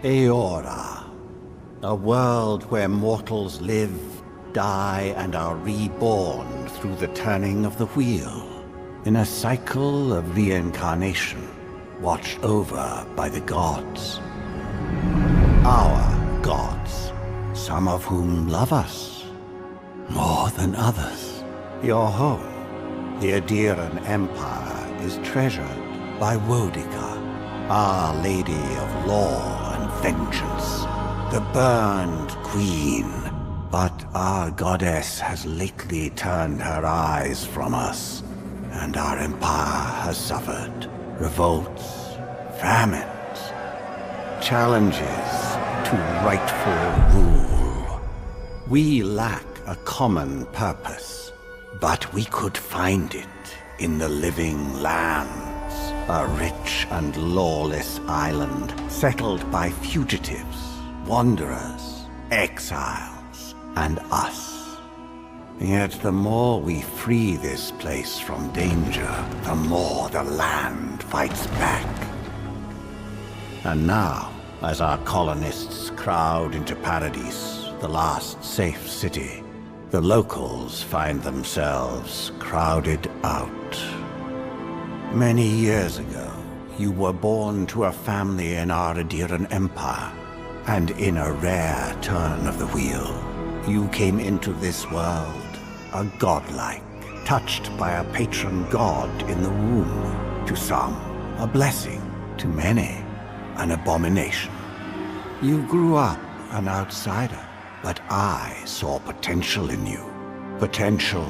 Eora, a world where mortals live, die, and are reborn through the turning of the wheel, in a cycle of reincarnation, watched over by the gods. Our gods, some of whom love us more than others. Your home, the Adiran Empire, is treasured by Wodica, Our Lady of Law and Vengeance, the Burned Queen. But our goddess has lately turned her eyes from us, and our empire has suffered revolts, famines, challenges to rightful rule. We lack a common purpose, but we could find it in the living lands, a rich and lawless island settled by fugitives, wanderers, exiles, and us. Yet the more we free this place from danger, the more the land fights back. And now, as our colonists crowd into Paradise, the last safe city, the locals find themselves crowded out. Many years ago, you were born to a family in our Adiran Empire, and in a rare turn of the wheel, you came into this world, a godlike, touched by a patron god in the womb. To some, a blessing; to many, an abomination. You grew up an outsider, but I saw potential in you. Potential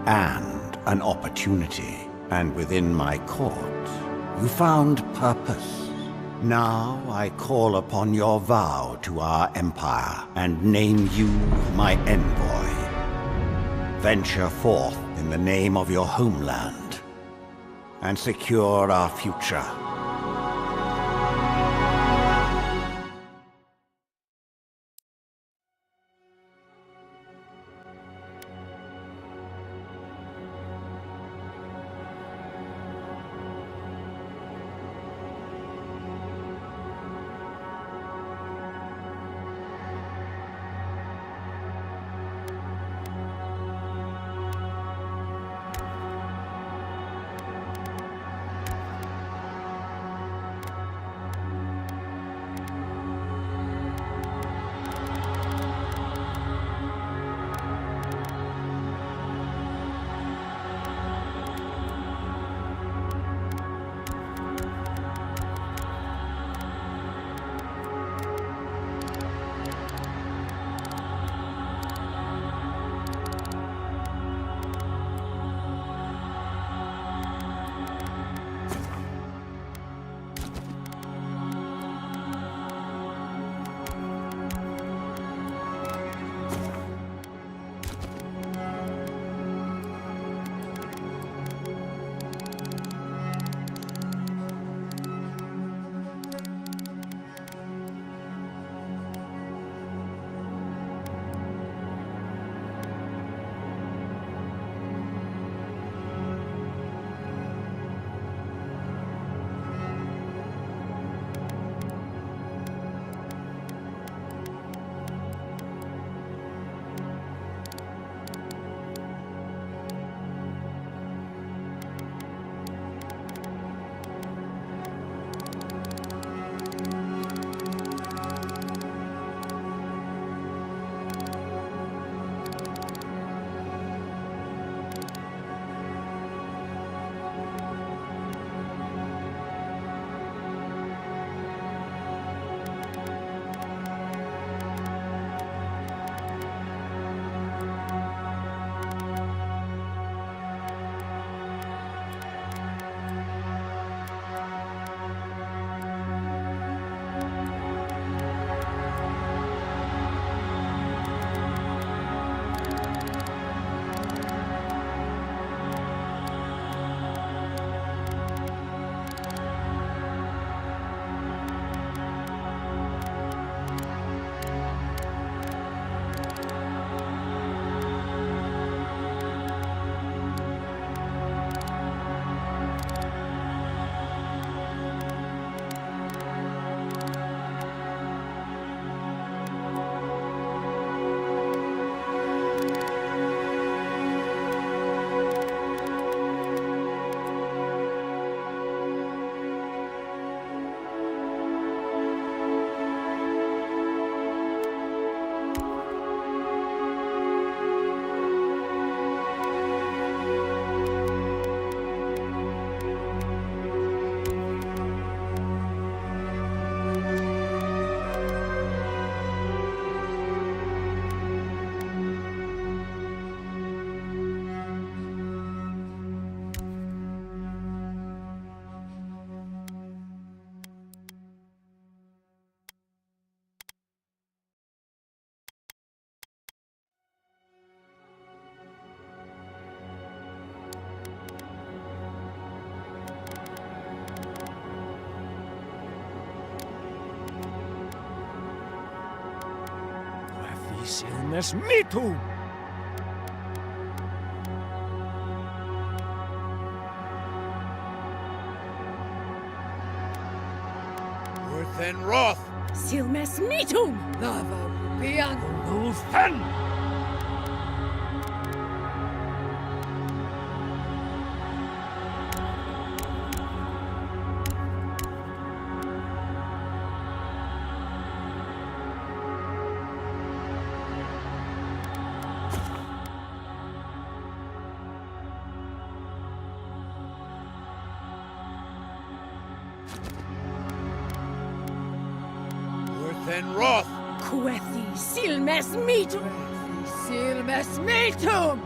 and an opportunity. And within my court, you found purpose. Now I call upon your vow to our empire and name you my envoy. Venture forth in the name of your homeland and secure our future. Silmes mitu! Urthen Roth! Silmes mitum! Lava Bian! Luthen! Urthen Roth! Quethi silmes mitum! Silmes mitum!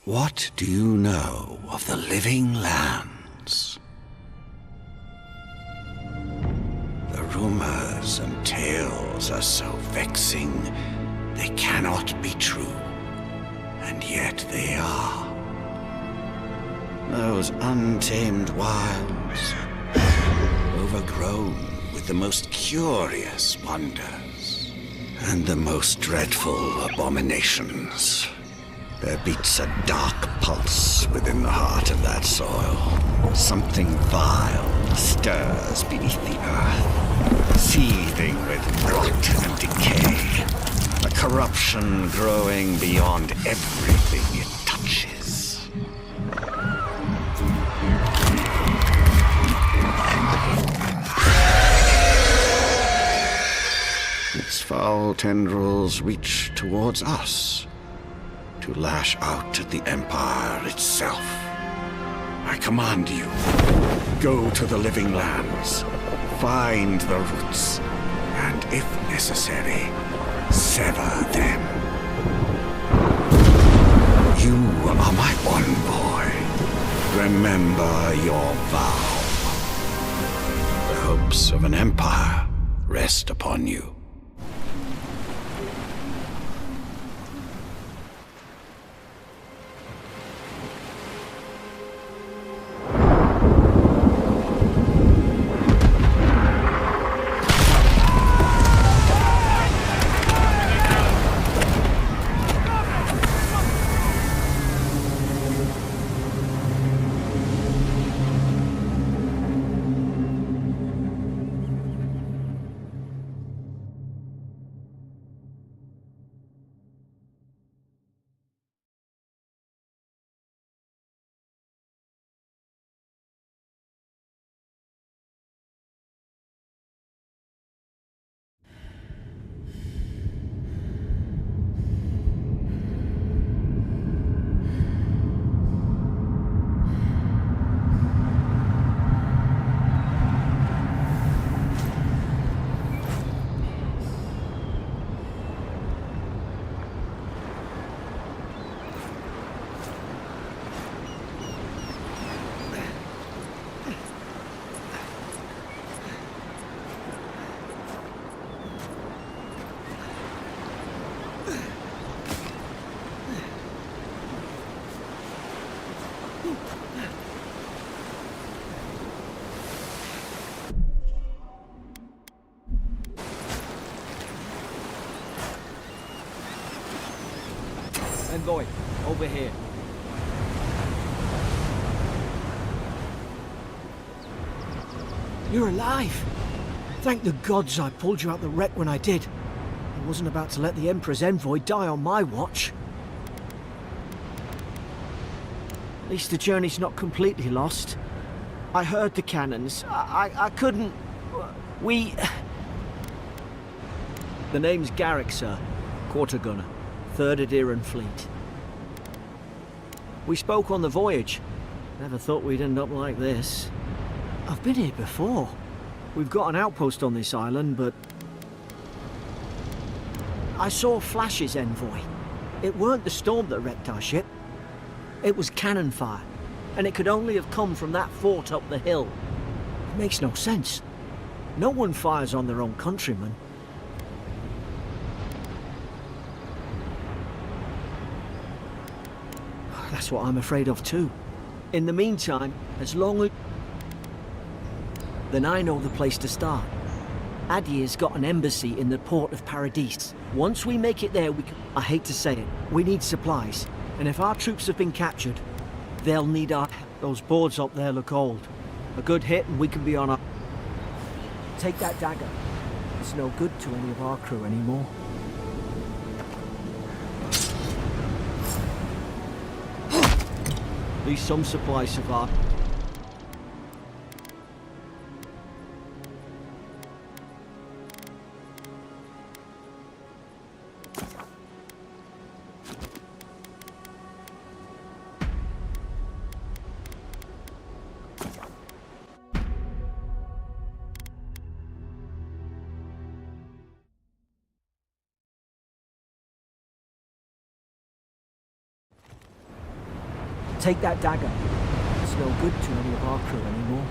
What do you know of the living lands? The rumors and tales are so vexing, they cannot be true, and yet they are. Those untamed wilds, overgrown with the most curious wonders, and the most dreadful abominations. There beats a dark pulse within the heart of that soil. Something vile stirs beneath the earth, seething with rot and decay. A corruption growing beyond everything it touches. Its foul tendrils reach towards us, to lash out at the Empire itself. I command you, go to the living lands, find the roots, and if necessary, sever them. You are my one boy. Remember your vow. The hopes of an empire rest upon you. envoy, over here. You're alive! Thank the gods I pulled you out the wreck when I did. I wasn't about to let the Emperor's envoy die on my watch. At least the journey's not completely lost. I heard the cannons. I couldn't... We... The name's Garrick, sir. Quarter gunner. 3rd Adheran Fleet. We spoke on the voyage. Never thought we'd end up like this. I've been here before. We've got an outpost on this island, but... I saw flashes, envoy. It weren't the storm that wrecked our ship. It was cannon fire, and it could only have come from that fort up the hill. It makes no sense. No one fires on their own countrymen. That's what I'm afraid of too. In the meantime, as long as... Then I know the place to start. Adir's got an embassy in the port of Paradis. Once we make it there, we can... I hate to say it, we need supplies. And if our troops have been captured, they'll need our... Those boards up there look old. A good hit and we can be on our... Take that dagger. It's no good to any of our crew anymore. At least some supplies survive. Take that dagger. It's no good to any of our crew anymore.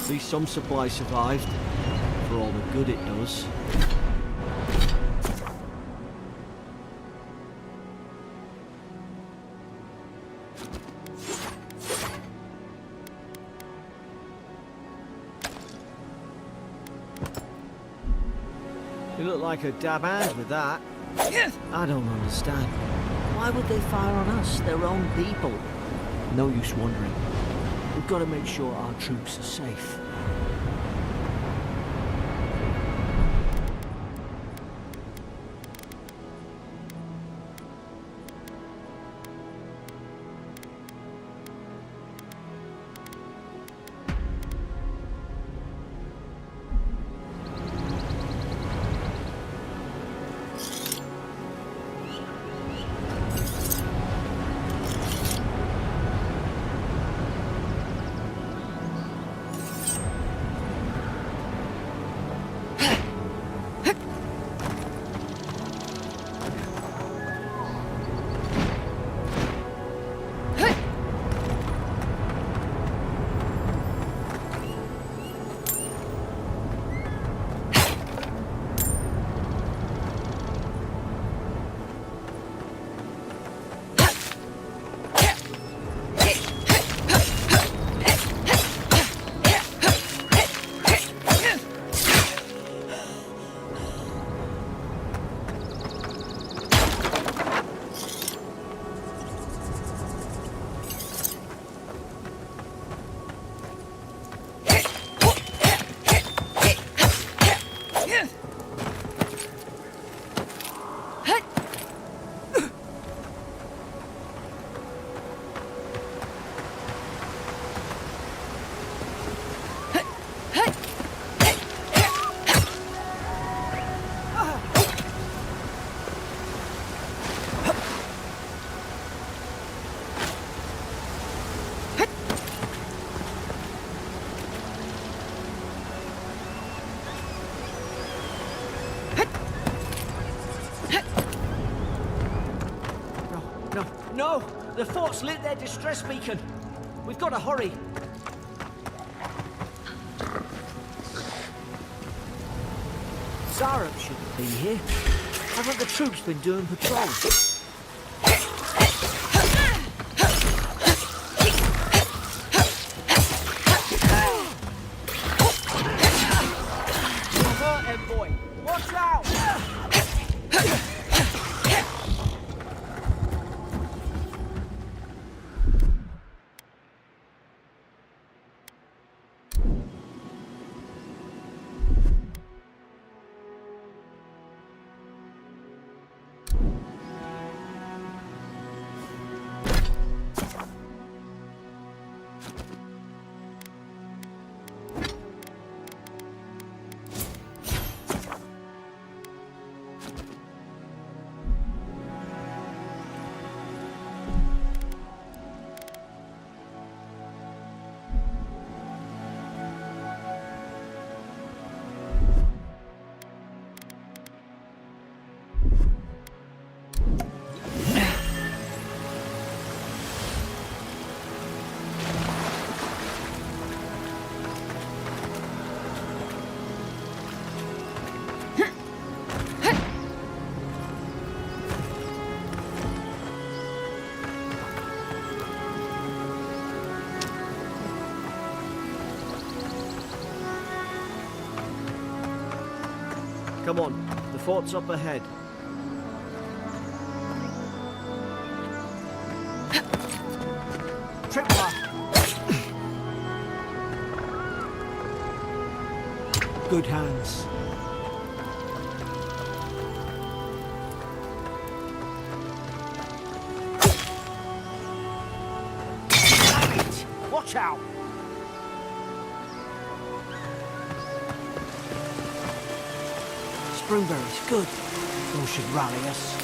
At least some supply survived, for all the good it does. You look like a dab hand with that. I don't understand. Why would they fire on us, their own people? No use wondering. We've got to make sure our troops are safe. No! The fort's lit their distress beacon! We've got to hurry! Zara shouldn't be here. Haven't the troops been doing patrols? Hurt him, boy! Watch out! Come on, the fort's up ahead. Tripler! Good hands. Damn it! Watch out! Springberries, good. Those should rally us.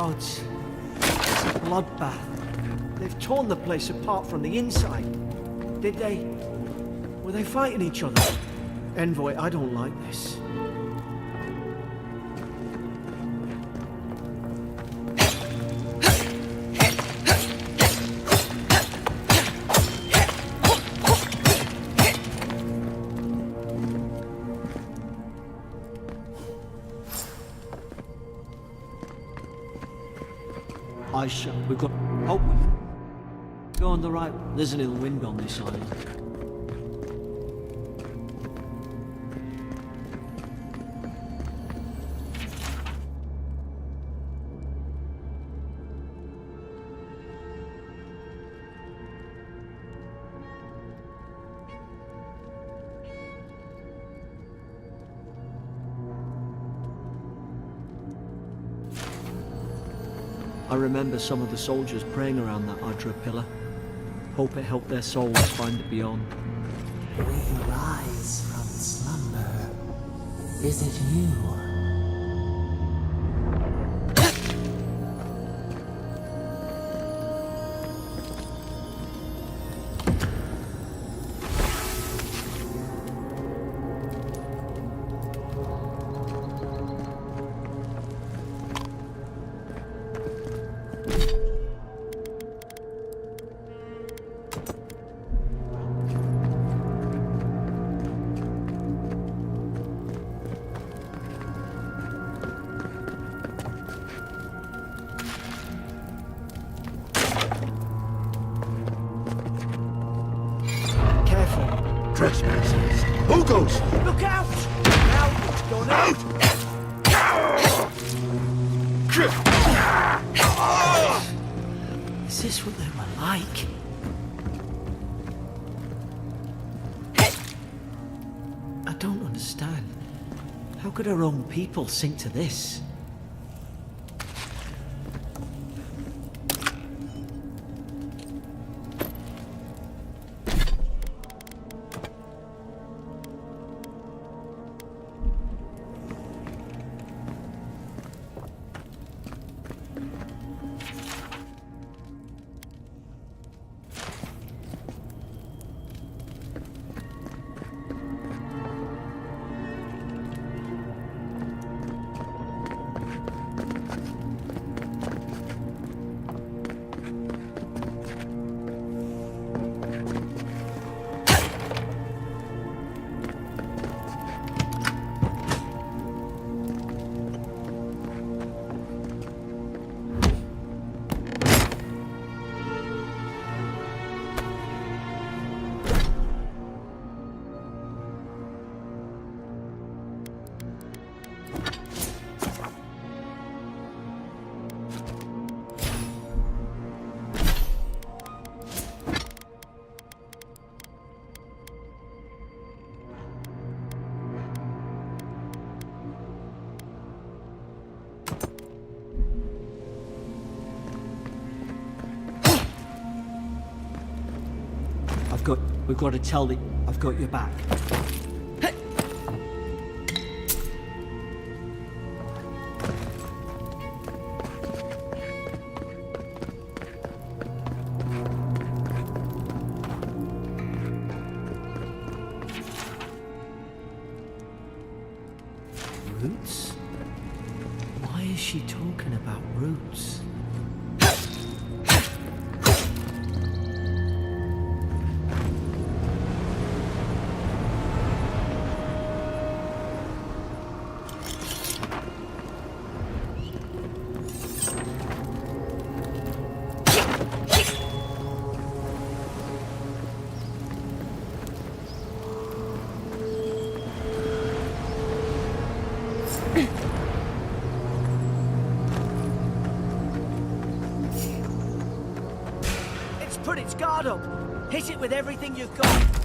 gods. It's a bloodbath. They've torn the place apart from the inside. Did they? Were they fighting each other? Envoy, I don't like this. We've got... Oh, go on the right. There's an ill wind on this island. I remember some of the soldiers praying around that Adra pillar. Hope it helped their souls find the beyond. We rise from slumber. Is it you? Trespassers! Who goes? Look out! Now it's gone out! Is this what they were like? I don't understand. How could our own people sink to this? We've got to tell the... I've got your back. Roots? Why is she talking about roots? Put its guard up. Hit it with everything you've got.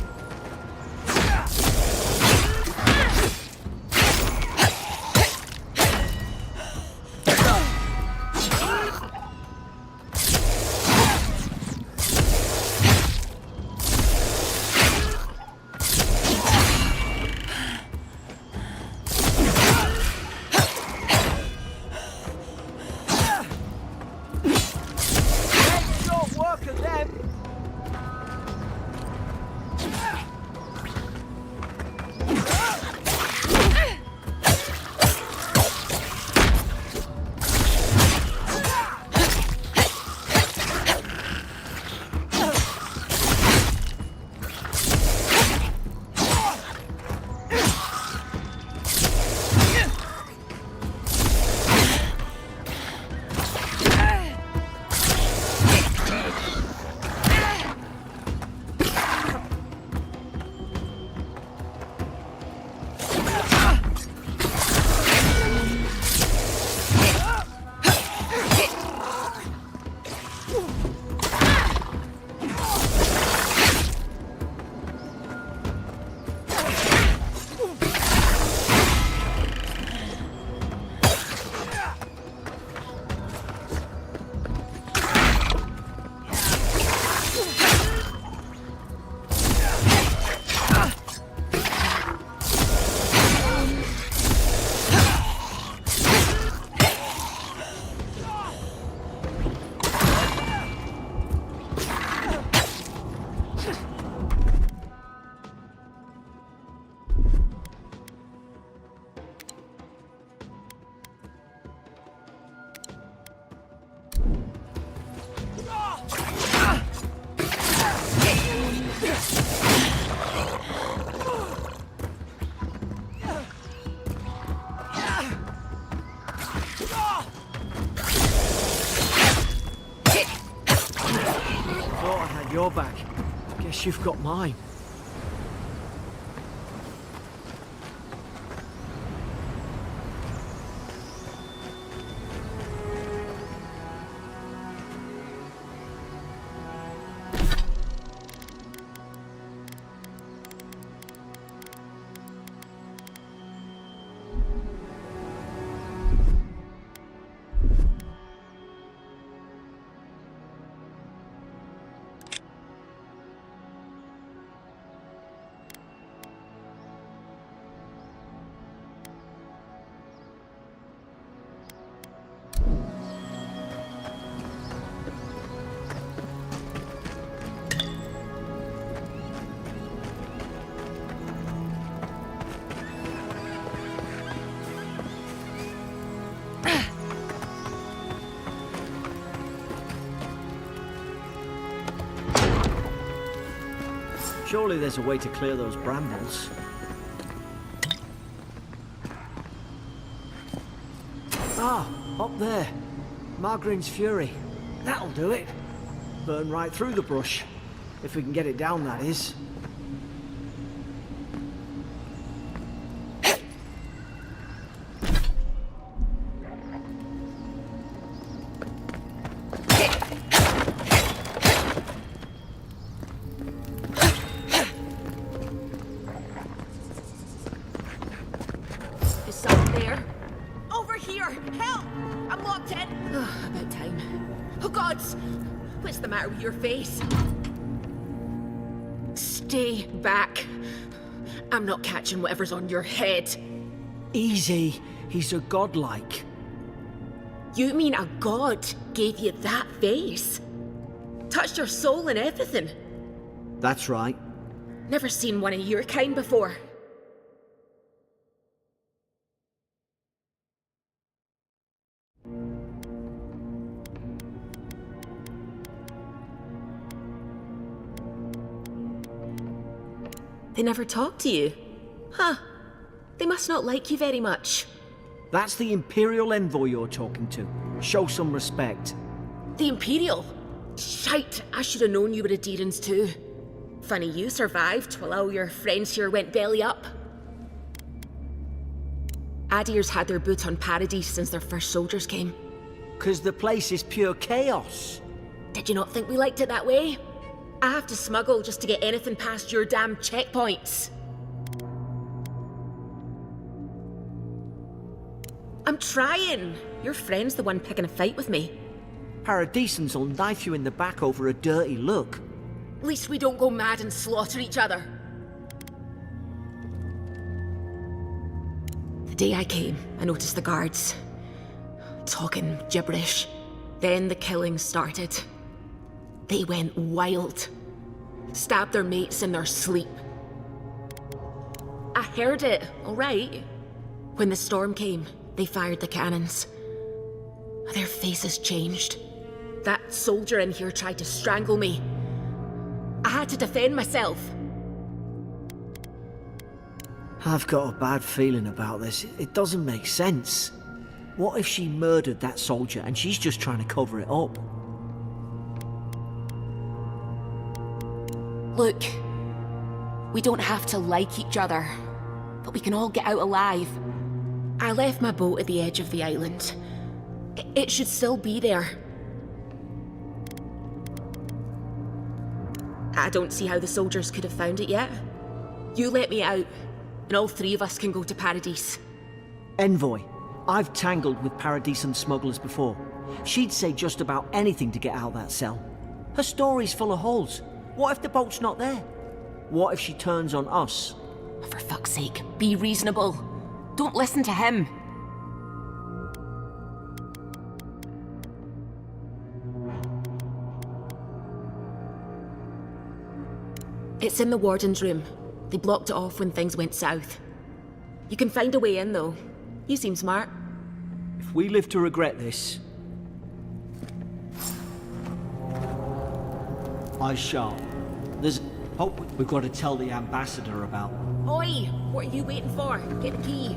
you've got mine. Surely there's a way to clear those brambles. Ah, up there. Margarine's Fury. That'll do it. Burn right through the brush. If we can get it down, that is. Is someone there? Over here! Help! I'm locked in! About time. Oh gods! What's the matter with your face? Stay back. I'm not catching whatever's on your head. Easy. He's a godlike. You mean a god gave you that face? Touched your soul and everything? That's right. Never seen one of your kind before. They never talk to you? Huh. They must not like you very much. That's the Imperial envoy you're talking to. Show some respect. The Imperial? Shite, I should have known you were a Deerans too. Funny you survived while all your friends here went belly up. Adir's had their boot on Paradise since their first soldiers came. 'Cause the place is pure chaos. Did you not think we liked it that way? I have to smuggle just to get anything past your damn checkpoints. I'm trying. Your friend's the one picking a fight with me. Paradisans will knife you in the back over a dirty look. At least we don't go mad and slaughter each other. The day I came, I noticed the guards talking gibberish. Then the killing started. They went wild. Stabbed their mates in their sleep. I heard it, all right. When the storm came, they fired the cannons. Their faces changed. That soldier in here tried to strangle me. I had to defend myself. I've got a bad feeling about this. It doesn't make sense. What if she murdered that soldier and she's just trying to cover it up? Look, we don't have to like each other, but we can all get out alive. I left my boat at the edge of the island. It should still be there. I don't see how the soldiers could have found it yet. You let me out, and all three of us can go to Paradise. Envoy, I've tangled with Paradisan smugglers before. She'd say just about anything to get out of that cell. Her story's full of holes. What if the boat's not there? What if she turns on us? For fuck's sake, be reasonable. Don't listen to him. It's in the warden's room. They blocked it off when things went south. You can find a way in, though. You seem smart. If we live to regret this, I shall. There's hope we've got to tell the ambassador about. Oi! What are you waiting for? Get the key.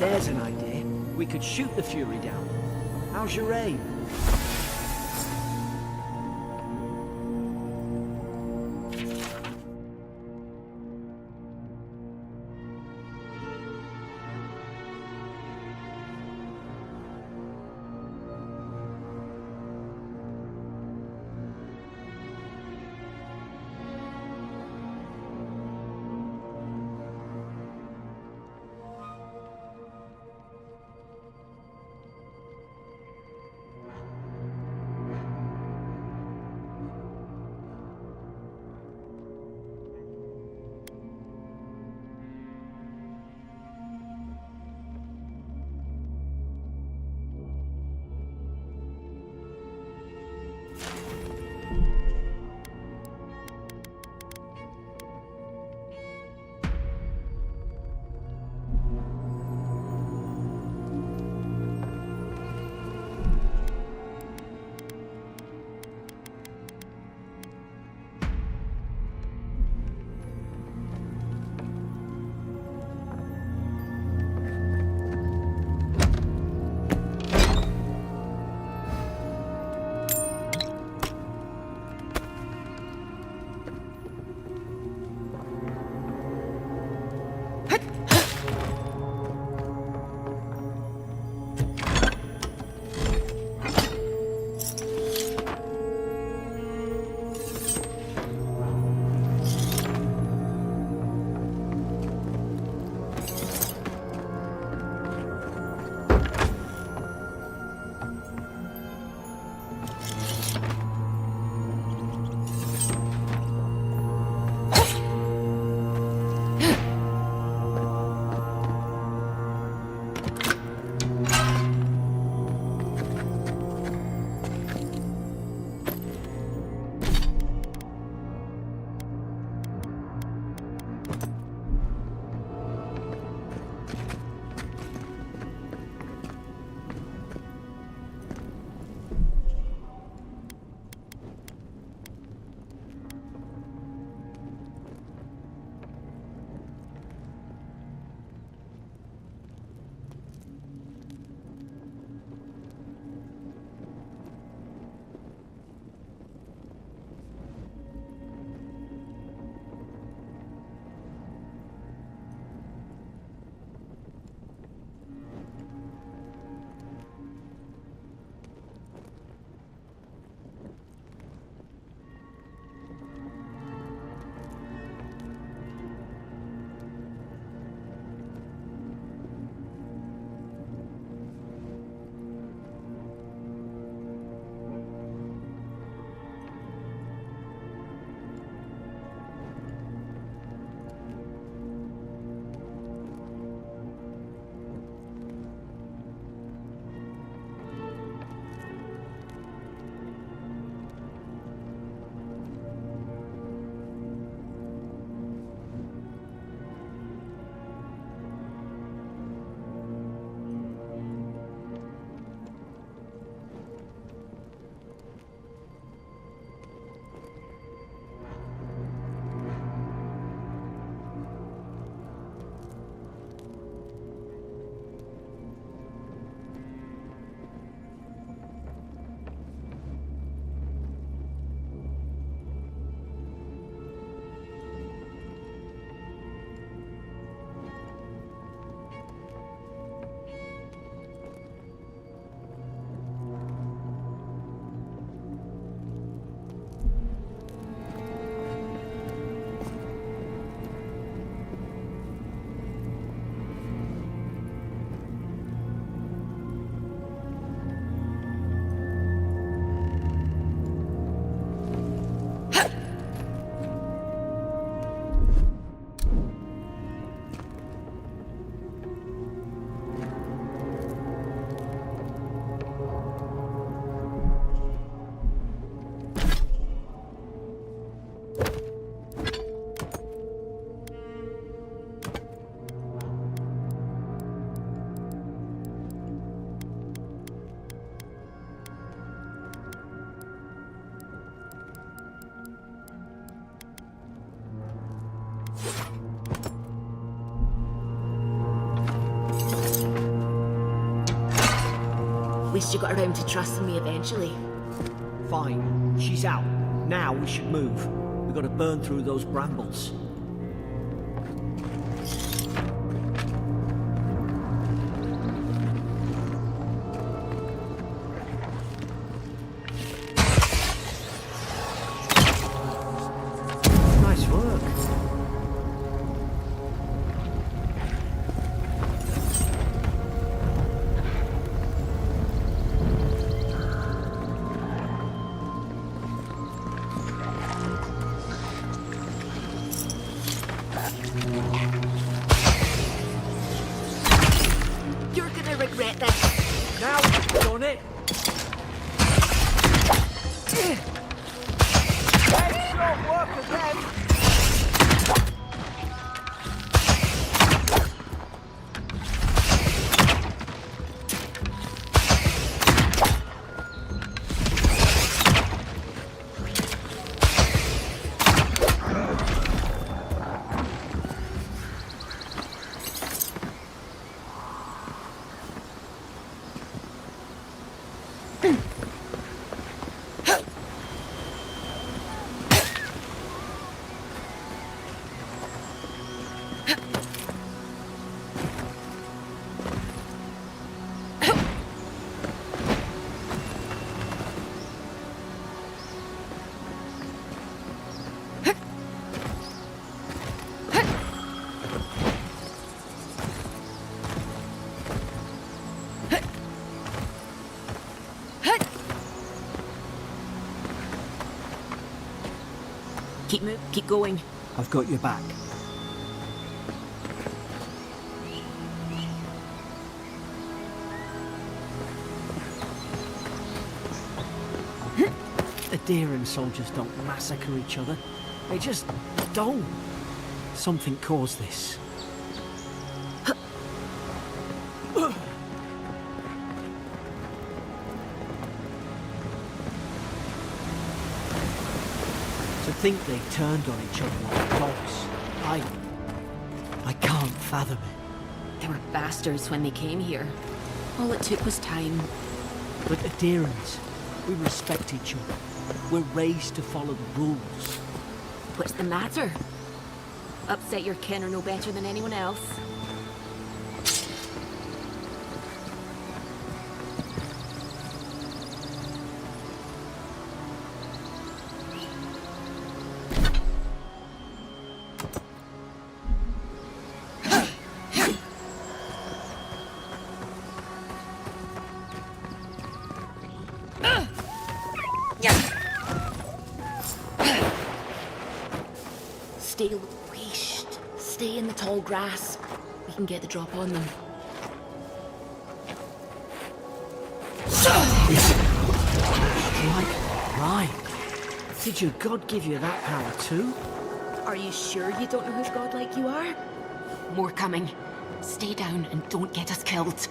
There's an idea. We could shoot the Fury down. How's your aim? least you got around to trusting me eventually. Fine, she's out. Now we should move. We've got to burn through those brambles. Nice work. You're gonna regret this. Now we've done it. Let's not work again. Keep going. I've got your back. Adherent soldiers don't massacre each other. They just don't. Something caused this. To think they turned on each other like dogs. I can't fathom it. They were bastards when they came here. All it took was time. But adherents, we respect each other. We're raised to follow the rules. What's the matter? Upset your kin are no better than anyone else? Stay leashed. Stay in the tall grass. We can get the drop on them. Like right. Did your God give you that power too? Are you sure you don't know who's godlike you are? More coming. Stay down and don't get us killed.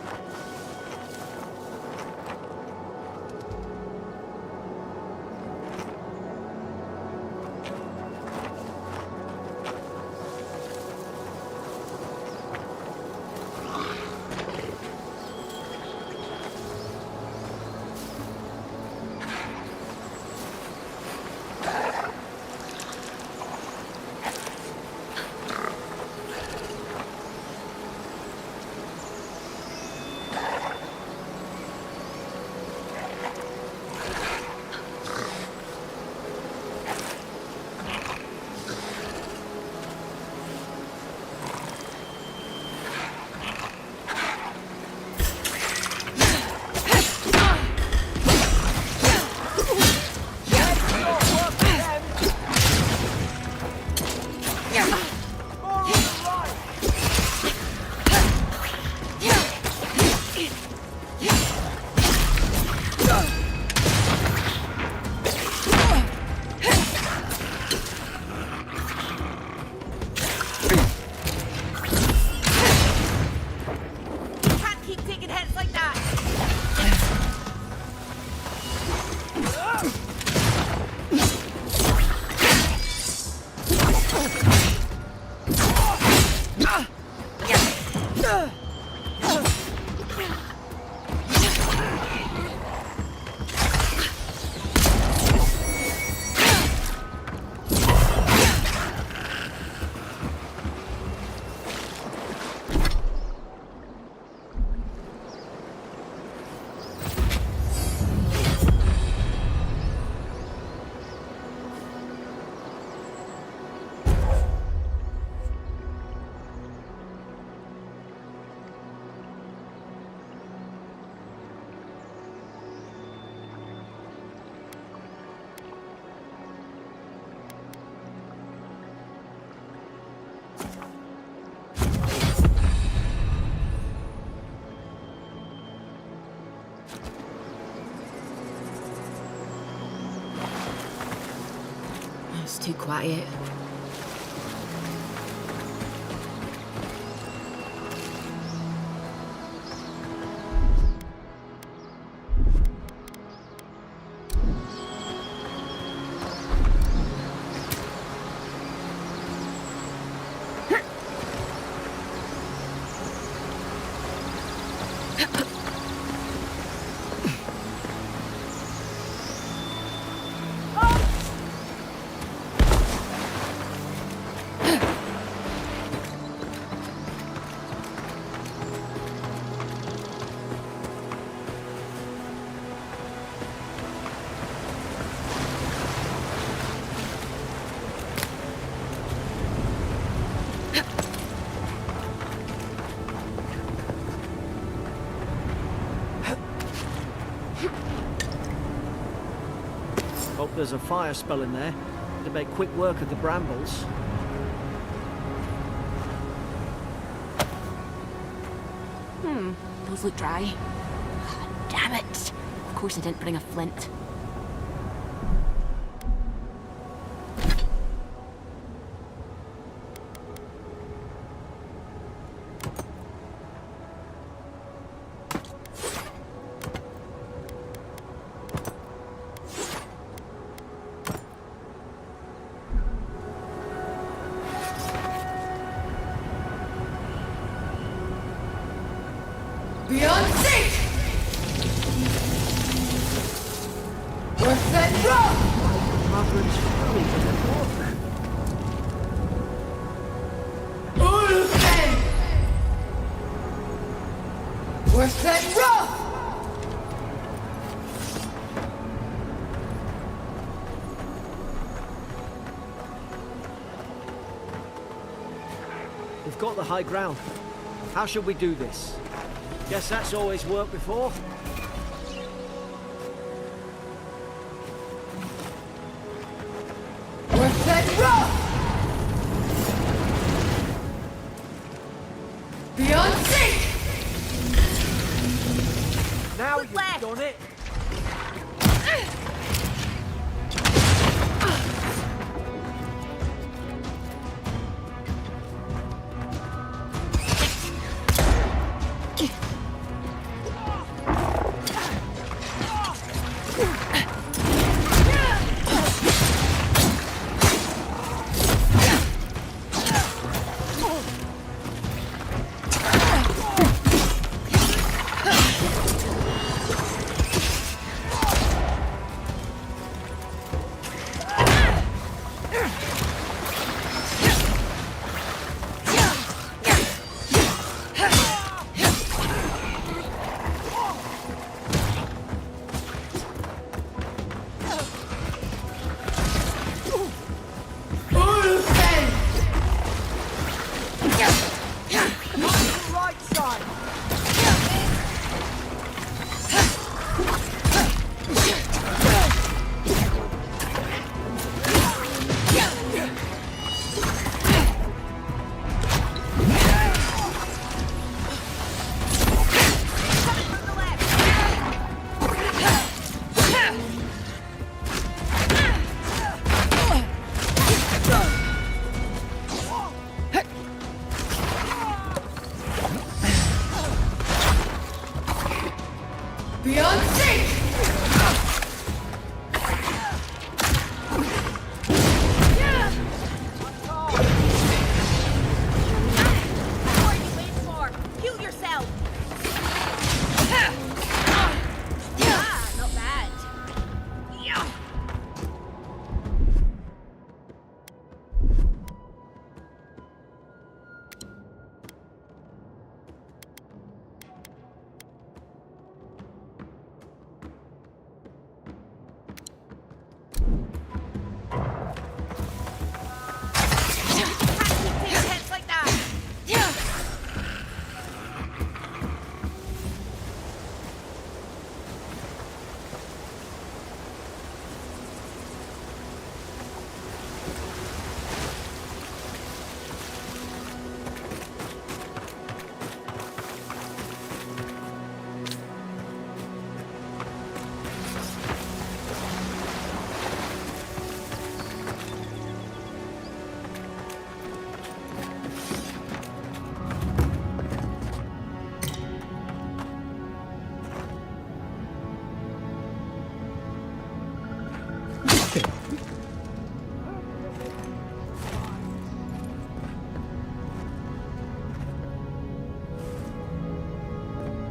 It's too quiet. Hope there's a fire spell in there to make quick work of the brambles. Those look dry. Damn it! Of course I didn't bring a flint. Beyond sight! What's that rock? Margaret's family in the book. Ulfen! What's that rock? We've got the high ground. How should we do this? Guess that's always worked before. What's that rock? Beyond sight! Now Look you've left. done it.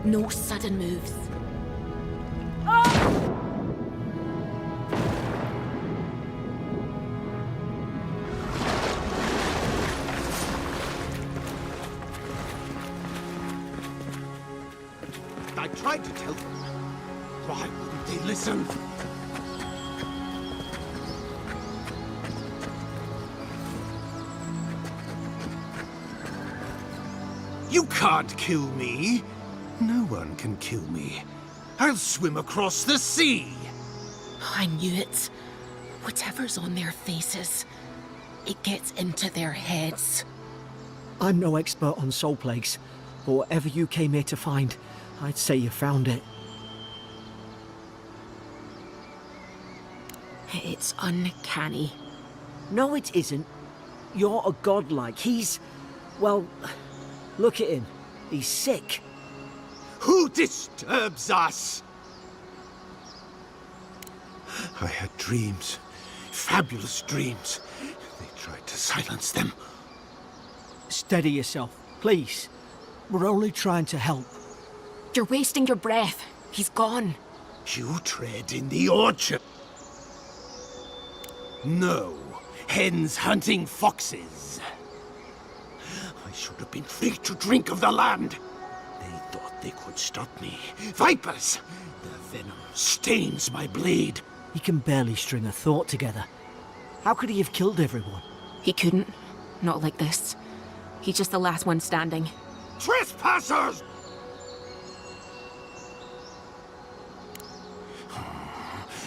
No sudden moves. I tried to tell them. Why wouldn't they listen? You can't kill me. No one can kill me. I'll swim across the sea. I knew it. Whatever's on their faces, it gets into their heads. I'm no expert on soul plagues, but whatever you came here to find, I'd say you found it. It's uncanny. No, it isn't. You're a godlike. He's... well, look at him. He's sick. Who disturbs us? I had dreams. Fabulous dreams. They tried to silence them. Steady yourself, please. We're only trying to help. You're wasting your breath. He's gone. You tread in the orchard. No. Hens hunting foxes. I should have been free to drink of the land. They thought they could stop me. Vipers! The venom stains my blade. He can barely string a thought together. How could he have killed everyone? He couldn't. Not like this. He's just the last one standing. Trespassers!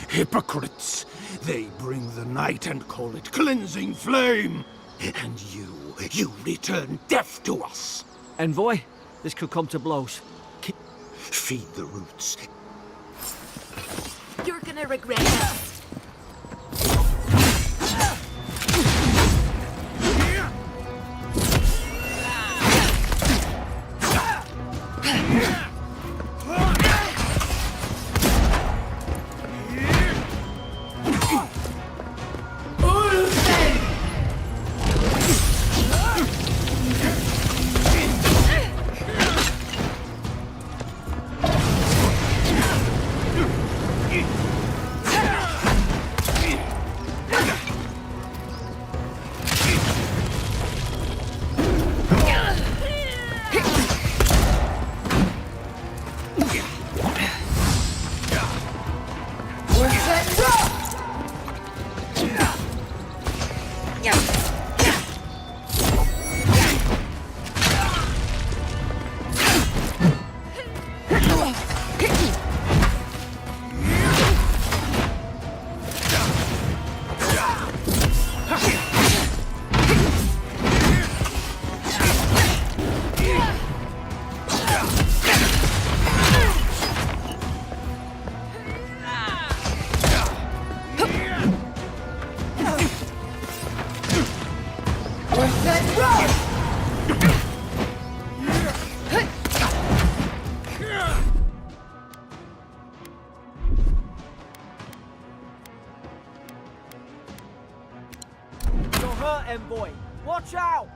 Hypocrites! They bring the night and call it cleansing flame. And you return death to us. Envoy, this could come to blows. Feed the roots. You're gonna regret it. Envoy, watch out!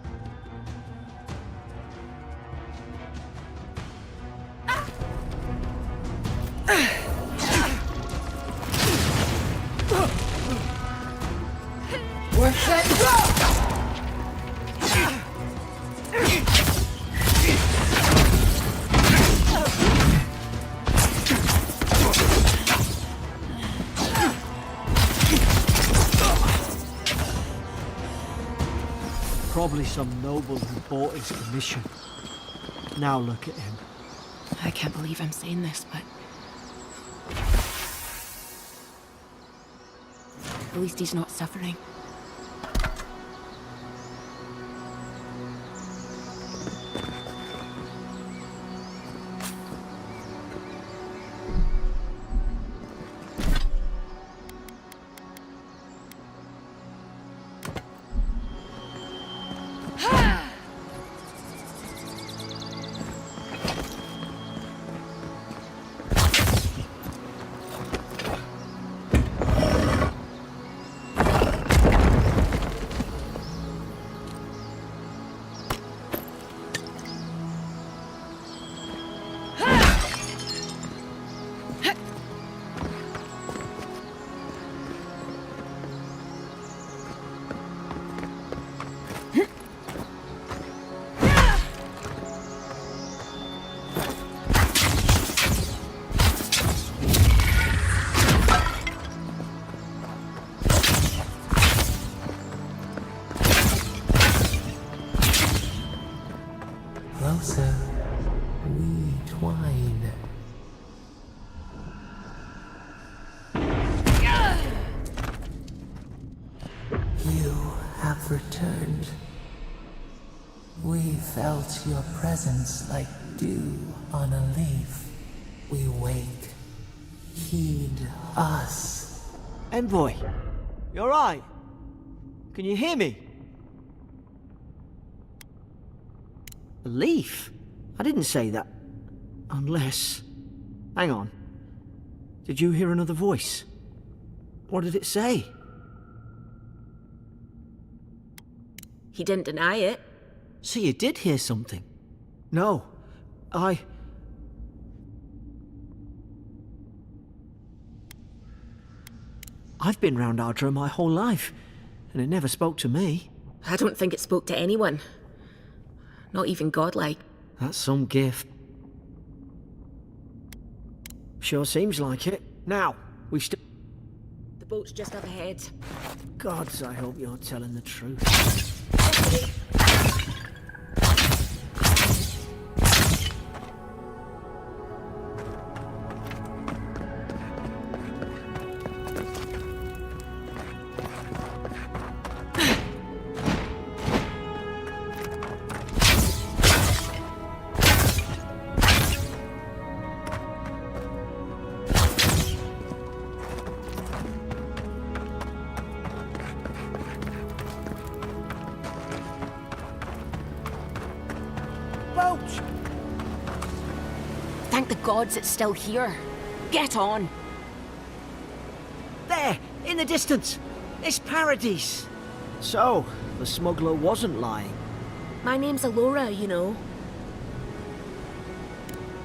We're set go! Probably some noble who bought his commission. Now look at him. I can't believe I'm saying this, but... at least he's not suffering. Closer, we twine. You have returned. We felt your presence like dew on a leaf. We wake. Heed us. Envoy, you alright? Can you hear me? A leaf? I didn't say that. Unless... Hang on. Did you hear another voice? What did it say? He didn't deny it. So you did hear something? No. I've been round Ardra my whole life, and it never spoke to me. I don't think it spoke to anyone. Not even godlike. That's some gift. Sure seems like it. Now, we still... The boat's just up ahead. Gods, I hope you're telling the truth. Thank the gods it's still here. Get on. There, in the distance. It's Paradise. So, the smuggler wasn't lying. My name's Alora, you know.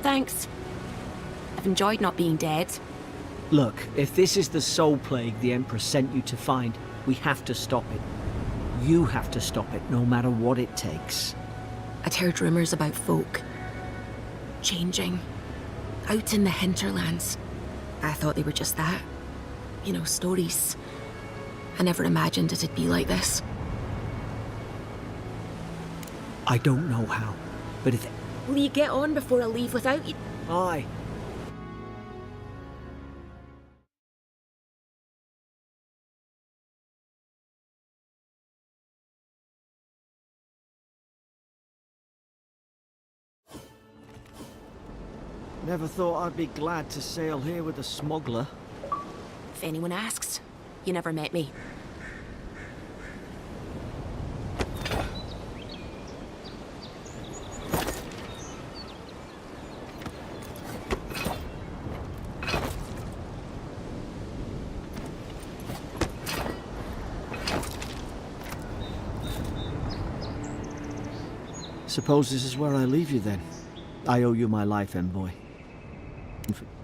Thanks. I've enjoyed not being dead. Look, if this is the soul plague the Emperor sent you to find, we have to stop it. You have to stop it, no matter what it takes. I'd heard rumours about folk changing out in the hinterlands. I thought they were just that. You know, stories. I never imagined it'd be like this. I don't know how, but if... Will you get on before I leave without you? Aye. Never thought I'd be glad to sail here with a smuggler. If anyone asks, you never met me. Suppose this is where I leave you then. I owe you my life, Envoy.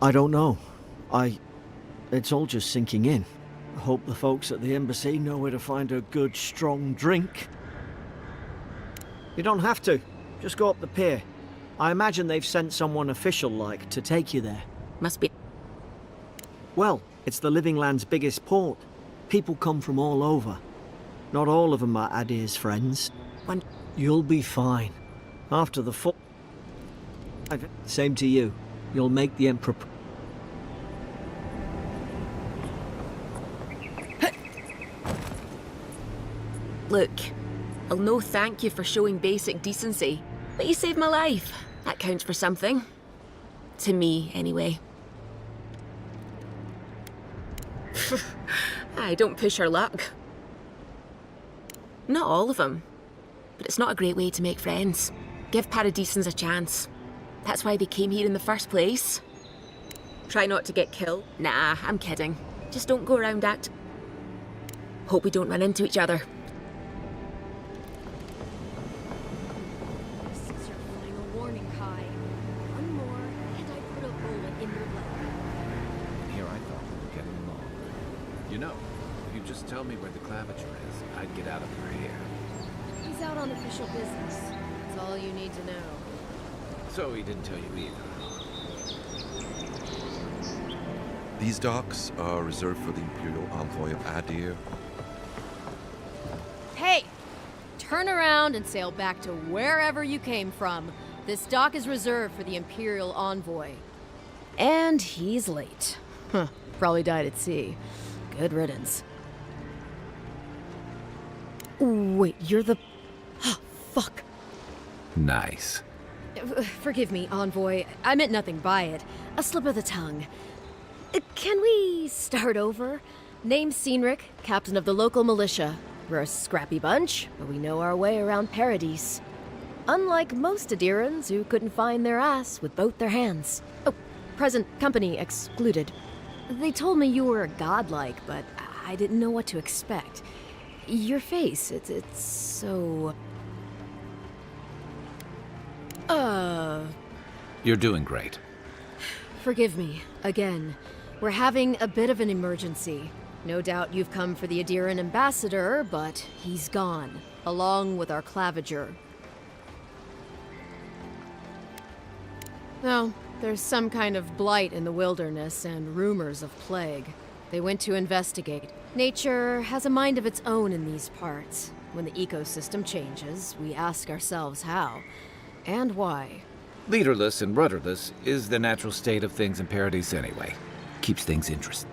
I don't know. It's all just sinking in. I hope the folks at the embassy know where to find a good, strong drink. You don't have to. Just go up the pier. I imagine they've sent someone official-like to take you there. Must be. Well, it's the Living Land's biggest port. People come from all over. Not all of them are Adir's friends. You'll be fine. After the fall... Same to you. You'll make the Emperor... Look, I'll no thank you for showing basic decency, but you saved my life. That counts for something. To me, anyway. I don't push her luck. Not all of them, but it's not a great way to make friends. Give Paradisans a chance. That's why they came here in the first place. Try not to get killed. Nah, I'm kidding. Just don't go around Hope we don't run into each other. This is your final warning, Kai. One more, and I put a bullet in your leg. Here I thought we were getting along. You know, if you just tell me where the claviture is, I'd get out of your hair. Is on official business. That's all you need to know. So he didn't tell you either. These docks are reserved for the Imperial Envoy of Adir. Hey! Turn around and sail back to wherever you came from. This dock is reserved for the Imperial Envoy. And he's late. Huh. Probably died at sea. Good riddance. Wait, you're the... Oh, fuck. Nice. Forgive me, Envoy. I meant nothing by it. A slip of the tongue. Can we start over? Name's Cynric, captain of the local militia. We're a scrappy bunch, but we know our way around Paradise. Unlike most Adirans who couldn't find their ass with both their hands. Oh, present company excluded. They told me you were godlike, but I didn't know what to expect. Your face, it's so... You're doing great. Forgive me, again. We're having a bit of an emergency. No doubt you've come for the Adiran ambassador, but he's gone, along with our claviger. No, there's some kind of blight in the wilderness and rumors of plague. They went to investigate. Nature has a mind of its own in these parts. When the ecosystem changes, we ask ourselves how and why. Leaderless and rudderless is the natural state of things in Paradise anyway. Keeps things interesting.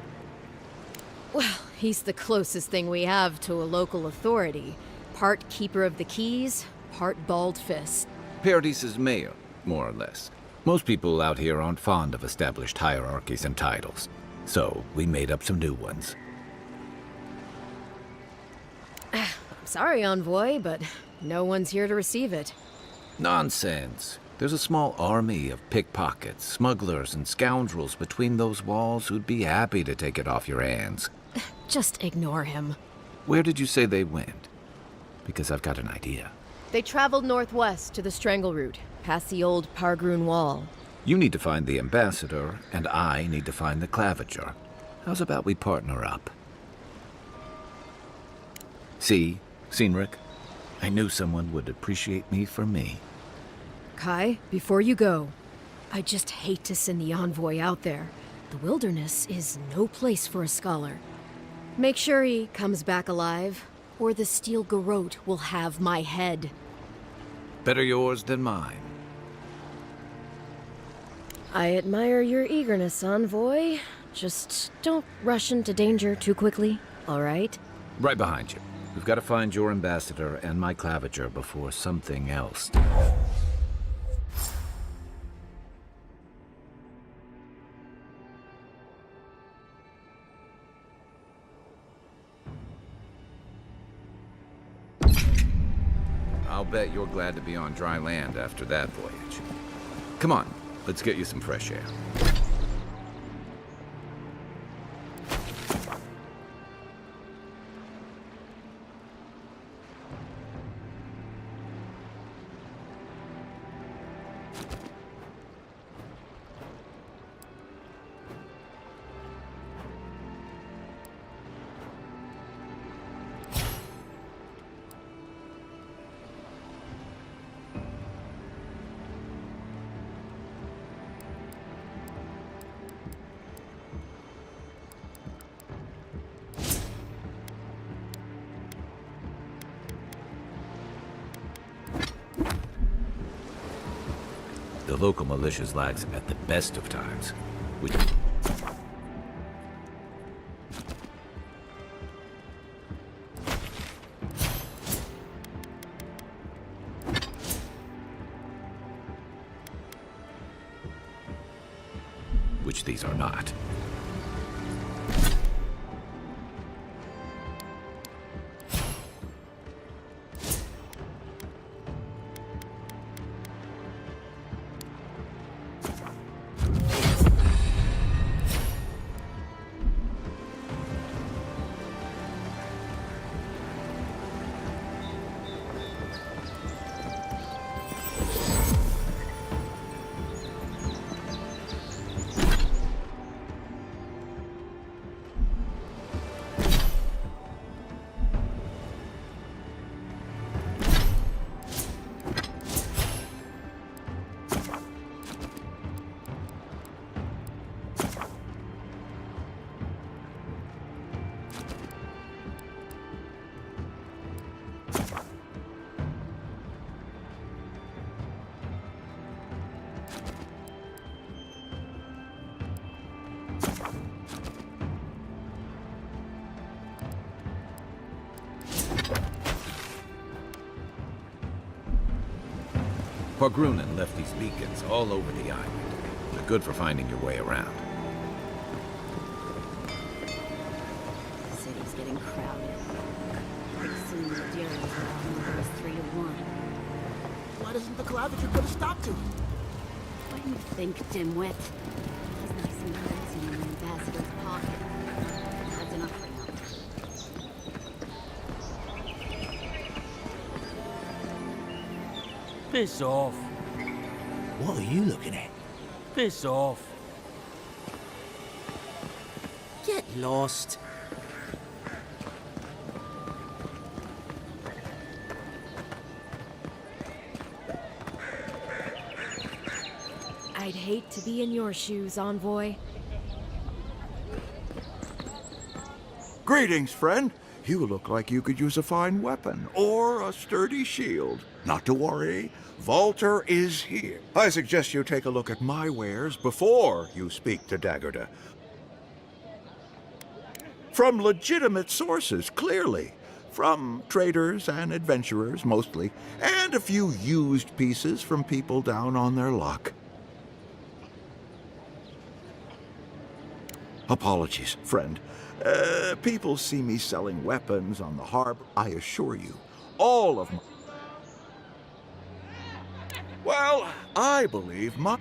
Well, he's the closest thing we have to a local authority. Part keeper of the keys, part bald fist. Paradise's mayor, more or less. Most people out here aren't fond of established hierarchies and titles, so we made up some new ones. I'm sorry, Envoy, but no one's here to receive it. Nonsense. There's a small army of pickpockets, smugglers, and scoundrels between those walls who'd be happy to take it off your hands. Just ignore him. Where did you say they went? Because I've got an idea. They traveled northwest to the Strangle Route, past the old Pargroon Wall. You need to find the ambassador, and I need to find the claviger. How's about we partner up? See, Cynric? I knew someone would appreciate me for me. Kai, before you go, I just hate to send the Envoy out there. The wilderness is no place for a scholar. Make sure he comes back alive, or the Steel Garrote will have my head. Better yours than mine. I admire your eagerness, Envoy. Just don't rush into danger too quickly, all right? Right behind you. We've got to find your ambassador and my claviger before something else. I'll bet you're glad to be on dry land after that voyage. Come on, let's get you some fresh air. The local militia's lags at the best of times. Which these are not. Porgrunen left these beacons all over the island. They're good for finding your way around. The city's getting crowded. Pretty soon the Deer is outnumbers 3 to 1. Why doesn't the Clavager put a stop to it? What do you think, dimwit? He's nice and fancy in the ambassador's pocket. That's enough for now. Piss off. What are you looking at? Piss off. Get lost. I'd hate to be in your shoes, Envoy. Greetings, friend. You look like you could use a fine weapon or a sturdy shield. Not to worry, Volter is here. I suggest you take a look at my wares before you speak to Daggerda. From legitimate sources, clearly. From traders and adventurers, mostly, and a few used pieces from people down on their luck. Apologies, friend. People see me selling weapons on the harbor. I assure you, all of my... Well, I believe my...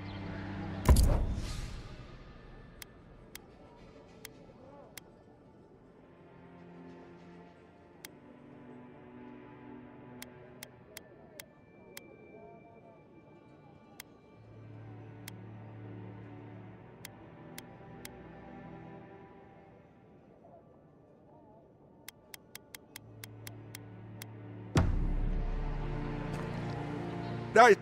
I...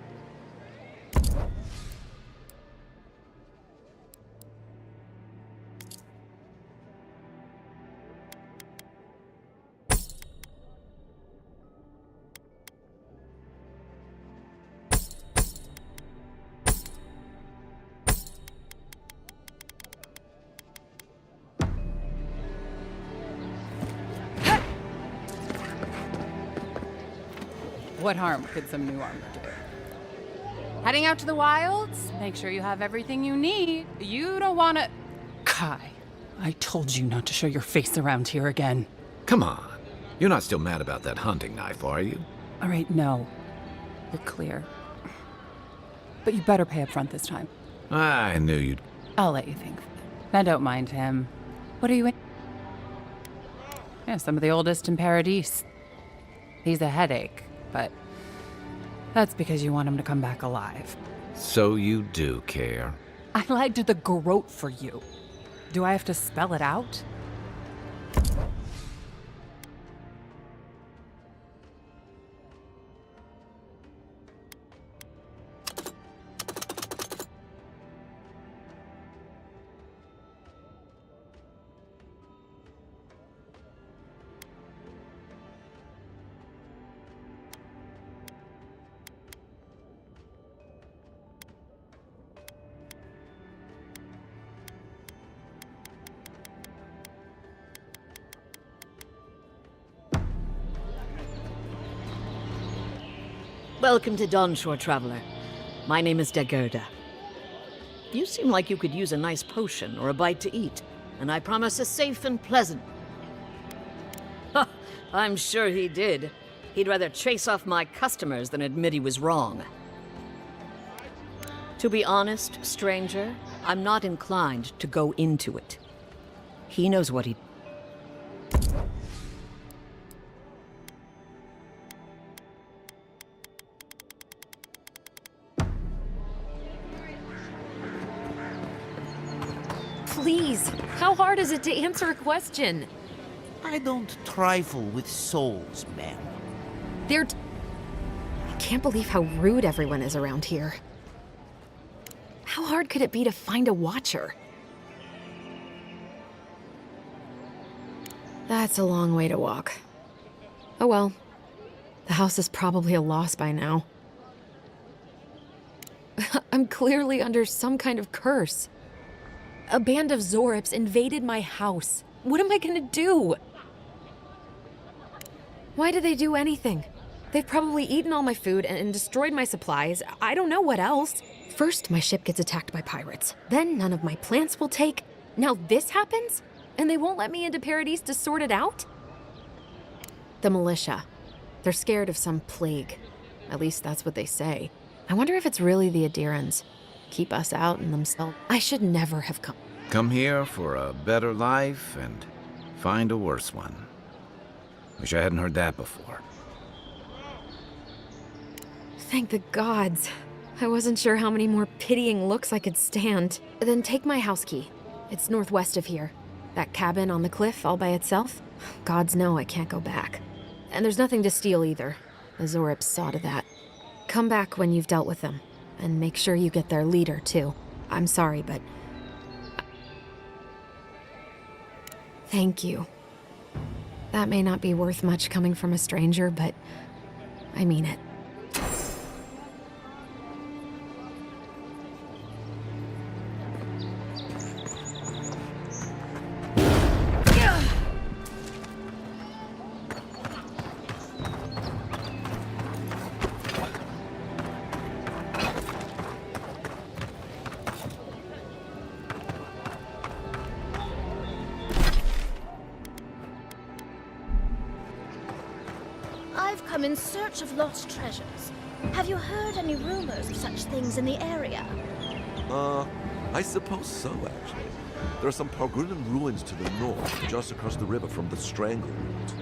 What harm could some new armor do? Heading out to the wilds? Make sure you have everything you need. You don't want to... Kai, I told you not to show your face around here again. Come on. You're not still mad about that hunting knife, are you? All right, no. You're clear. But you better pay up front this time. I knew you'd... I'll let you think. Now don't mind him. What are you in? Yeah, some of the oldest in Paradise. He's a headache, but that's because you want him to come back alive. So you do care. I lied to the garrote for you. Do I have to spell it out? Welcome to Dawnshore, Traveler. My name is Daggerda. You seem like you could use a nice potion or a bite to eat, and I promise a safe and pleasant... Ha! I'm sure he did. He'd rather chase off my customers than admit he was wrong. To be honest, stranger, I'm not inclined to go into it. He knows what he... Please, how hard is it to answer a question? I don't trifle with souls, ma'am. I can't believe how rude everyone is around here. How hard could it be to find a watcher? That's a long way to walk. Oh well. The house is probably a loss by now. I'm clearly under some kind of curse. A band of Zorips invaded my house. What am I gonna do? Why do they do anything? They've probably eaten all my food and destroyed my supplies. I don't know what else. First, my ship gets attacked by pirates. Then none of my plants will take. Now this happens? And they won't let me into Paradise to sort it out? The militia. They're scared of some plague. At least that's what they say. I wonder if it's really the Adirans. Keep us out and themselves. I should never have come. Come here for a better life and find a worse one. Wish I hadn't heard that before. Thank the gods. I wasn't sure how many more pitying looks I could stand. Then take my house key. It's northwest of here. That cabin on the cliff all by itself. Gods know I can't go back. And there's nothing to steal either. The Zorips saw to that. Come back when you've dealt with them. And make sure you get their leader, too. I'm sorry, but... Thank you. That may not be worth much coming from a stranger, but I mean it. I've come in search of lost treasures. Have you heard any rumors of such things in the area? I suppose so, actually. There are some Pargrunan ruins to the north, just across the river from the Strangleroot.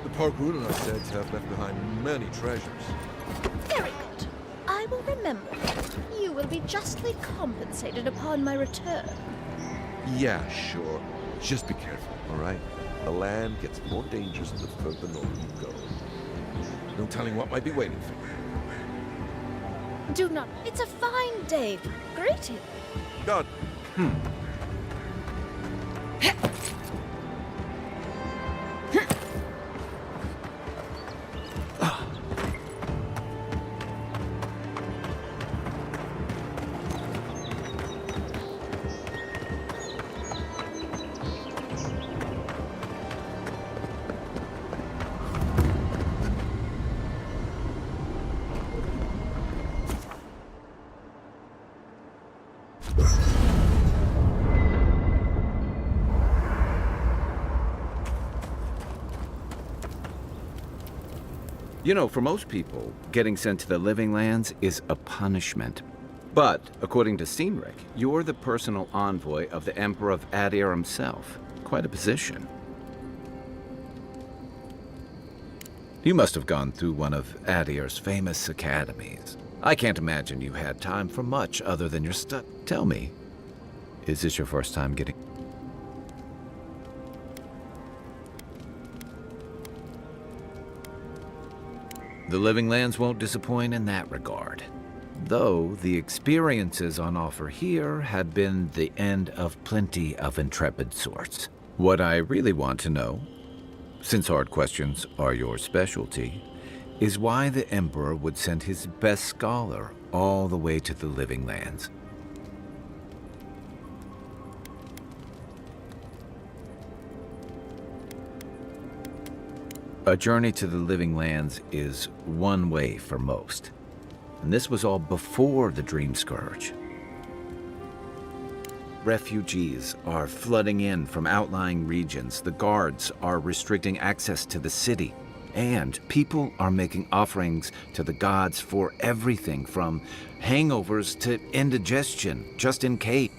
The Pargrunan are said to have left behind many treasures. Very good. I will remember. You will be justly compensated upon my return. Yeah, sure. Just be careful, all right? The land gets more dangerous the further north you go. No telling what might be waiting for you. Do not. It's a fine day. Greeting. God. You know, for most people, getting sent to the Living Lands is a punishment. But, according to Cynric, you're the personal envoy of the Emperor of Adir himself. Quite a position. You must have gone through one of Adir's famous academies. I can't imagine you had time for much other than your study. Tell me, is this your first time getting... The Living Lands won't disappoint in that regard. Though the experiences on offer here had been the end of plenty of intrepid sorts. What I really want to know, since hard questions are your specialty, is why the Emperor would send his best scholar all the way to the Living Lands. A journey to the Living Lands is one way for most. And this was all before the Dream Scourge. Refugees are flooding in from outlying regions. The guards are restricting access to the city. And people are making offerings to the gods for everything from hangovers to indigestion, just in case.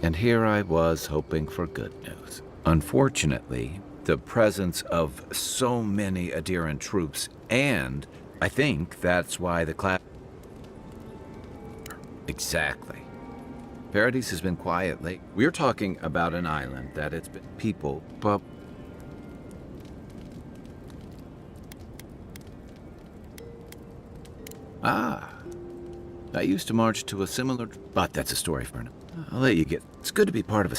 And here I was hoping for good news. Unfortunately, the presence of so many Adiran troops, and I think that's why the class... Exactly. Paradise has been quiet lately. We're talking about an island that it's been people, but... I used to march to a similar... But that's a story for another. I'll let you get... It's good to be part of a...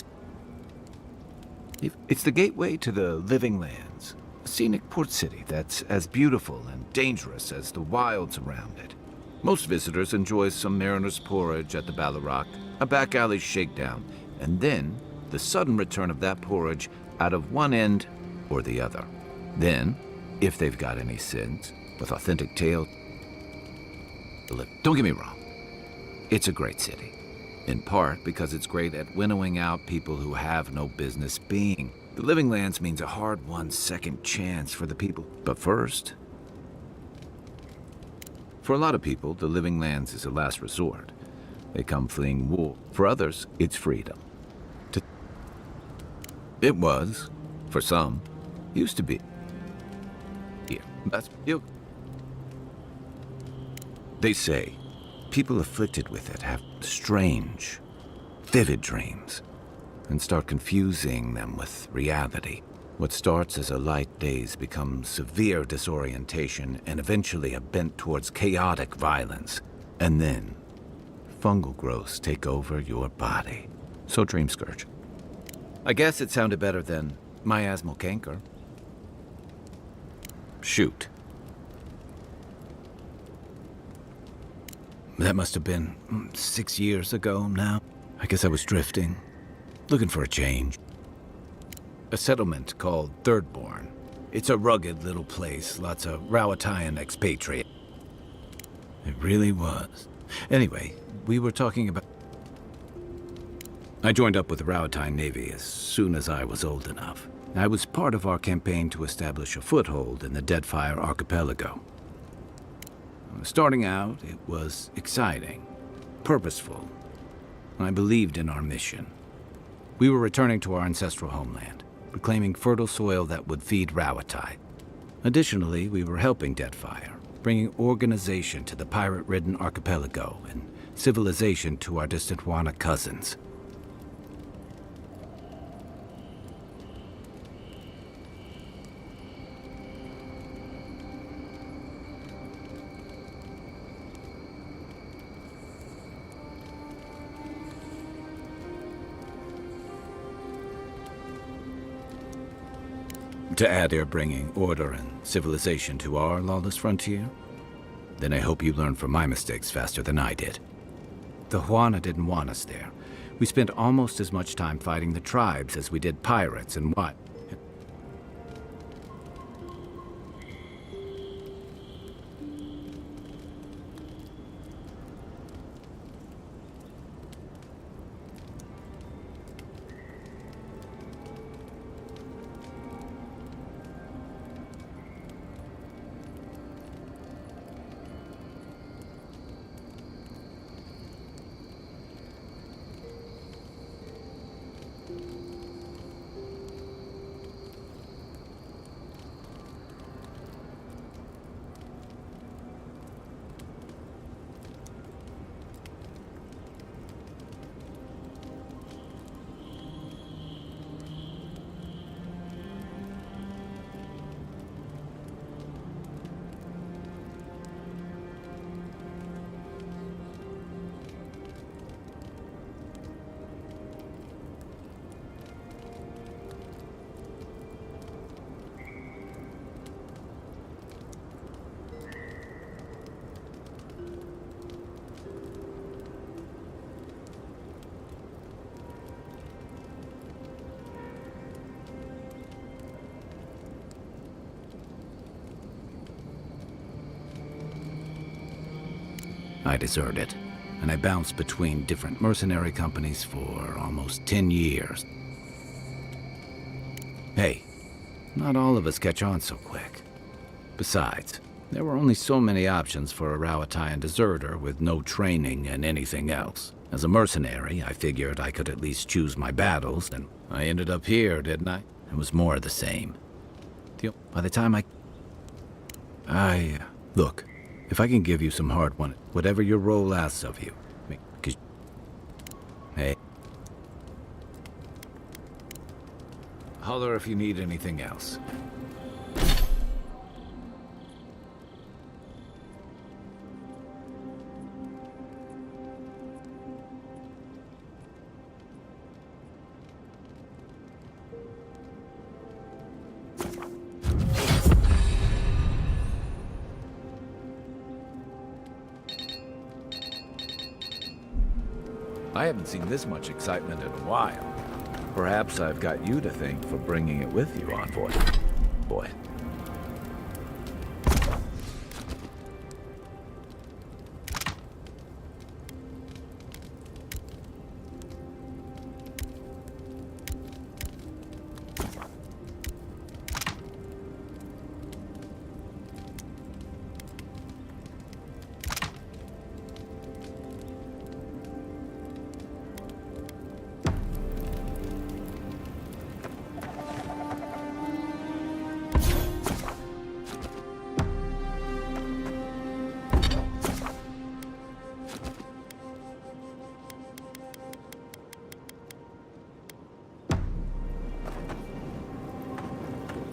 It's the gateway to the Living Lands. A scenic port city that's as beautiful and dangerous as the wilds around it. Most visitors enjoy some mariner's porridge at the Ballarrock, a back alley shakedown, and then the sudden return of that porridge out of one end or the other. Then, if they've got any sins, with authentic tales to live. Don't get me wrong, it's a great city. In part because it's great at winnowing out people who have no business being. The Living Lands means a hard-won second chance for the people. But first, for a lot of people, the Living Lands is a last resort. They come fleeing war. For others, it's freedom. It was, for some, used to be. Here, that's you. They say people afflicted with it have strange, vivid dreams and start confusing them with reality. What starts as a light daze becomes severe disorientation and eventually a bent towards chaotic violence. And then, fungal growths take over your body. So Dream Scourge. I guess it sounded better than miasmal canker. Shoot. That must have been 6 years ago now. I guess I was drifting, looking for a change. A settlement called Thirdborn. It's a rugged little place, lots of Rowatayan expatriates. It really was. Anyway, we were talking about... I joined up with the Rowatayan Navy as soon as I was old enough. I was part of our campaign to establish a foothold in the Deadfire Archipelago. Starting out, it was exciting, purposeful. I believed in our mission. We were returning to our ancestral homeland, reclaiming fertile soil that would feed Rawatai. Additionally, we were helping Deadfire, bringing organization to the pirate-ridden archipelago and civilization to our distant Wana cousins. To add they're bringing order and civilization to our lawless frontier? Then I hope you learn from my mistakes faster than I did. The Huana didn't want us there. We spent almost as much time fighting the tribes as we did pirates and what? I deserted, and I bounced between different mercenary companies for almost 10 years. Hey, not all of us catch on so quick. Besides, there were only so many options for a Rowatayan deserter with no training and anything else. As a mercenary, I figured I could at least choose my battles, and I ended up here, didn't I? It was more of the same. By the time Look, if I can give you some hard one, whatever your role asks of you. Hey. Holler if you need anything else. I haven't seen this much excitement in a while. Perhaps I've got you to thank for bringing it with you, Envoy. boy.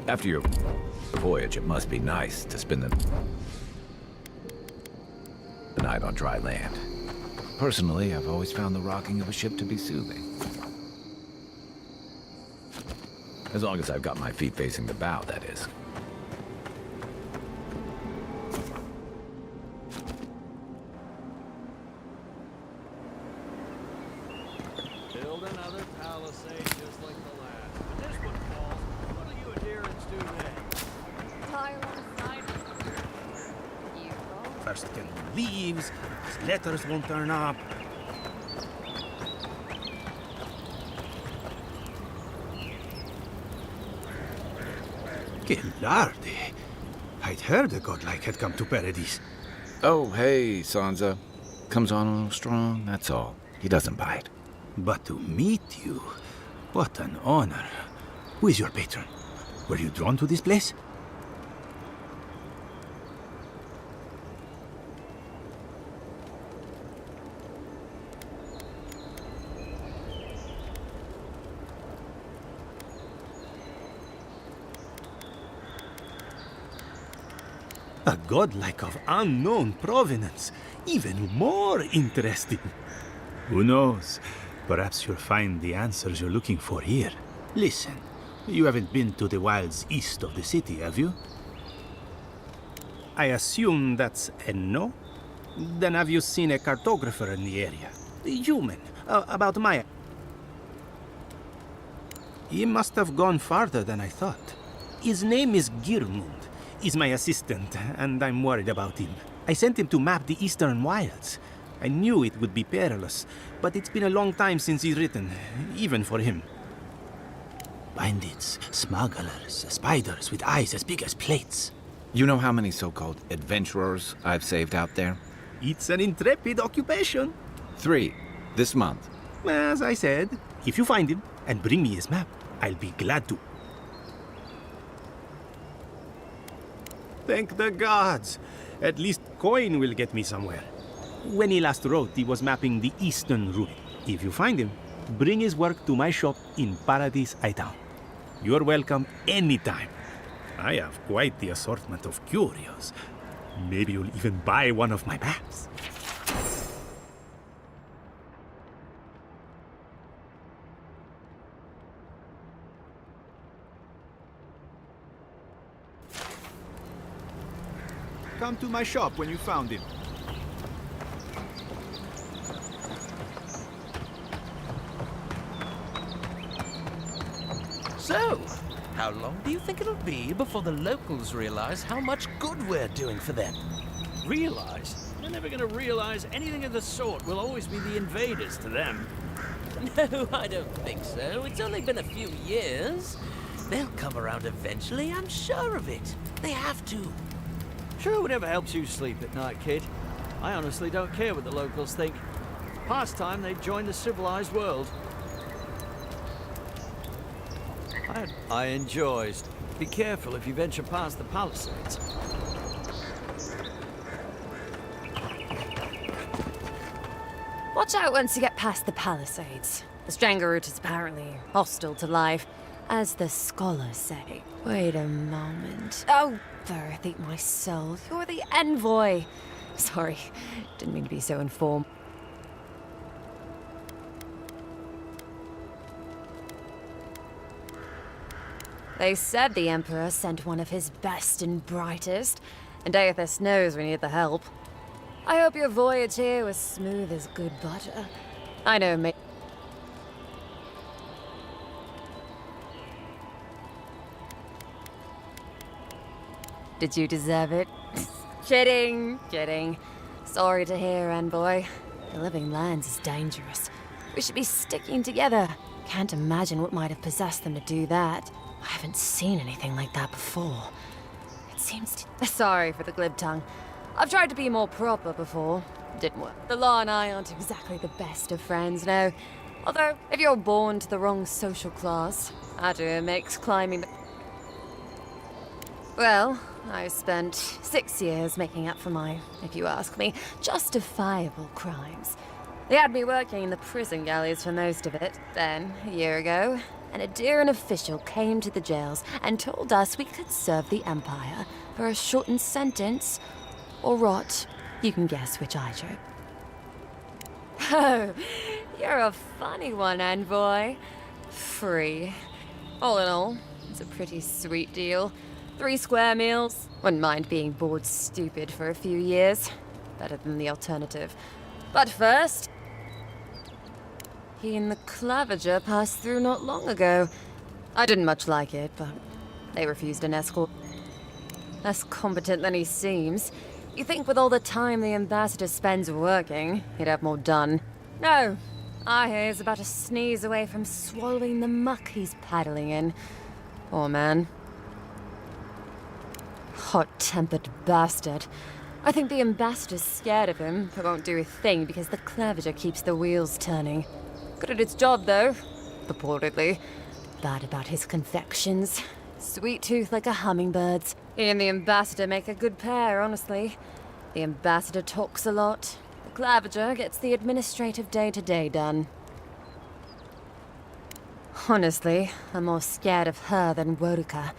After your voyage, it must be nice to spend the night on dry land. Personally, I've always found the rocking of a ship to be soothing. As long as I've got my feet facing the bow, that is. Build another palisade just like the last. When this one falls, what'll you adherents do next? Die alongside. First get leaves, letters won't turn up. Gelardi! I'd heard a godlike had come to Paradise. Oh, hey, Sansa. Comes on a little strong, that's all. He doesn't bite. But to meet you, what an honor. Who is your patron? Were you drawn to this place? A godlike of unknown provenance. Even more interesting. Who knows? Perhaps you'll find the answers you're looking for here. Listen, you haven't been to the wilds east of the city, have you? I assume that's a no? Then have you seen a cartographer in the area? A human, about Maya. He must have gone farther than I thought. His name is Girmund. He's my assistant, and I'm worried about him. I sent him to map the eastern wilds. I knew it would be perilous, but it's been a long time since he's written, even for him. Bandits, smugglers, spiders with eyes as big as plates. You know how many so-called adventurers I've saved out there? It's an intrepid occupation. 3, this month. As I said, if you find him and bring me his map, I'll be glad to. Thank the gods! At least coin will get me somewhere. When he last wrote, he was mapping the eastern route. If you find him, bring his work to my shop in Paradise Town. You're welcome anytime. I have quite the assortment of curios. Maybe you'll even buy one of my maps. Come to my shop when you found him. So, how long do you think it'll be before the locals realize how much good we're doing for them? Realize? They're never gonna realize anything of the sort. We'll always be the invaders to them. No, I don't think so. It's only been a few years. They'll come around eventually, I'm sure of it. They have to. Sure, whatever helps you sleep at night, kid. I honestly don't care what the locals think. Past time they'd join the civilized world. I enjoy. Be careful if you venture past the palisades. Watch out once you get past the palisades. The Stranger route is apparently hostile to life, as the scholars say. Wait a moment. Oh, Earth, eat my soul. You're the envoy. Sorry, didn't mean to be so informed. They said the Emperor sent one of his best and brightest, and Aethys knows we need the help. I hope your voyage here was smooth as good butter. I know, mate. Did you deserve it? Kidding, kidding. Sorry to hear, Envoy. The Living Lands is dangerous. We should be sticking together. Can't imagine what might have possessed them to do that. I haven't seen anything like that before. It seems to... Sorry for the glib tongue. I've tried to be more proper before. Didn't work. The law and I aren't exactly the best of friends, no. Although, if you're born to the wrong social class, that makes climbing the... Well, I spent 6 years making up for my, if you ask me, justifiable crimes. They had me working in the prison galleys for most of it. Then, a year ago, an Adiran official came to the jails and told us we could serve the Empire for a shortened sentence, or rot. You can guess which I chose. Oh, you're a funny one, Envoy. Free. All in all, it's a pretty sweet deal. 3 square meals. Wouldn't mind being bored stupid for a few years. Better than the alternative. But first... He and the Clavager passed through not long ago. I didn't much like it, but they refused an escort. Less competent than he seems. You think with all the time the ambassador spends working, he'd have more done. No. Ahe's about to sneeze away from swallowing the muck he's paddling in. Poor man. Hot-tempered bastard. I think the ambassador's scared of him, but won't do a thing because the Clavager keeps the wheels turning. Good at its job, though. Purportedly. Bad about his confections. Sweet tooth like a hummingbird's. He and the ambassador make a good pair, honestly. The ambassador talks a lot. The Clavager gets the administrative day-to-day done. Honestly, I'm more scared of her than Wodica.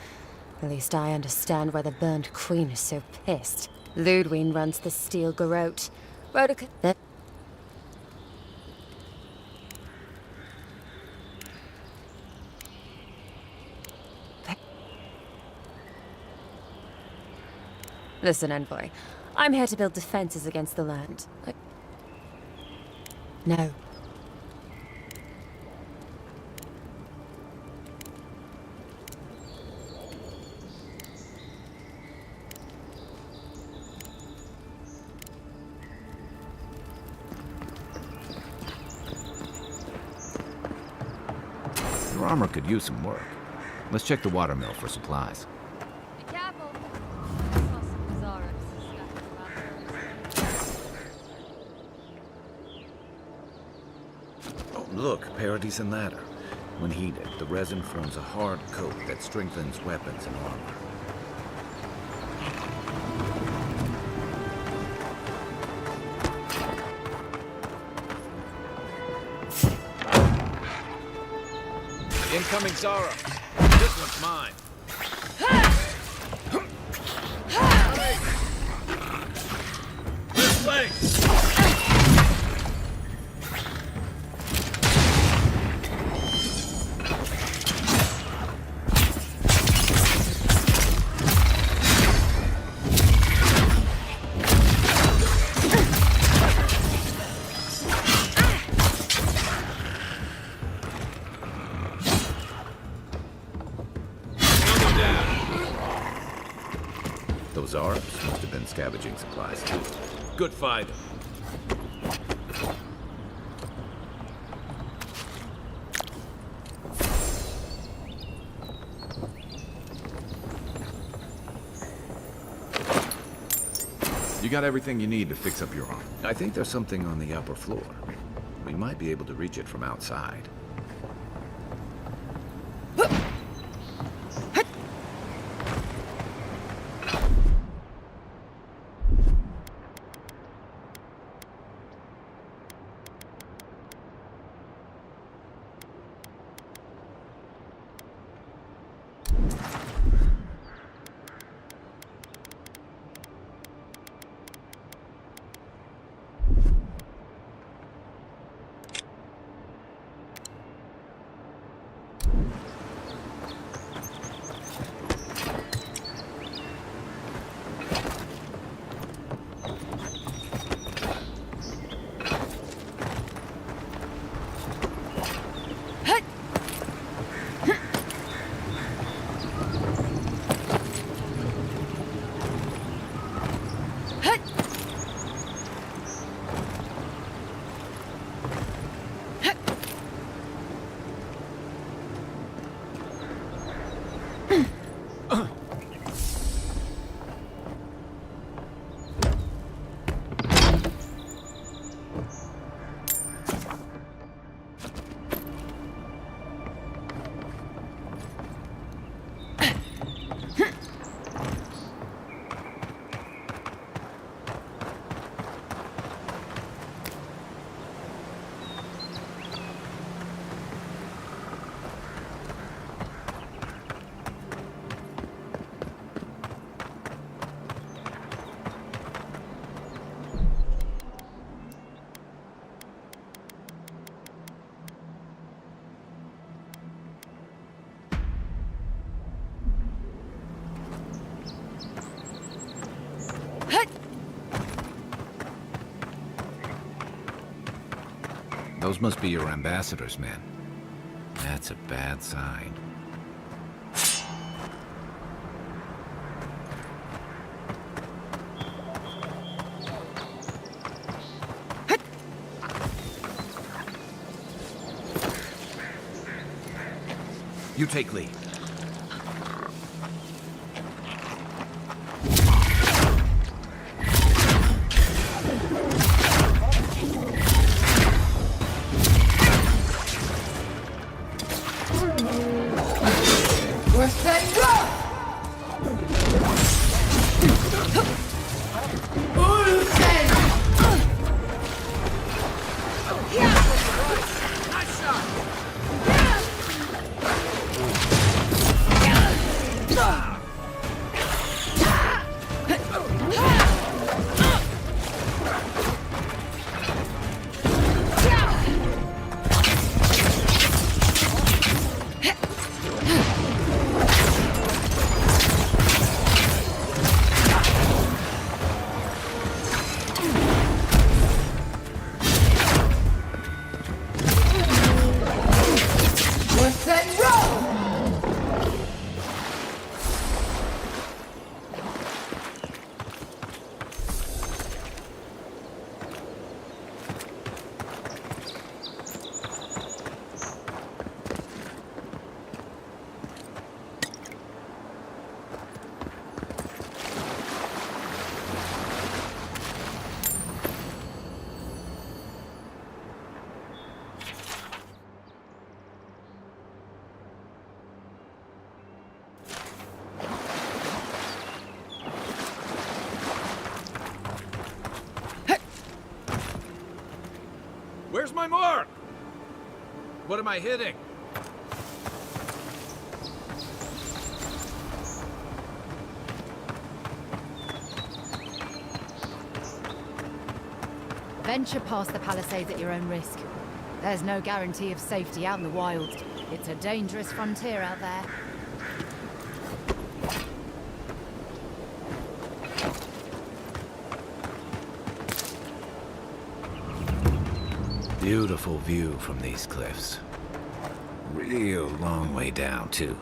At least I understand why the Burned Queen is so pissed. Ludwig runs the Steel Garrote. Wodica... Listen, Envoy. I'm here to build defenses against the land. No. Your armor could use some work. Let's check the watermill for supplies. Be careful. Oh, look, Paradise and Ladder. When heated, the resin forms a hard coat that strengthens weapons and armor. Incoming Zara. This one's mine. This way! Those Arabs must have been scavenging supplies too. Good fight. You got everything you need to fix up your arm. I think there's something on the upper floor. We might be able to reach it from outside. Those must be your ambassador's men. That's a bad sign. You take lead. Where's my mark? What am I hitting? Venture past the palisades at your own risk. There's no guarantee of safety out in the wilds. It's a dangerous frontier out there. Beautiful view from these cliffs. Real long way down, too.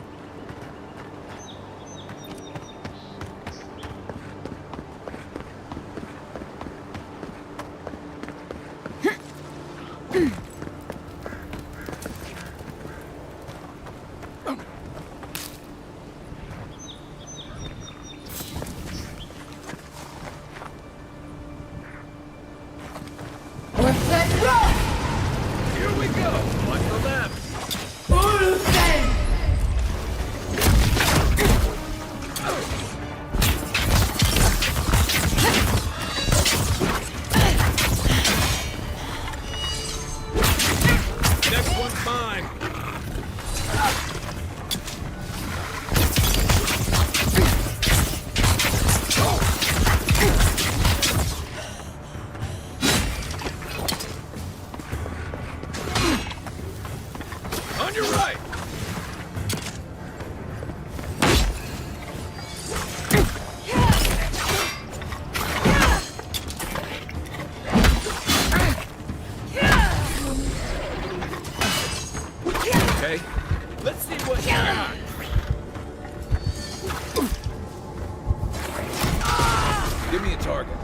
Give me a target.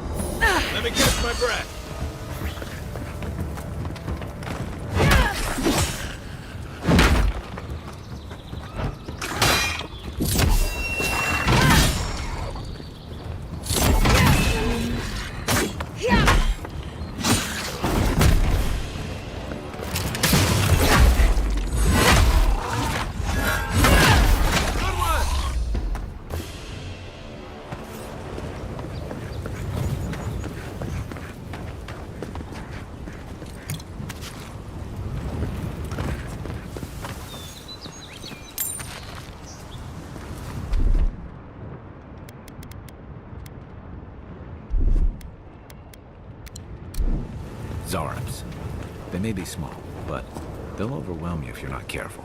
Let me catch my breath. Zarabs. They may be small, but they'll overwhelm you if you're not careful.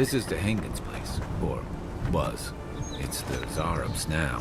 This is the Hengen's place. Or was. It's the Zarub's now.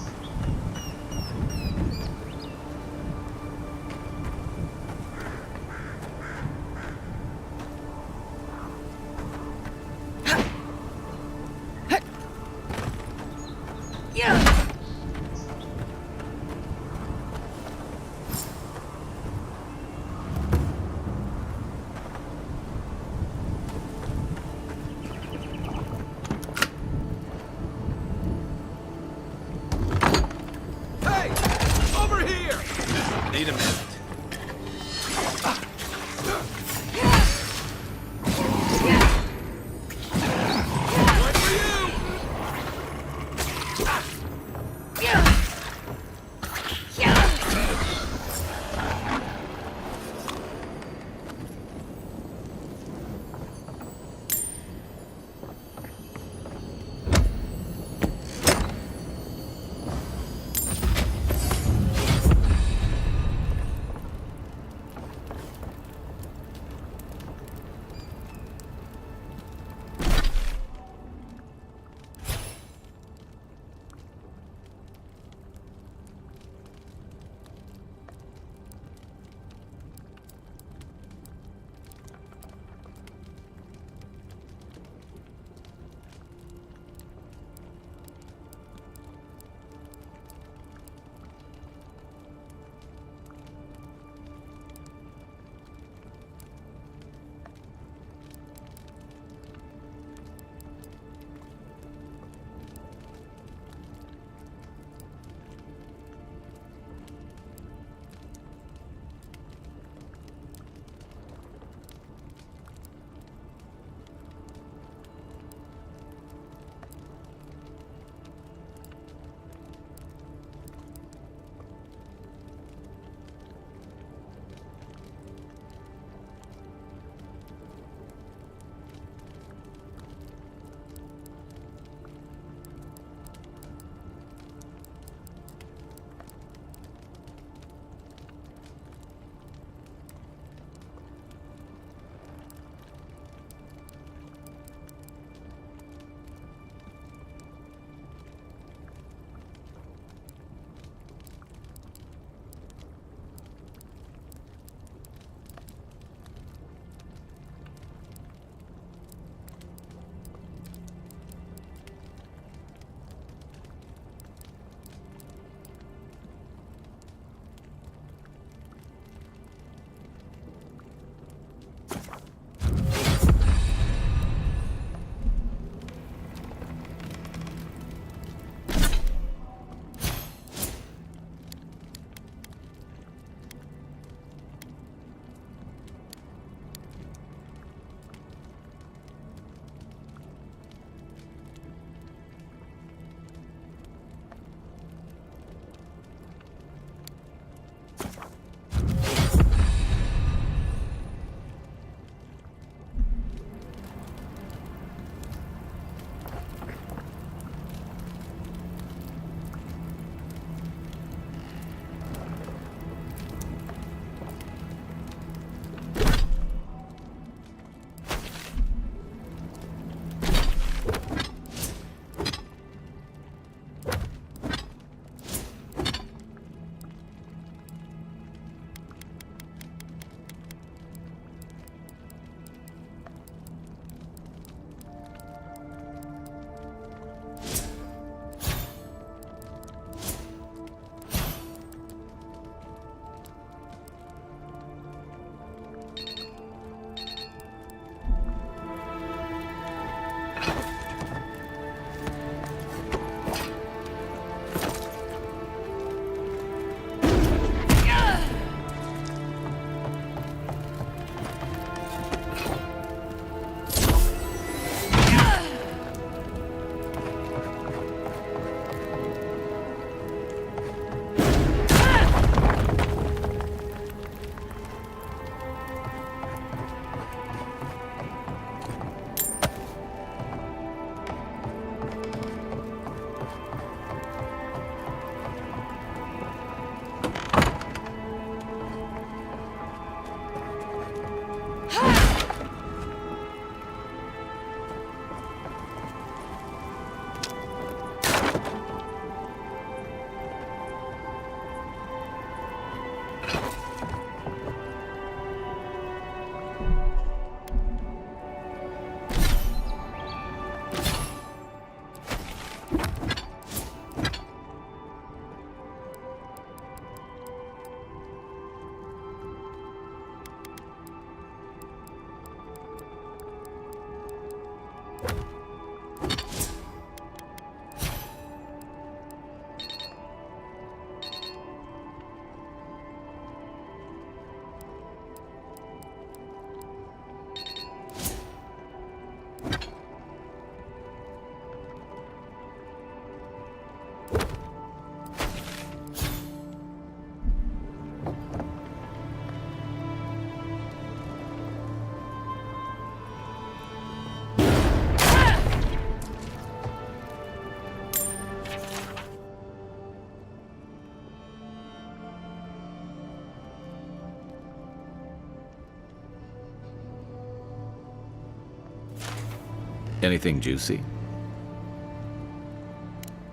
Anything juicy?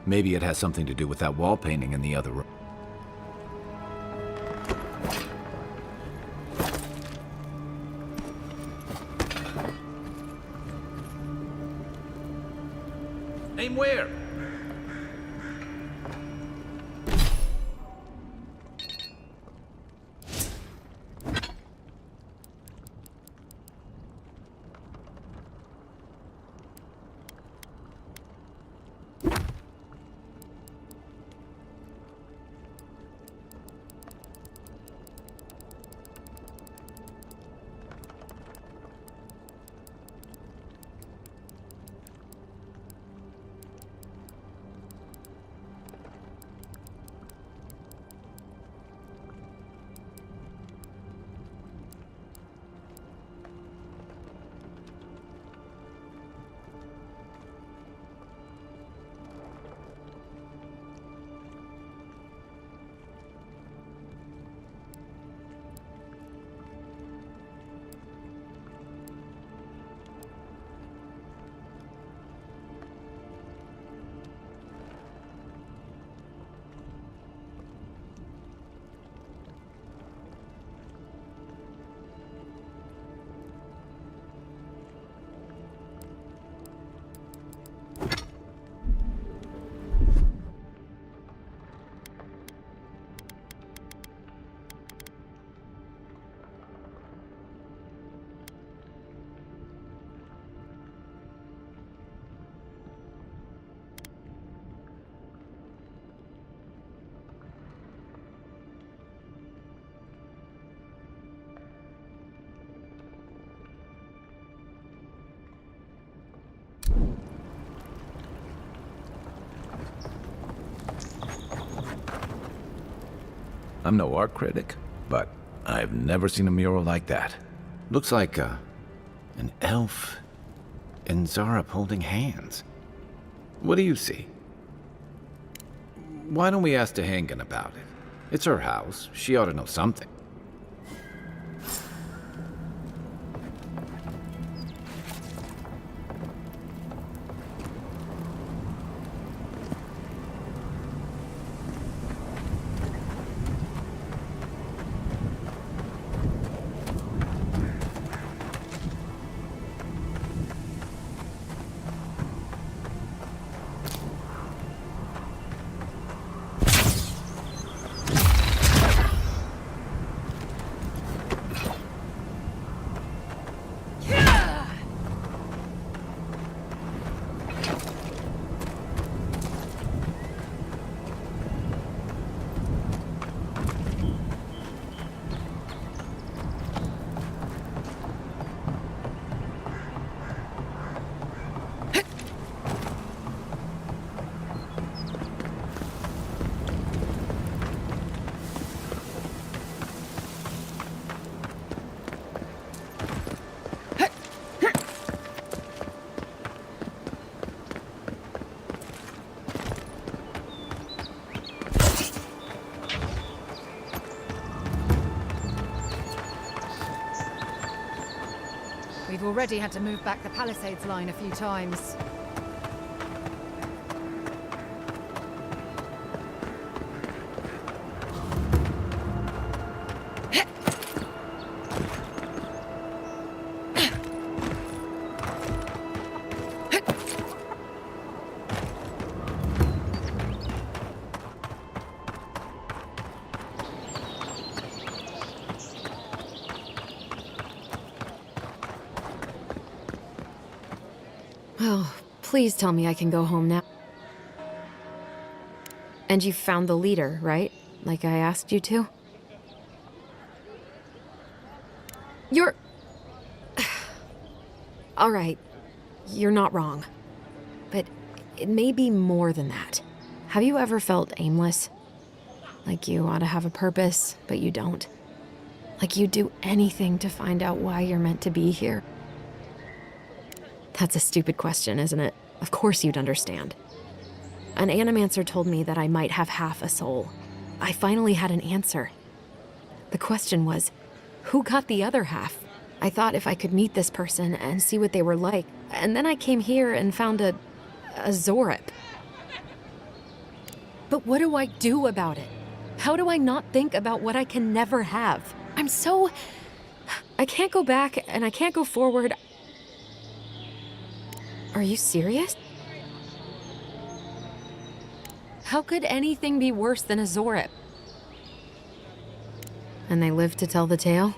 Maybe it has something to do with that wall painting in the other room. Name where? I'm no art critic, but I've never seen a mural like that. Looks like an elf and Zarup holding hands. What do you see? Why don't we ask Tehangan about it? It's her house. She ought to know something. We've already had to move back the Palisades line a few times. Well, please tell me I can go home now. And you found the leader, right? Like I asked you to? You're... All right, you're not wrong. But it may be more than that. Have you ever felt aimless? Like you ought to have a purpose, but you don't? Like you'd do anything to find out why you're meant to be here? That's a stupid question, isn't it? Of course you'd understand. An animancer told me that I might have half a soul. I finally had an answer. The question was, who got the other half? I thought if I could meet this person and see what they were like, And then I came here and found a Zorip. But what do I do about it? How do I not think about what I can never have? I can't go back and I can't go forward. Are you serious? How could anything be worse than a Zorip? And they live to tell the tale?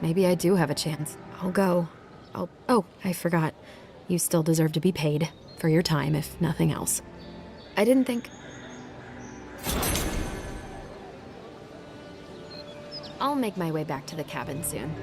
Maybe I do have a chance. I'll go. Oh, I forgot. You still deserve to be paid for your time, if nothing else. I didn't think... I'll make my way back to the cabin soon.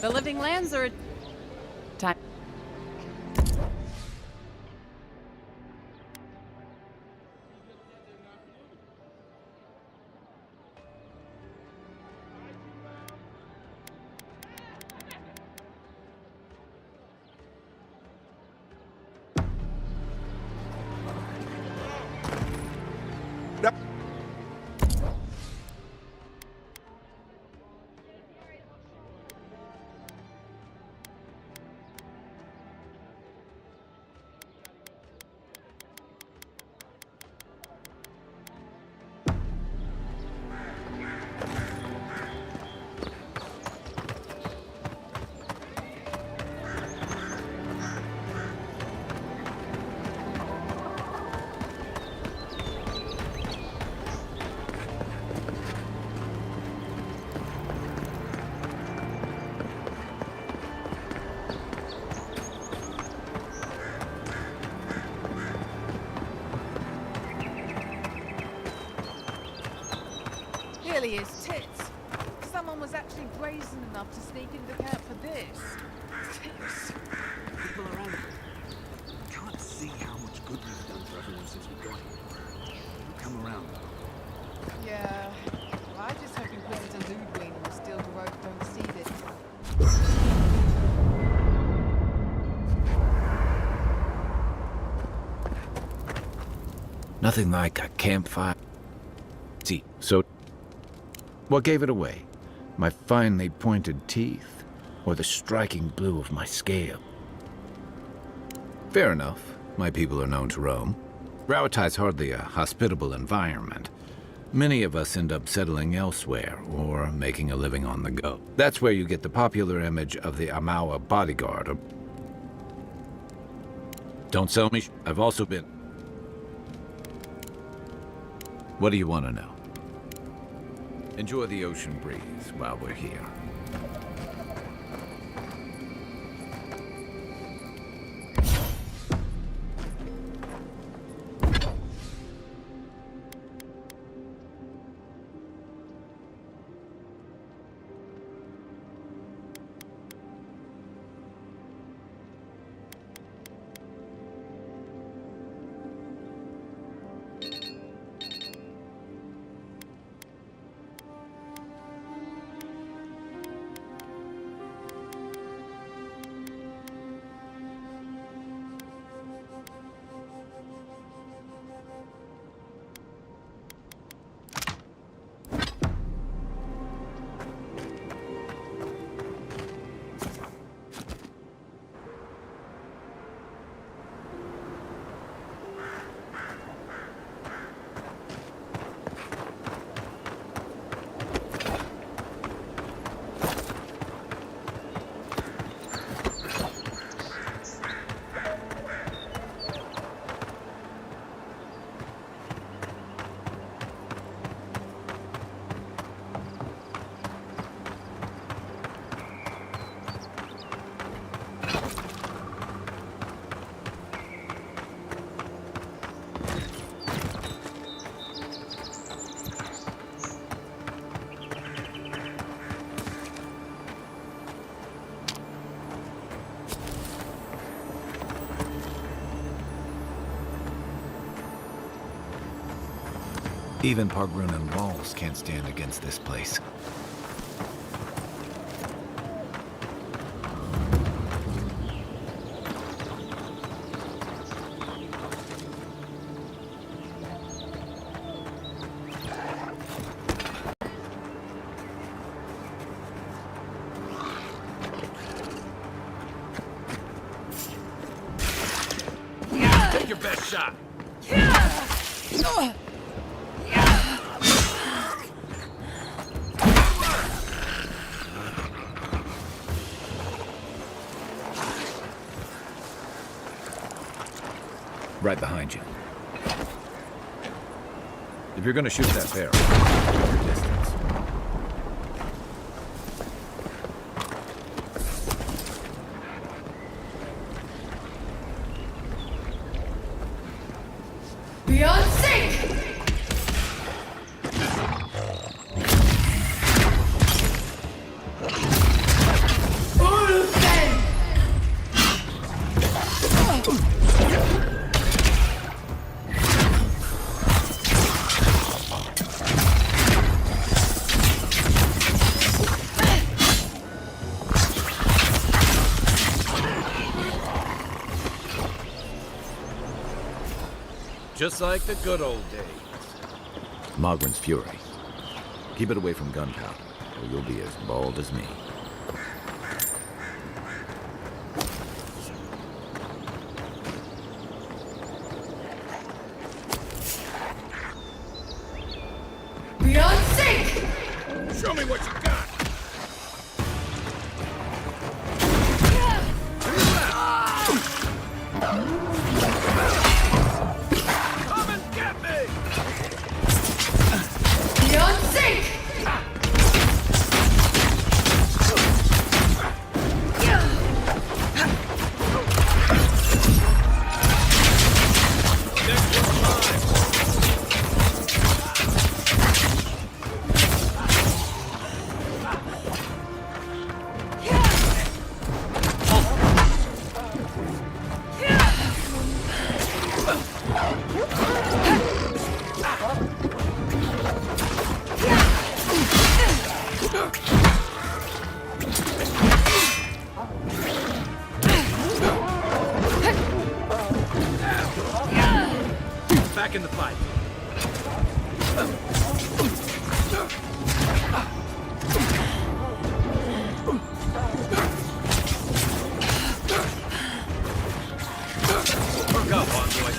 The living lands are... Time. Really is tits. Someone was actually brazen enough to sneak into the camp for this. Tits. People around. I can't see how much good we've done for everyone since we got here. Come around. Yeah. Well, I just hope Inquisitor Ludwig will still don't see this. Nothing like a campfire. See, so what gave it away? My finely pointed teeth, or the striking blue of my scale? Fair enough. My people are known to roam. Rauatai's hardly a hospitable environment. Many of us end up settling elsewhere, or making a living on the go. That's where you get the popular image of the Amawa bodyguard. Or... Don't sell me. I've also been... What do you want to know? Enjoy the ocean breeze while we're here. Even Pargrunan walls can't stand against this place. Take your best shot. Right behind you. If you're gonna shoot that bear, keep your distance. Beyond sync! Just like the good old days. Mogren's fury. Keep it away from gunpowder, or you'll be as bald as me. Beyond sync! Show me what you got. Come and get me! Beyond sync! Back in the fight. Work up, Envoy.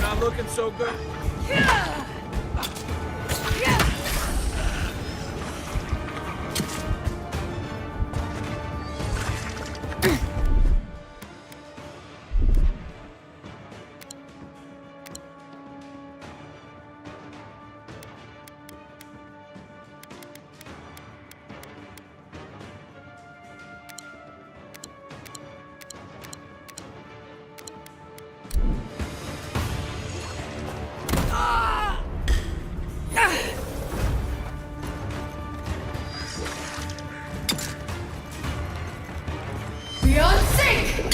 Not looking so good. Beyond sync!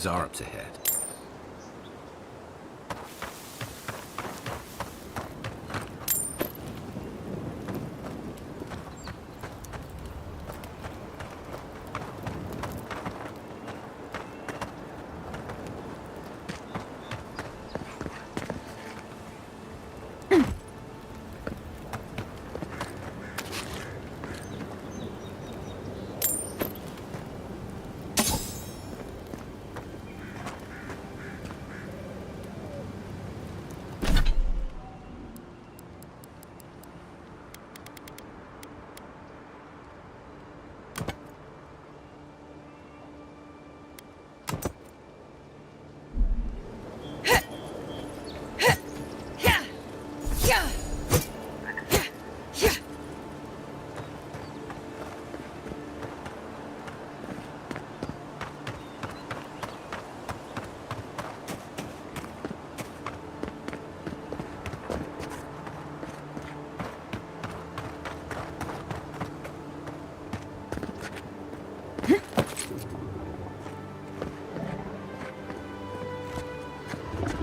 Zarup's ahead.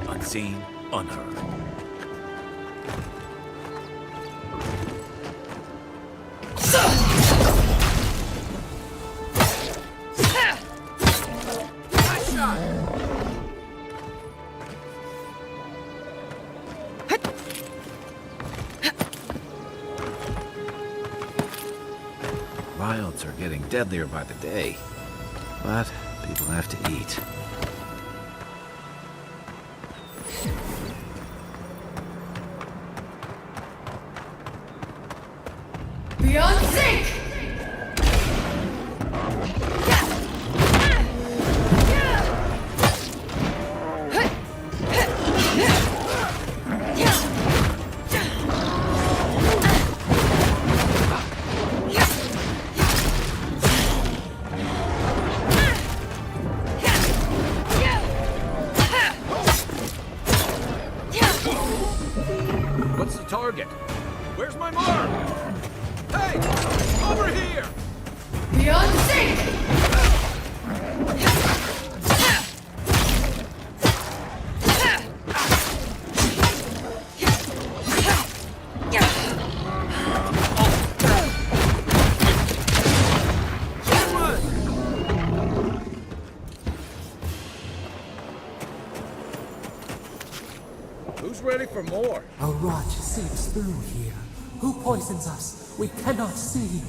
Unseen, unheard. Wilds are getting deadlier by the day, but people have to eat. Beyond sync! What's the target? Where's my mark? Hey! Over here! Beyond sync! Who's ready for more? A rot seeps through here. Who poisons us? We cannot see.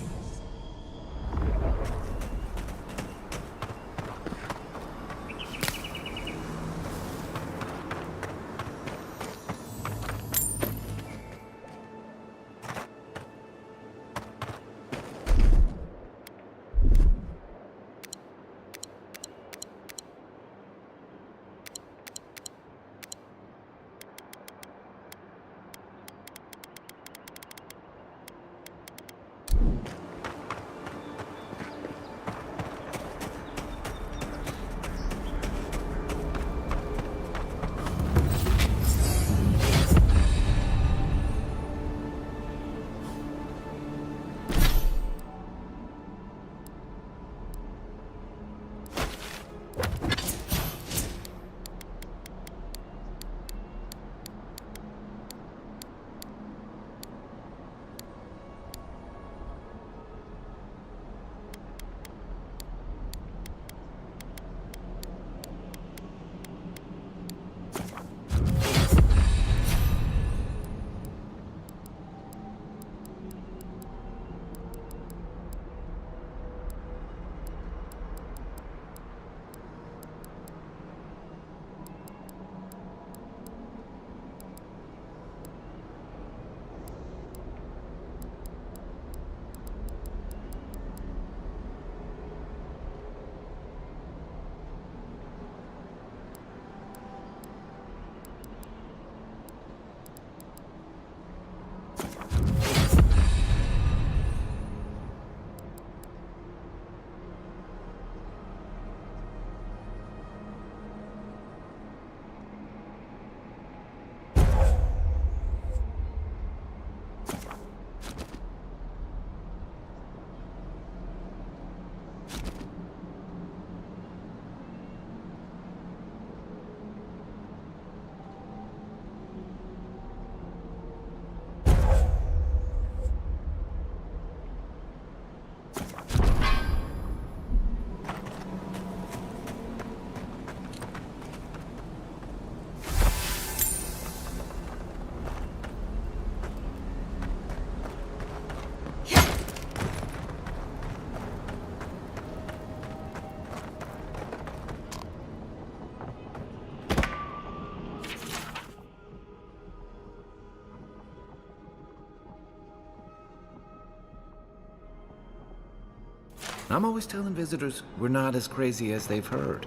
I'm always telling visitors we're not as crazy as they've heard.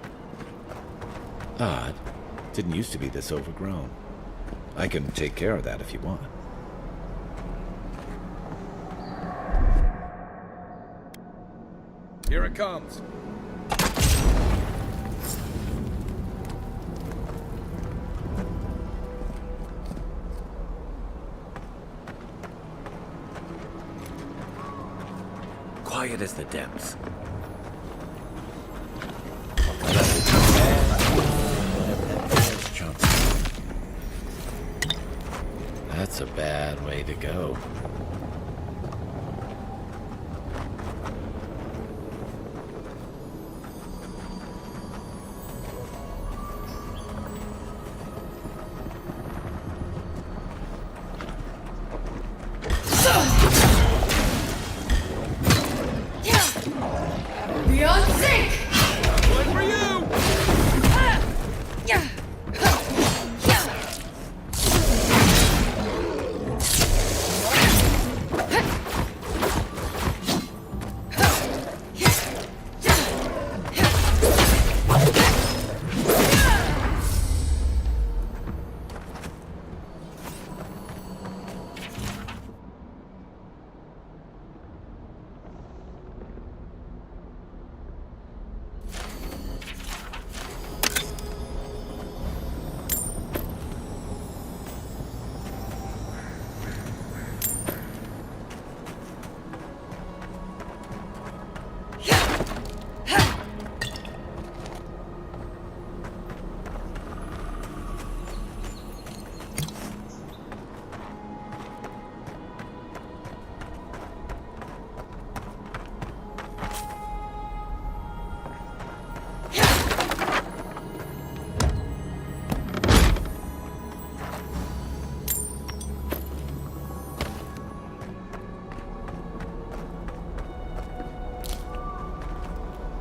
Odd. Didn't used to be this overgrown. I can take care of that if you want. Here it comes. Quiet as the depths. That's a bad way to go. Beyond sync! One for you!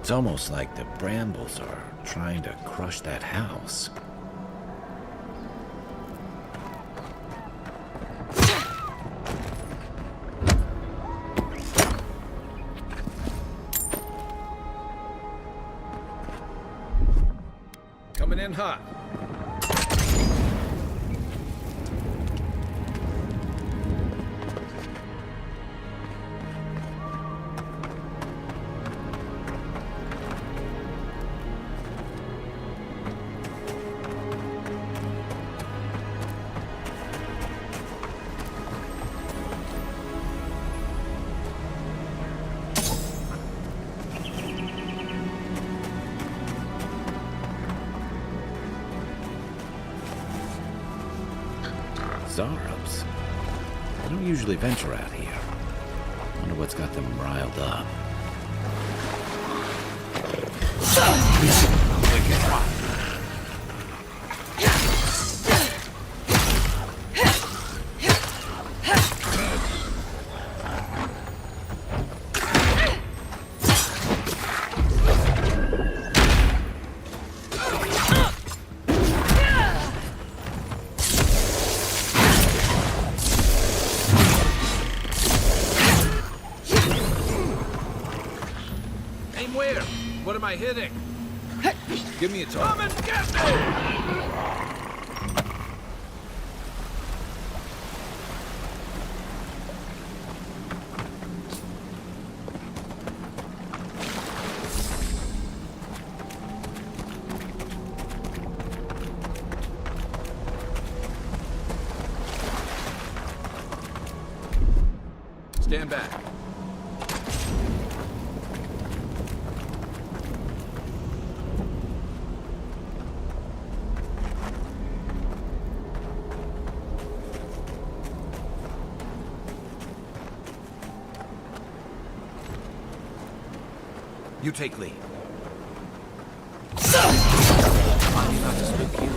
It's almost like the brambles are trying to crush that house. Coming in hot. Zarups. They don't usually venture out here. Wonder what's got them riled up. Aim where? What am I hitting? Give me a target. Come and get me! Stand back. You take lead. I'm not to spook you.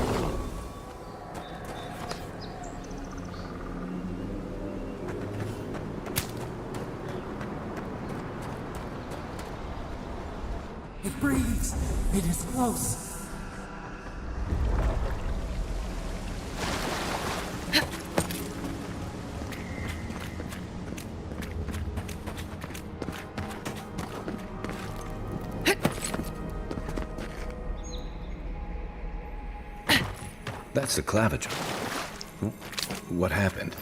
It breathes. It is close. That's the claviger. What happened?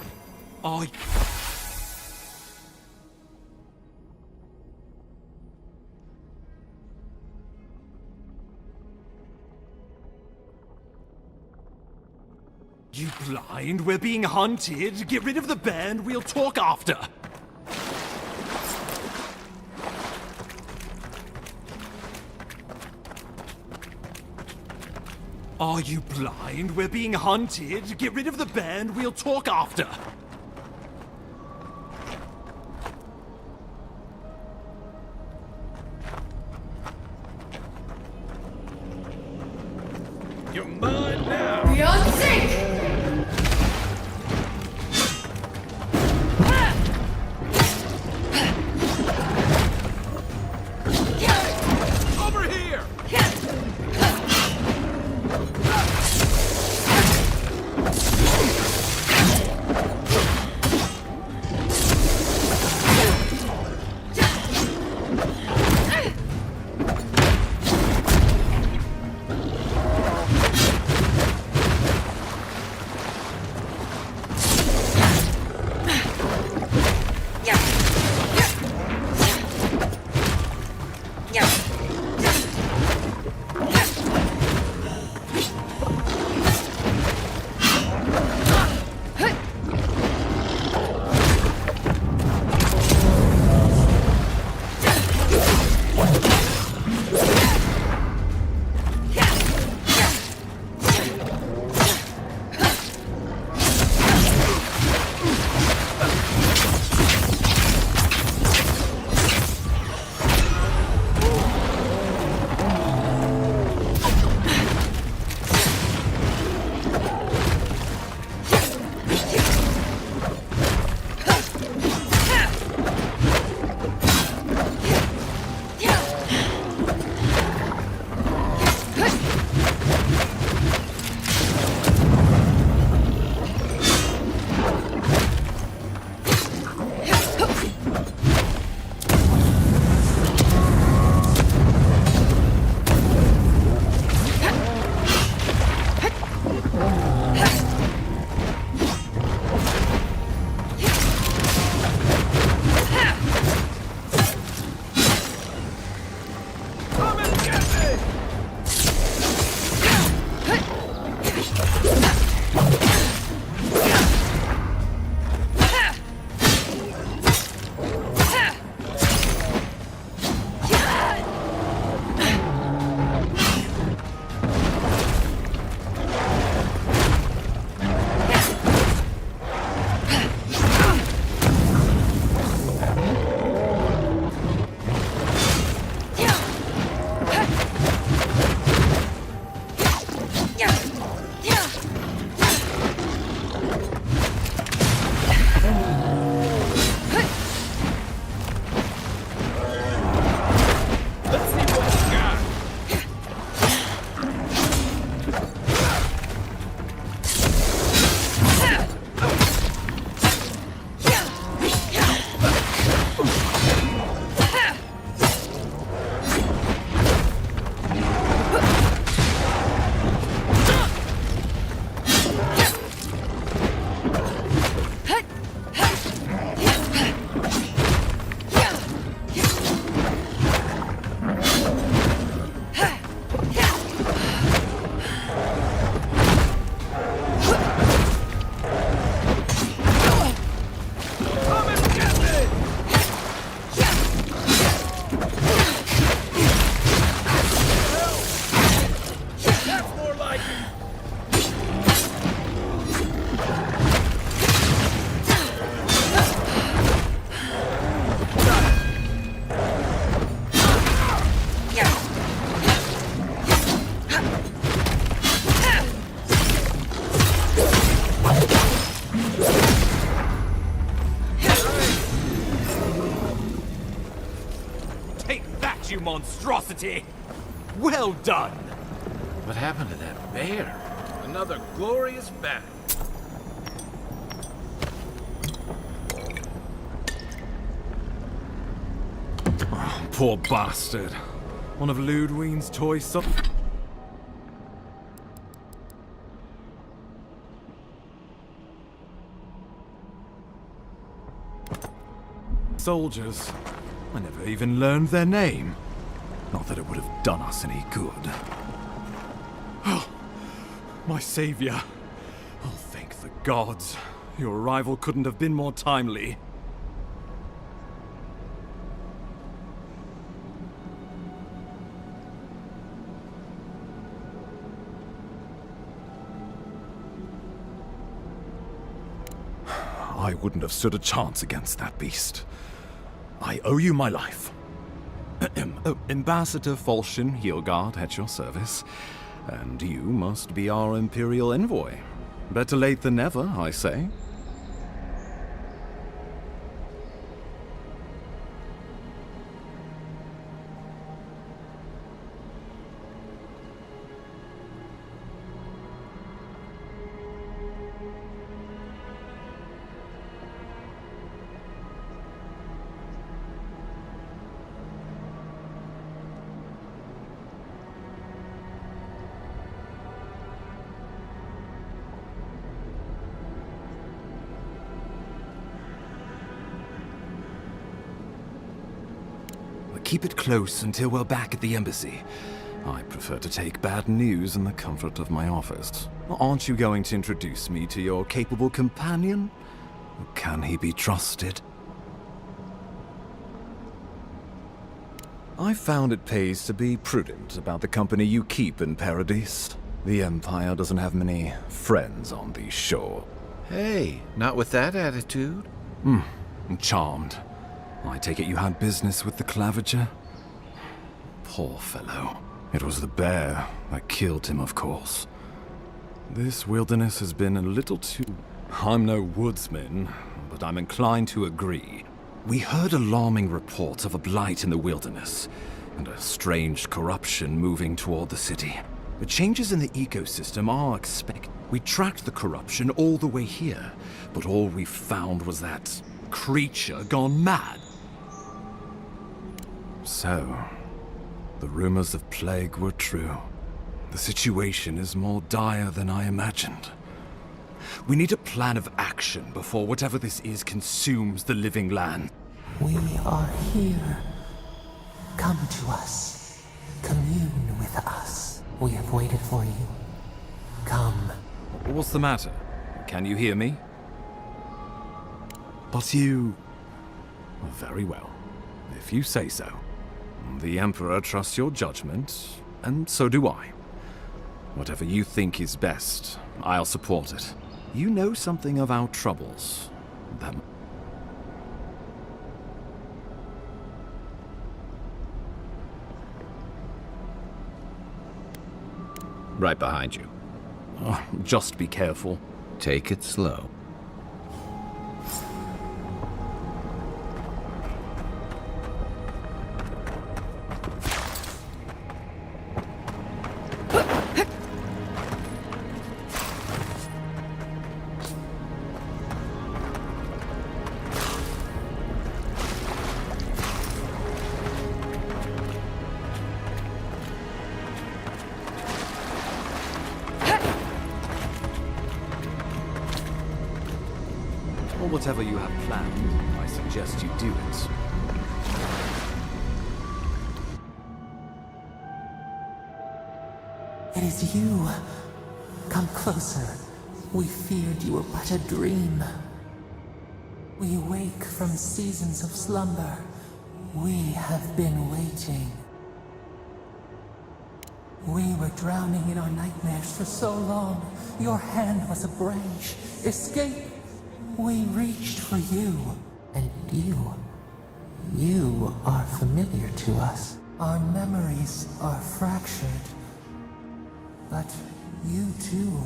You blind? We're being hunted. Get rid of the band. We'll talk after. Are you blind? We're being hunted. Get rid of the band. We'll talk after. You're mine now. Beyond sync! Over here! You monstrosity! Well done! What happened to that bear? Another glorious battle. Oh, poor bastard. One of Ludwine's toy soldiers. I never even learned their name. Not that it would have done us any good. Oh, my savior. Oh, thank the gods. Your arrival couldn't have been more timely. I wouldn't have stood a chance against that beast. I owe you my life. Ambassador Falchion Heelguard at your service. And you must be our Imperial envoy. Better late than never, I say. Keep it close until we're back at the embassy. I prefer to take bad news in the comfort of my office. Aren't you going to introduce me to your capable companion? Can he be trusted? I found it pays to be prudent about the company you keep in Paradise. The Empire doesn't have many friends on the shore. Hey, not with that attitude. I'm charmed. I take it you had business with the Clavager? Poor fellow. It was the bear that killed him, of course. This wilderness has been a little too... I'm no woodsman, but I'm inclined to agree. We heard alarming reports of a blight in the wilderness, and a strange corruption moving toward the city. The changes in the ecosystem are expected. We tracked the corruption all the way here, but all we found was that creature gone mad. So, the rumors of plague were true. The situation is more dire than I imagined. We need a plan of action before whatever this is consumes the living land. We are here. Come to us. Commune with us. We have waited for you. Come. What's the matter? Can you hear me? But you... Very well. If you say so. The Emperor trusts your judgment, and so do I. Whatever you think is best, I'll support it. You know something of our troubles. That... Right behind you. Just be careful. Take it slow. Or whatever you have planned, I suggest you do it. It is you. Come closer. We feared you were but a dream. We wake from seasons of slumber. We have been waiting. We were drowning in our nightmares for so long. Your hand was a branch. Escape! We reached for you. And you are familiar to us. Our memories are fractured. But you too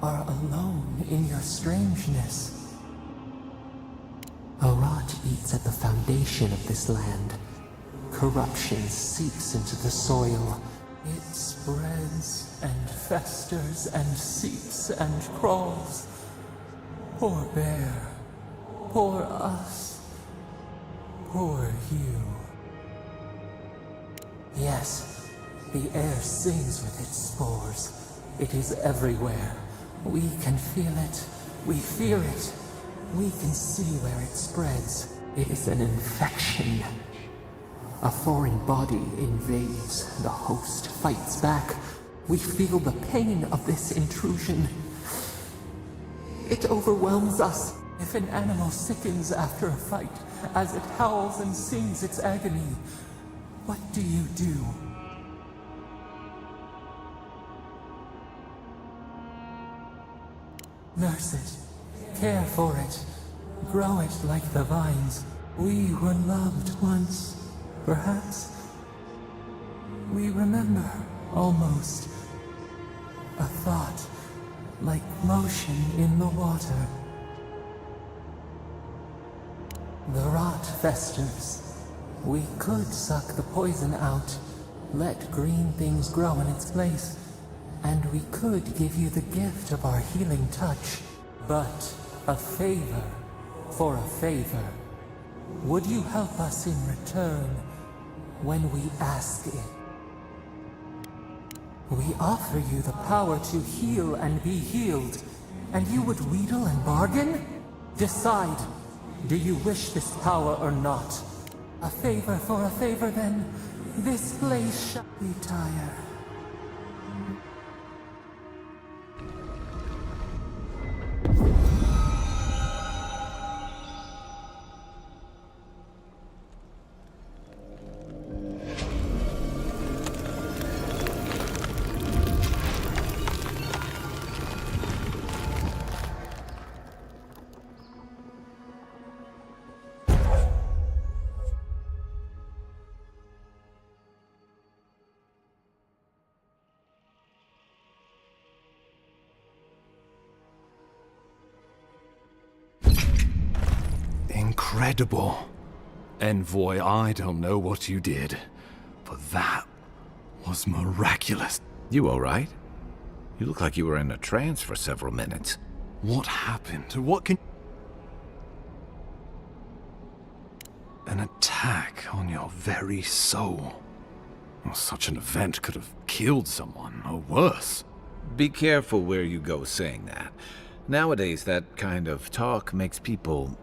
are alone in your strangeness. A rot eats at the foundation of this land. Corruption seeps into the soil. It spreads and festers and seeps and crawls. Poor bear. Poor us. Poor you. Yes, the air sings with its spores. It is everywhere. We can feel it. We fear it. We can see where it spreads. is an infection. A foreign body invades, the host fights back. We feel the pain of this intrusion. It overwhelms us. If an animal sickens after a fight, as it howls and sings its agony, what do you do? Nurse it, care for it, grow it like the vines. We were loved once, perhaps. We remember, almost. A thought, like motion in the water. The rot festers. We could suck the poison out, let green things grow in its place, and we could give you the gift of our healing touch. But a favor for a favor. Would you help us in return when we ask it? We offer you the power to heal and be healed, and you would wheedle and bargain? Decide. Do you wish this power or not? A favor for a favor, then. This place shall retire. Incredible. Envoy, I don't know what you did, but that was miraculous. You all right? You look like you were in a trance for several minutes. What happened? What can... An attack on your very soul. Well, such an event could have killed someone, or worse. Be careful where you go saying that. Nowadays, that kind of talk makes people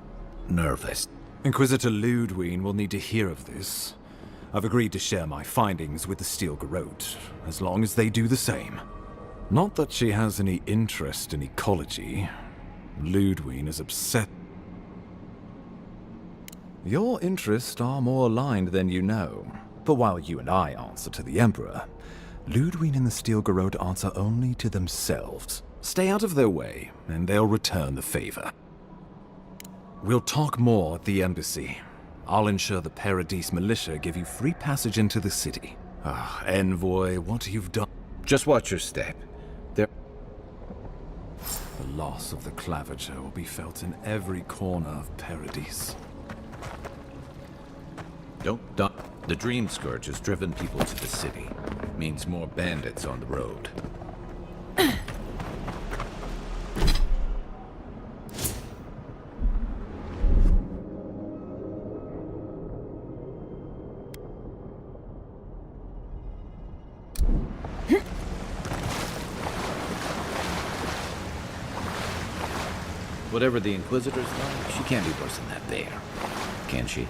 nervous. Inquisitor Ludwig will need to hear of this. I've agreed to share my findings with the Steel Garrote, as long as they do the same. Not that she has any interest in ecology. Ludwig is upset. Your interests are more aligned than you know. But while you and I answer to the Emperor, Ludwig and the Steel Garrote answer only to themselves. Stay out of their way, and they'll return the favor. We'll talk more at the embassy. I'll ensure the Paradise militia give you free passage into the city. Envoy, what you've done... Just watch your step. The loss of the Clavager will be felt in every corner of Paradise. Don't. The Dream Scourge has driven people to the city. Means more bandits on the road. Whatever the Inquisitor's like, she can't be worse than that bear. Can she?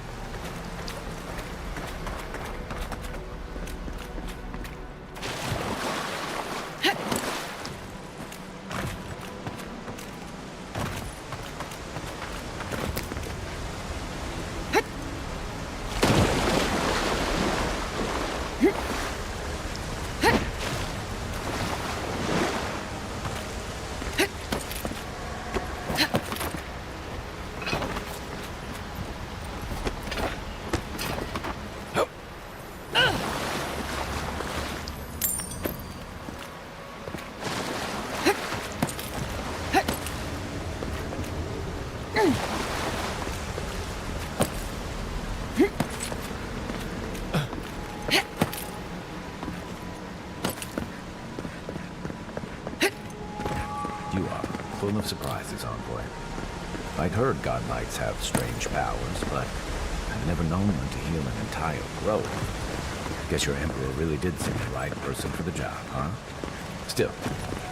Full of surprises, Envoy. I'd heard God Knights have strange powers, but I've never known them to heal an entire grove. Guess your Emperor really did seem the right person for the job, huh? Still,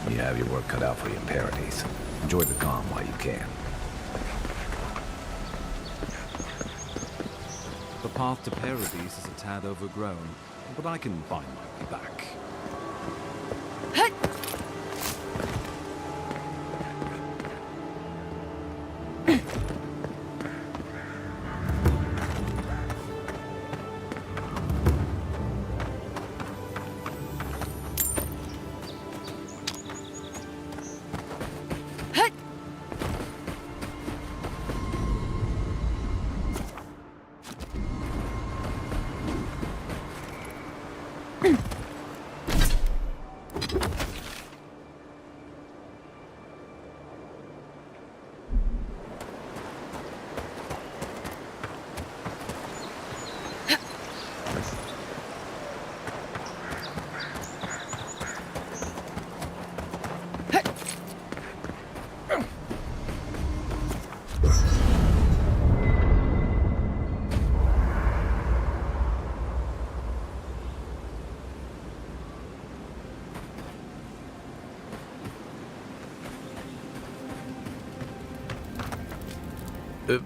you have your work cut out for you in Paradise. Enjoy the calm while you can. path to Paradise is a tad overgrown, but I can find my way back.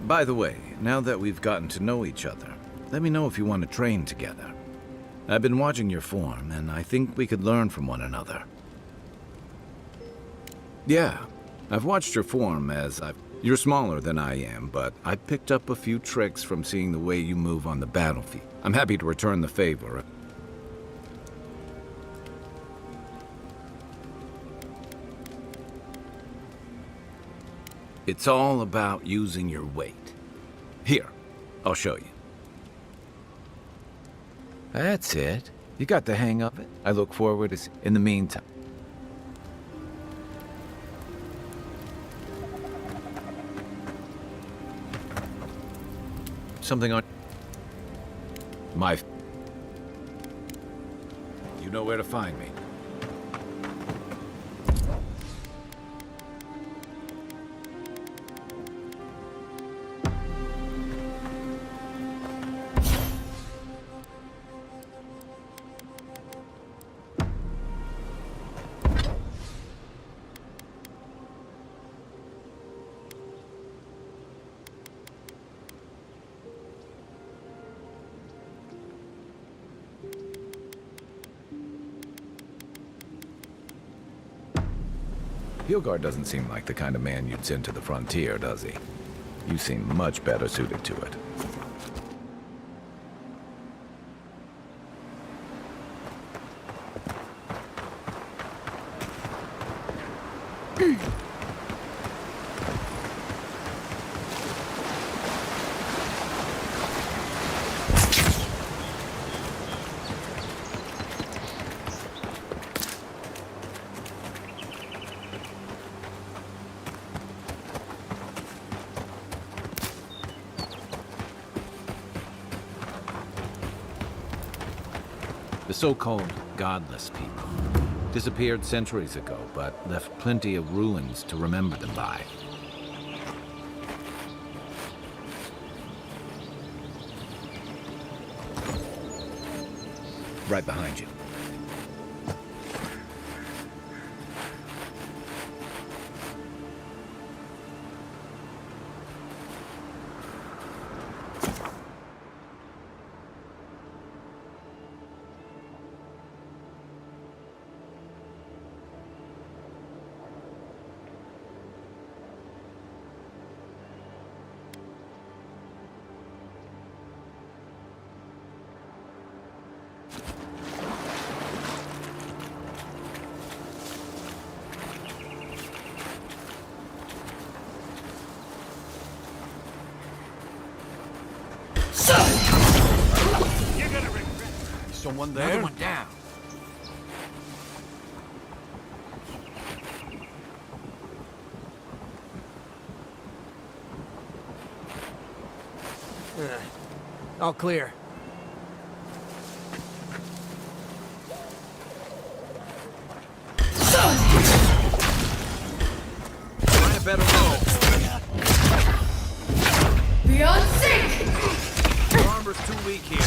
By the way, now that we've gotten to know each other, let me know if you want to train together. I've been watching your form, and I think we could learn from one another. Yeah, I've watched your form You're smaller than I am, but I picked up a few tricks from seeing the way you move on the battlefield. I'm happy to return the favor. It's all about using your weight. Here, I'll show you. That's it. You got the hang of it. I look forward to in the meantime. Something on my... You know where to find me. Hilgard doesn't seem like the kind of man you'd send to the frontier, does he? You seem much better suited to it. The so-called godless people disappeared centuries ago, but left plenty of ruins to remember them by. Right behind you. Someone there? Another one down. All clear. Find a better road. Beyond sync! Your armor's too weak here.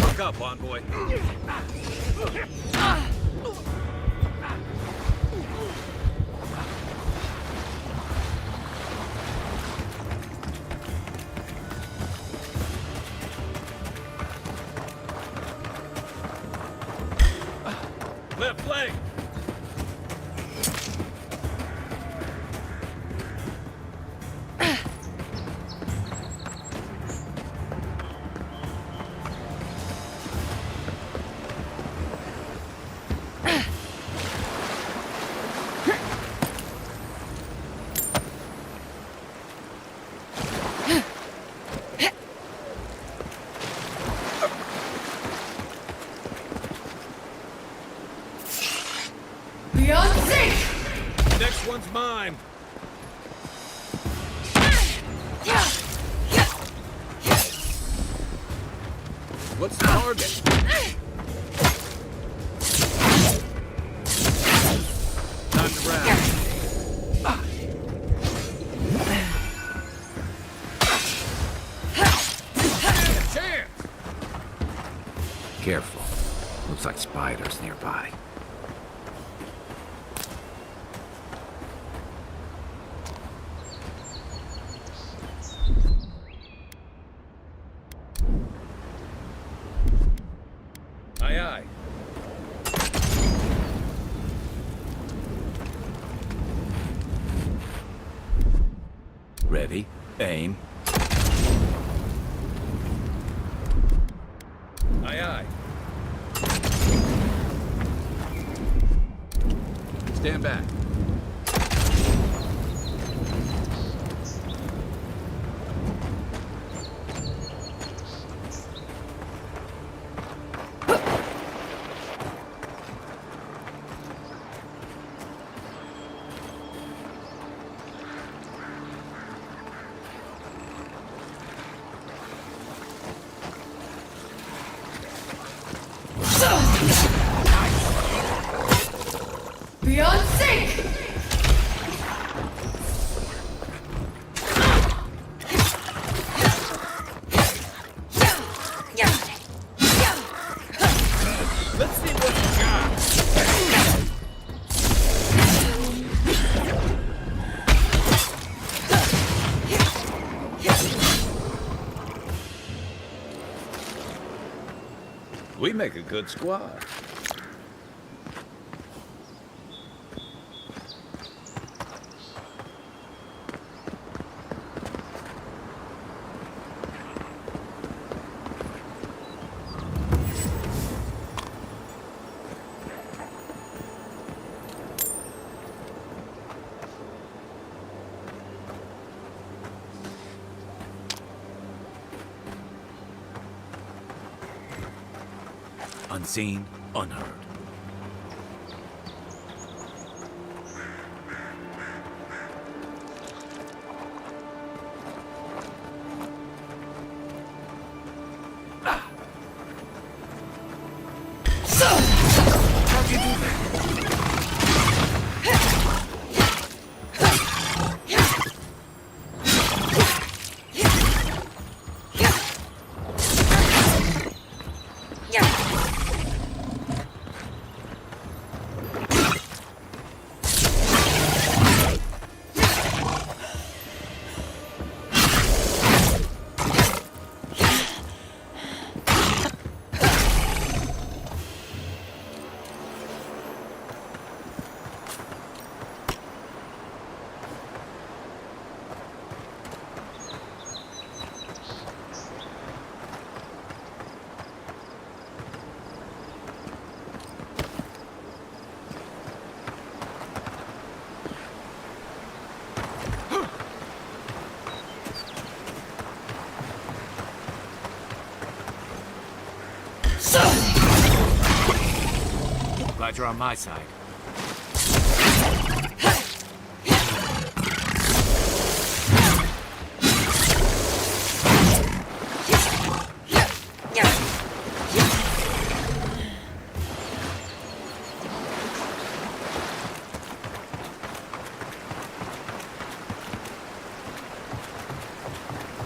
Look up, envoy. Left flank! Beyond sync! Next one's mine! What's the target? Time to wrap. Chance! Careful. Looks like spiders nearby. Aye, aye. Ready? Aim. Aye, aye. Stand back. Beyond sync! Let's see what you got. We make a good squad. Unseen, unheard. How'd you do that? Glad you're on my side.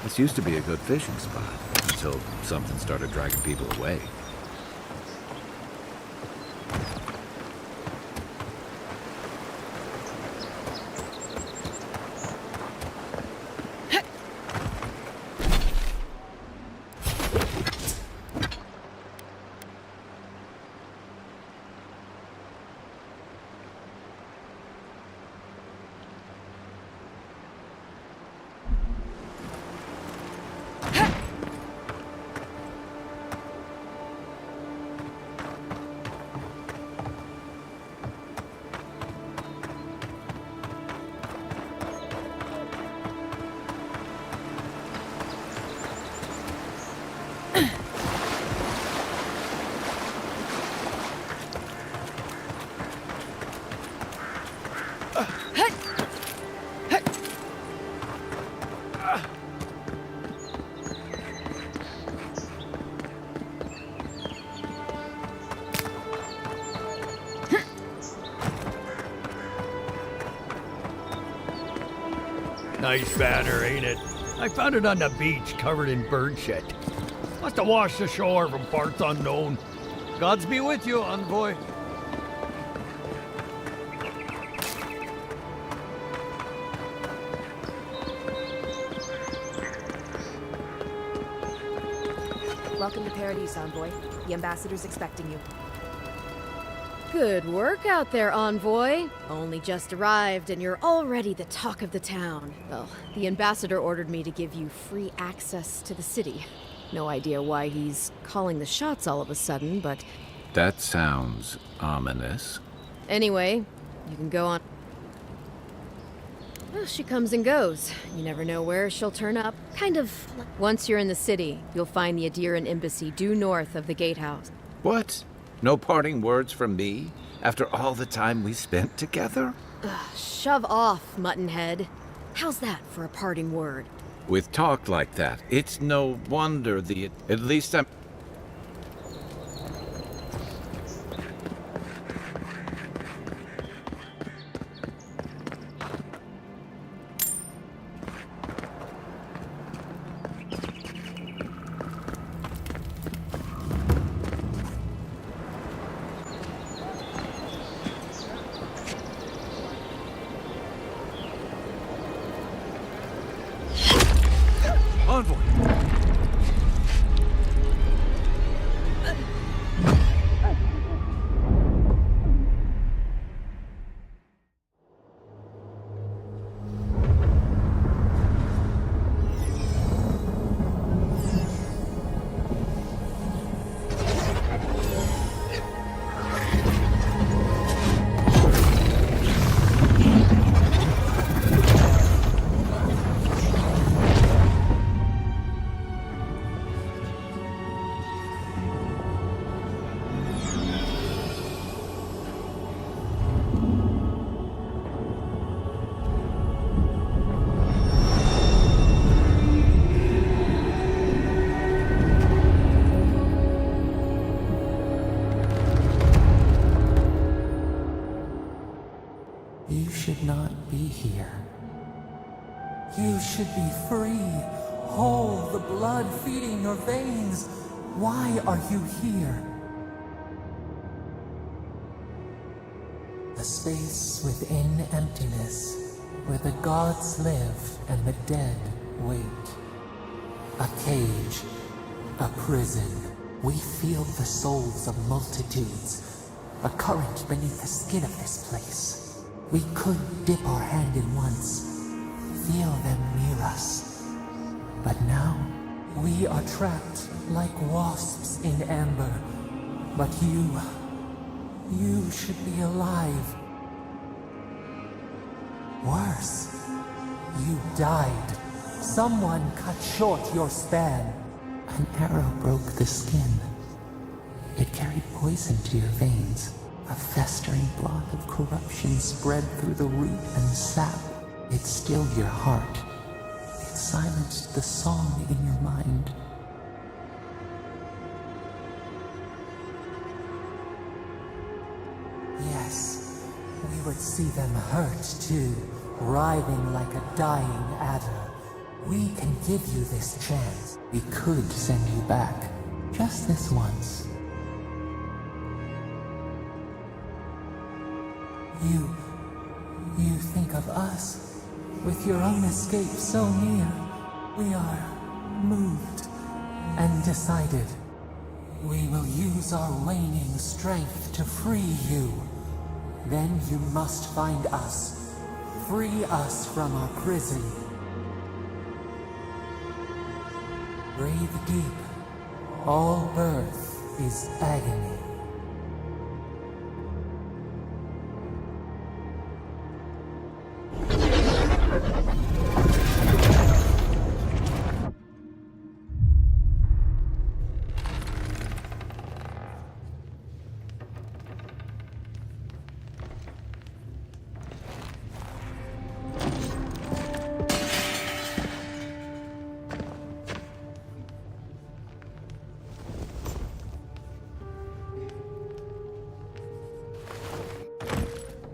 This used to be a good fishing spot, until something started dragging people away. Nice banner, ain't it? I found it on the beach, covered in bird shit. Must have washed ashore from parts unknown. Gods be with you, envoy. Welcome to Paradise, Envoy. The ambassador's expecting you. Good work out there, Envoy. Only just arrived and you're already the talk of the town. Well, the ambassador ordered me to give you free access to the city. No idea why he's calling the shots all of a sudden, but... That sounds ominous. Anyway, you can go on. Well, she comes and goes. You never know where she'll turn up. Kind of... Once you're in the city, you'll find the Adiran embassy due north of the gatehouse. What? No parting words from me? After all the time we spent together? Ugh, shove off, Muttonhead. How's that for a parting word? With talk like that, it's no wonder the... At least I'm... Envoy! You should not be here. You should be free, whole, the blood feeding your veins. Why are you here? A space within emptiness, where the gods live and the dead wait. A cage, a prison. We feel the souls of multitudes, a current beneath the skin of this place. We could dip our hand in once, feel them near us. But now, we are trapped like wasps in amber. But you should be alive. Worse, you died. Someone cut short your span. An arrow broke the skin. It carried poison to your veins. A festering blot of corruption spread through the root and sap. It stilled your heart. It silenced the song in your mind. Yes, we would see them hurt too, writhing like a dying adder. We can give you this chance. We could send you back, just this once. You think of us, with your own escape so near. We are moved and decided. We will use our waning strength to free you. Then you must find us. Free us from our prison. Breathe deep. All birth is agony.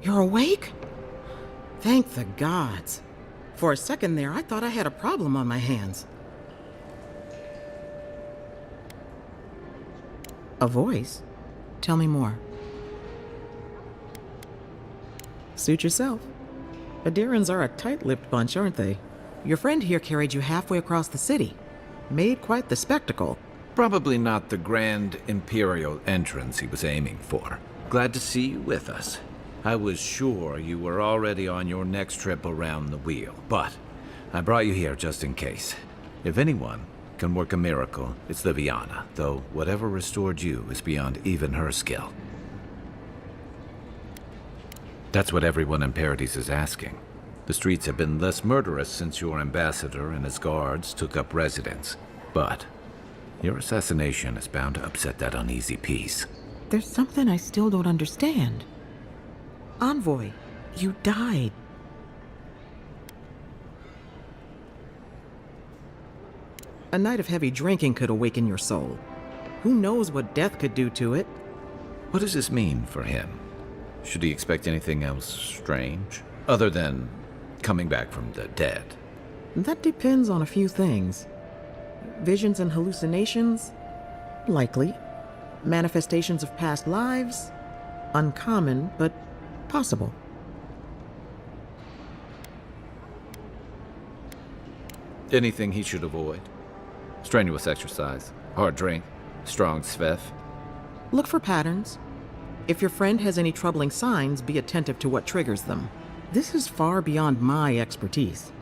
You're awake? Thank the gods. For a second there, I thought I had a problem on my hands. A voice? Tell me more. Suit yourself. Adirans are a tight-lipped bunch, aren't they? Your friend here carried you halfway across the city. Made quite the spectacle. Probably not the grand imperial entrance he was aiming for. Glad to see you with us. I was sure you were already on your next trip around the wheel, but I brought you here just in case. If anyone can work a miracle, it's Liviana, though whatever restored you is beyond even her skill. That's what everyone in Paradise is asking. The streets have been less murderous since your ambassador and his guards took up residence. But your assassination is bound to upset that uneasy peace. There's something I still don't understand. Envoy, you died. A night of heavy drinking could awaken your soul. Who knows what death could do to it? What does this mean for him? Should he expect anything else strange? Other than coming back from the dead? That depends on a few things. Visions and hallucinations? Likely. Manifestations of past lives? Uncommon, but possible. Anything he should avoid? Strenuous exercise, hard drink, strong sveff? Look for patterns. If your friend has any troubling signs, be attentive to what triggers them. This is far beyond my expertise.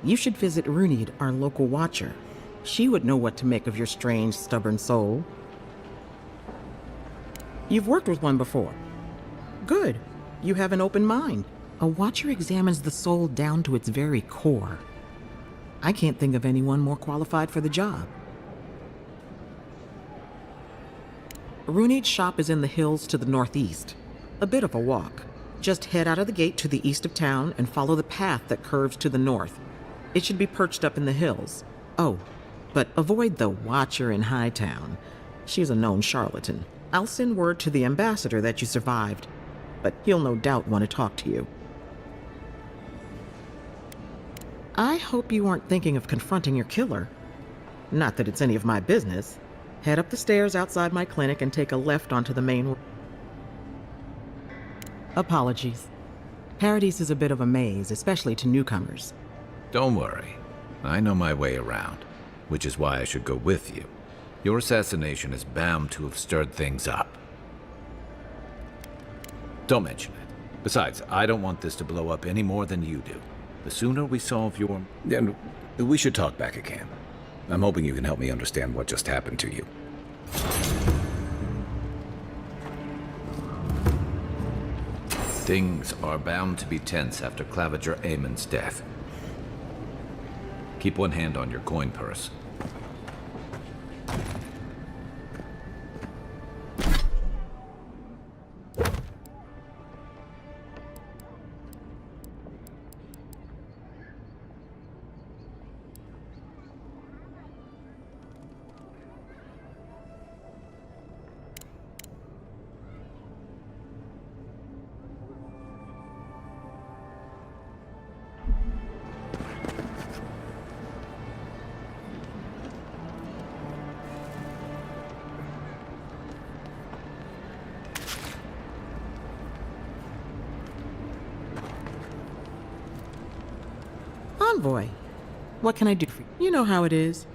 You should visit Runid, our local watcher. She would know what to make of your strange, stubborn soul. You've worked with one before. Good. You have an open mind. A watcher examines the soul down to its very core. I can't think of anyone more qualified for the job. Runid's shop is in the hills to the northeast. A bit of a walk. Just head out of the gate to the east of town and follow the path that curves to the north. It should be perched up in the hills. Oh, but avoid the Watcher in Hightown. She's a known charlatan. I'll send word to the ambassador that you survived, but he'll no doubt want to talk to you. I hope you aren't thinking of confronting your killer. Not that it's any of my business. Head up the stairs outside my clinic and take a left onto the main road. Apologies. Paradise is a bit of a maze, especially to newcomers. Don't worry. I know my way around, which is why I should go with you. Your assassination is bound to have stirred things up. Don't mention it. Besides, I don't want this to blow up any more than you do. The sooner we solve your... And we should talk back again. I'm hoping you can help me understand what just happened to you. Things are bound to be tense after Claviger Aemon's death. Keep one hand on your coin purse. Envoy, what can I do for you? You know how it is.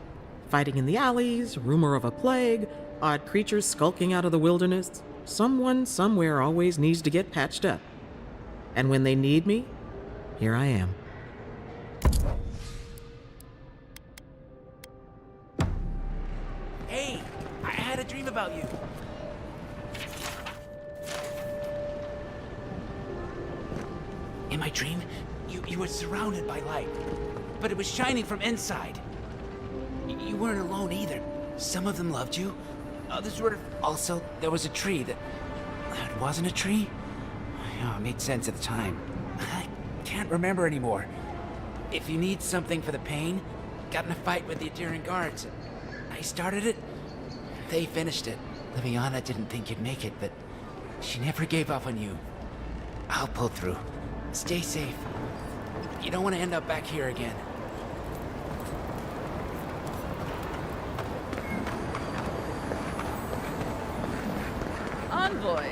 Fighting in the alleys, rumor of a plague, odd creatures skulking out of the wilderness. Someone somewhere always needs to get patched up. And when they need me, here I am. Hey, I had a dream about you. In my dream, you were surrounded by light, but it was shining from inside. You weren't alone either. Some of them loved you, others were... Also, there was a tree that... It wasn't a tree? Oh, it made sense at the time. I can't remember anymore. If you need something for the pain, got in a fight with the Adirian guards. I started it, they finished it. Liviana didn't think you'd make it, but she never gave up on you. I'll pull through. Stay safe. You don't want to end up back here again. Envoy,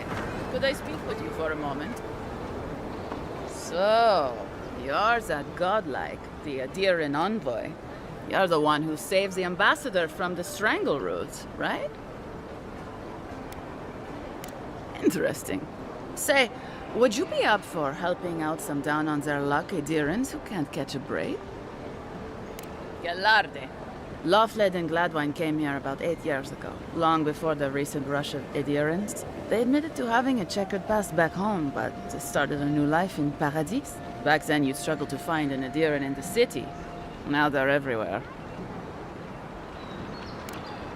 could I speak with you for a moment? So, you're that godlike, the Adiran envoy. You're the one who saves the ambassador from the strangle roots, right? Interesting. Say, would you be up for helping out some down-on-their-luck Adirans who can't catch a break? Galarde. Lawfled and Gladwine came here about 8 years ago, long before the recent rush of Adirans. They admitted to having a checkered past back home, but started a new life in Paradis. Back then, you'd struggle to find an Adiran in the city. Now they're everywhere.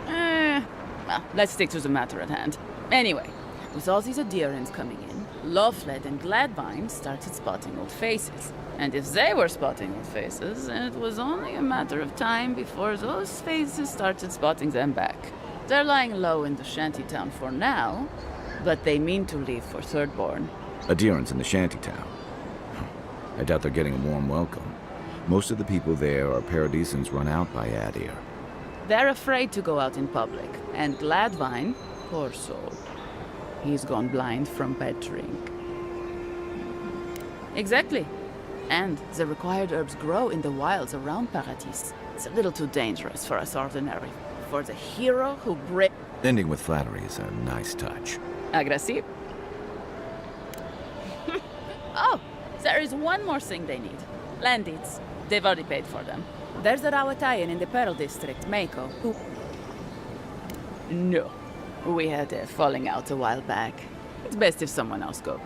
Well, let's stick to the matter at hand. Anyway, with all these Adirans coming in, Lawfled and Gladwine started spotting old faces. And if they were spotting old faces, it was only a matter of time before those faces started spotting them back. They're lying low in the shantytown for now, but they mean to leave for Thirdborn. Adherents in the shantytown. I doubt they're getting a warm welcome. Most of the people there are Paradisans run out by Adir. They're afraid to go out in public, and Gladwine, poor soul, he's gone blind from bad drink. Exactly. And the required herbs grow in the wilds around Paradis. It's a little too dangerous for us ordinary. For the hero who Ending with flattery is a nice touch. Aggressive. Oh, there is one more thing they need. Land deeds. They've already paid for them. There's a Rawatayan in the Pearl District, Mako, who... No. We had a falling out a while back. It's best if someone else go.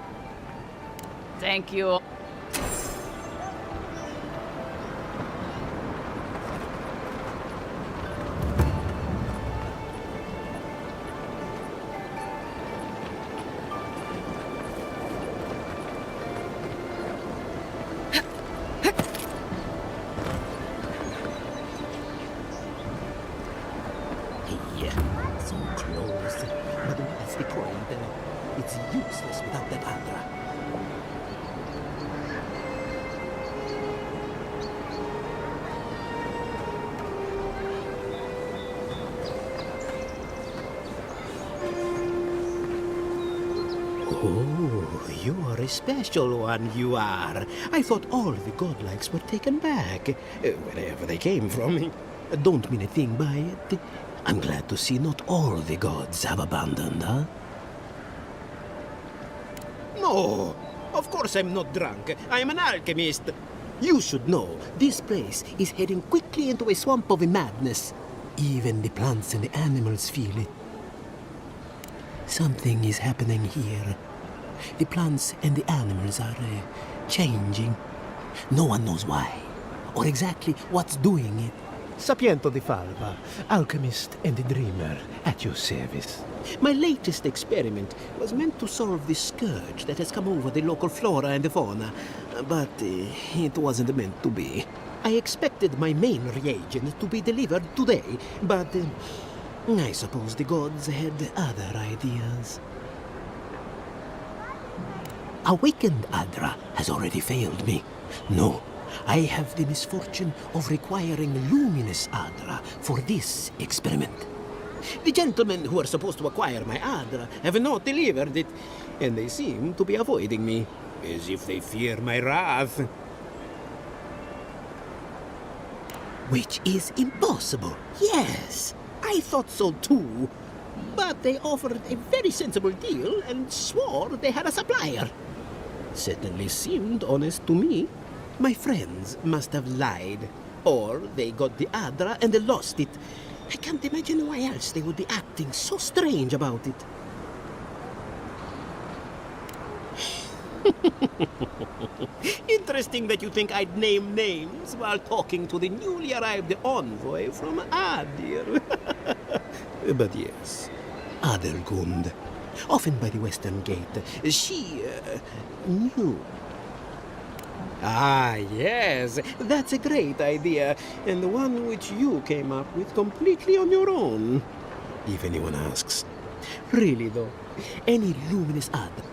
Thank you. So close. But what's the point? It's useless without that Adra. Oh, you are a special one, you are. I thought all the godlikes were taken back, wherever they came from. Don't mean a thing by it. I'm glad to see not all the gods have abandoned, huh? No, of course I'm not drunk. I'm an alchemist. You should know, this place is heading quickly into a swamp of madness. Even the plants and the animals feel it. Something is happening here. The plants and the animals are changing. No one knows why, or exactly what's doing it. Sapiento di Falva, alchemist and a dreamer, at your service. My latest experiment was meant to solve the scourge that has come over the local flora and the fauna, but it wasn't meant to be. I expected my main reagent to be delivered today, but I suppose the gods had other ideas. Awakened Adra has already failed me. No. I have the misfortune of requiring luminous Adra for this experiment. The gentlemen who are supposed to acquire my Adra have not delivered it, and they seem to be avoiding me, as if they fear my wrath. Which is impossible, yes. I thought so too. But they offered a very sensible deal and swore they had a supplier. Certainly seemed honest to me. My friends must have lied, or they got the Adra and they lost it. I can't imagine why else they would be acting so strange about it. Interesting that you think I'd name names while talking to the newly arrived envoy from Adir. But yes, Adelgund, often by the western gate, she knew. Ah, yes, that's a great idea, and the one which you came up with completely on your own. If anyone asks. Really, though, any luminous Adra.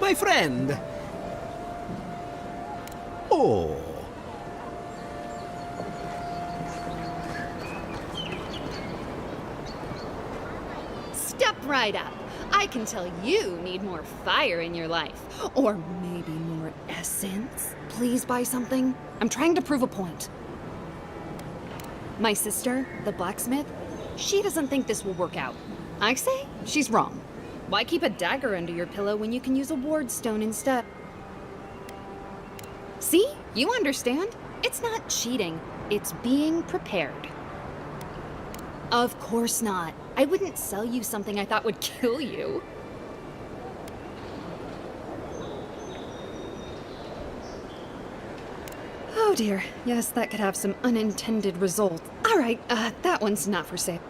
my friend. Oh. Step right up. I can tell you need more fire in your life. Or maybe more essence. Please buy something. I'm trying to prove a point. My sister, the blacksmith, she doesn't think this will work out. I say she's wrong. Why keep a dagger under your pillow when you can use a ward stone instead? See? You understand? It's not cheating. It's being prepared. Of course not. I wouldn't sell you something I thought would kill you. Oh dear. Yes, that could have some unintended results. All right, that one's not for sale.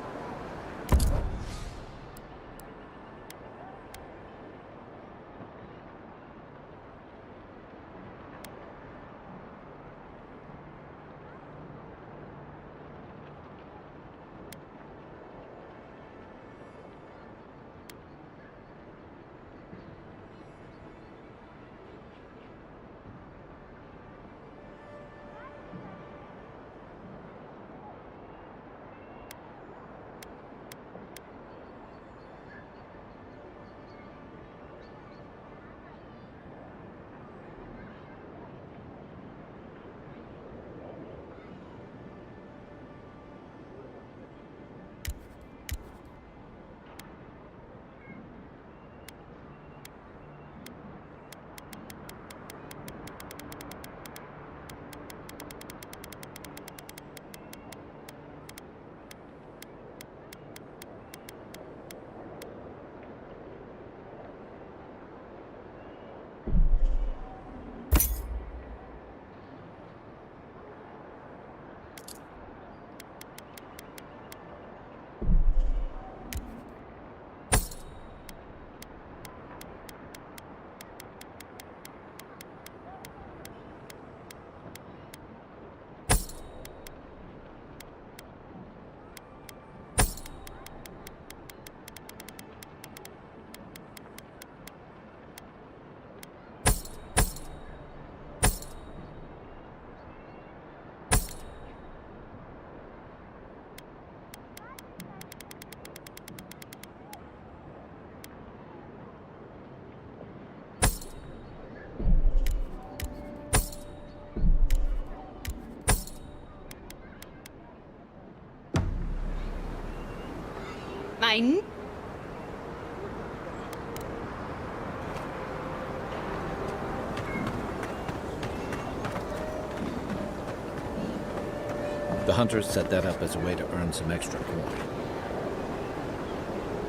The hunters set that up as a way to earn some extra coin.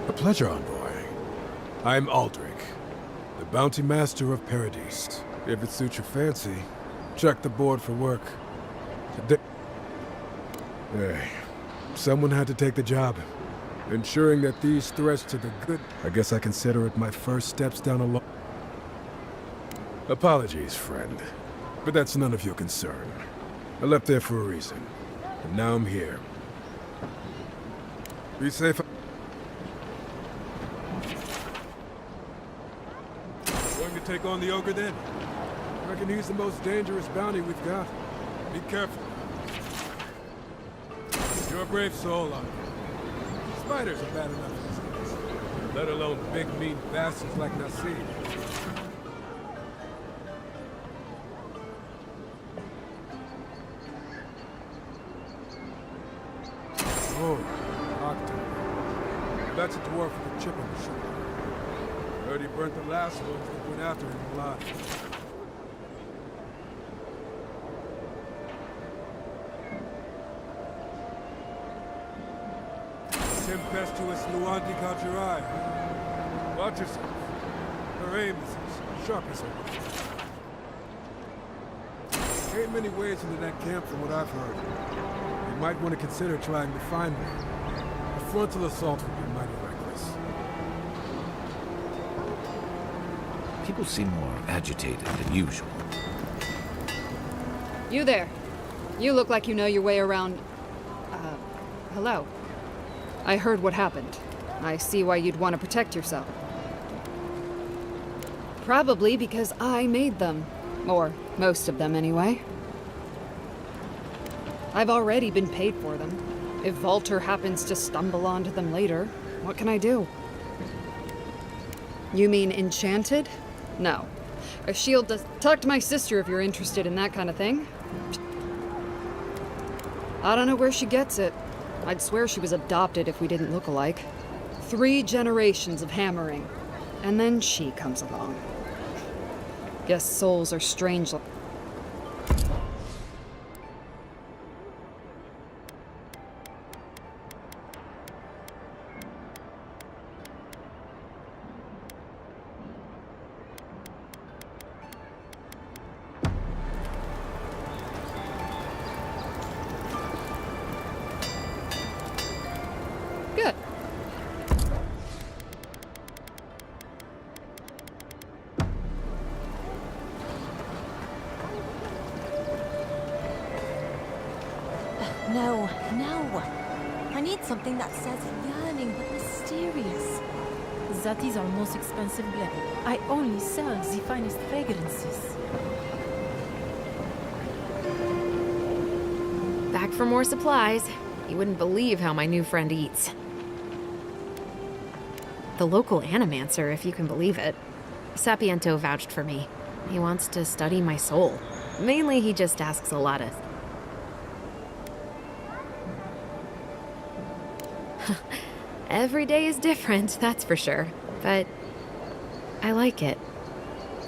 A pleasure, Envoy. I'm Aldrich, the bounty master of Paradise. If it suits your fancy, check the board for work. Today... Hey, someone had to take the job. Ensuring that these threats to the good... I guess I consider it my first steps down a long... Apologies, friend. But that's none of your concern. I left there for a reason. And now I'm here. Be safe. Going to take on the ogre then? I reckon he's the most dangerous bounty we've got. Be careful. You're a brave soul, Uncle. Spiders are bad enough these days, let alone big mean bastards like Nassim. Oh, Octo. That's a dwarf with a chip on his shoulder. Heard he burnt the last ones that went after him alive. Tempestuous Luanti Kajirai. Watch yourself. Her aim is as sharp as her. Ain't many ways into that camp from what I've heard. You might want to consider trying to find me. A frontal assault would be mighty reckless. People seem more agitated than usual. You there. You look like you know your way around... hello. I heard what happened. I see why you'd want to protect yourself. Probably because I made them. Or most of them, anyway. I've already been paid for them. If Walter happens to stumble onto them later, what can I do? You mean enchanted? No. A shield does... Talk to my sister if you're interested in that kind of thing. I don't know where she gets it. I'd swear she was adopted if we didn't look alike. 3 generations of hammering. And then she comes along. Guess souls are strange. Good. No, no. I need something that says yearning but mysterious. That is our most expensive blend. I only sell the finest fragrances. Back for more supplies. You wouldn't believe how my new friend eats. The local animancer, if you can believe it. Sapiento vouched for me. He wants to study my soul. Mainly, he just asks a lot of... Every day is different, that's for sure. But I like it.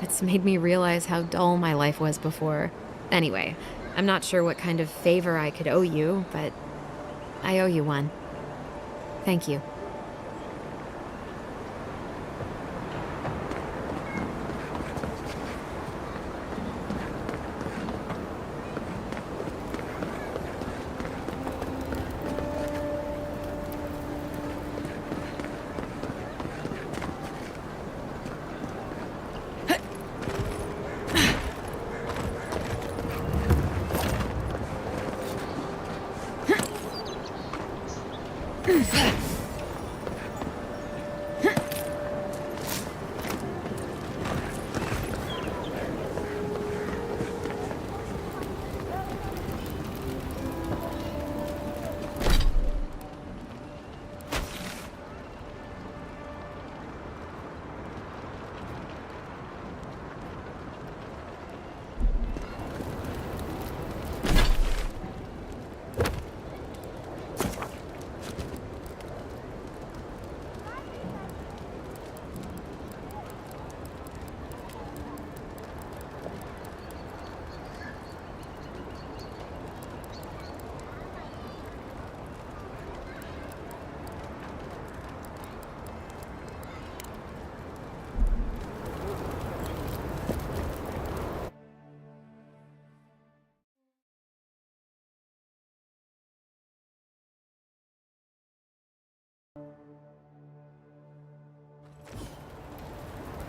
It's made me realize how dull my life was before. Anyway, I'm not sure what kind of favor I could owe you, but I owe you one. Thank you.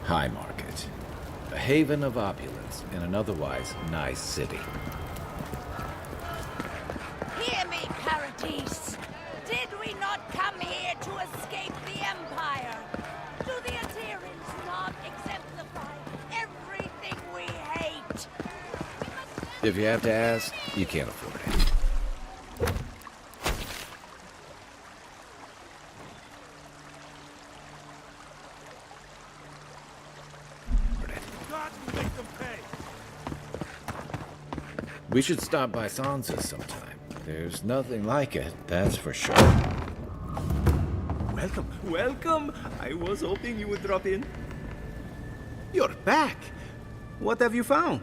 High Market, a haven of opulence in an otherwise nice city. Hear me, Paradis. Did we not come here to escape the Empire? Do the Adherents not exemplify everything we hate? If you have to ask, you can't afford it. We should stop by Sansa's sometime. There's nothing like it, that's for sure. Welcome, welcome! I was hoping you would drop in. You're back! What have you found?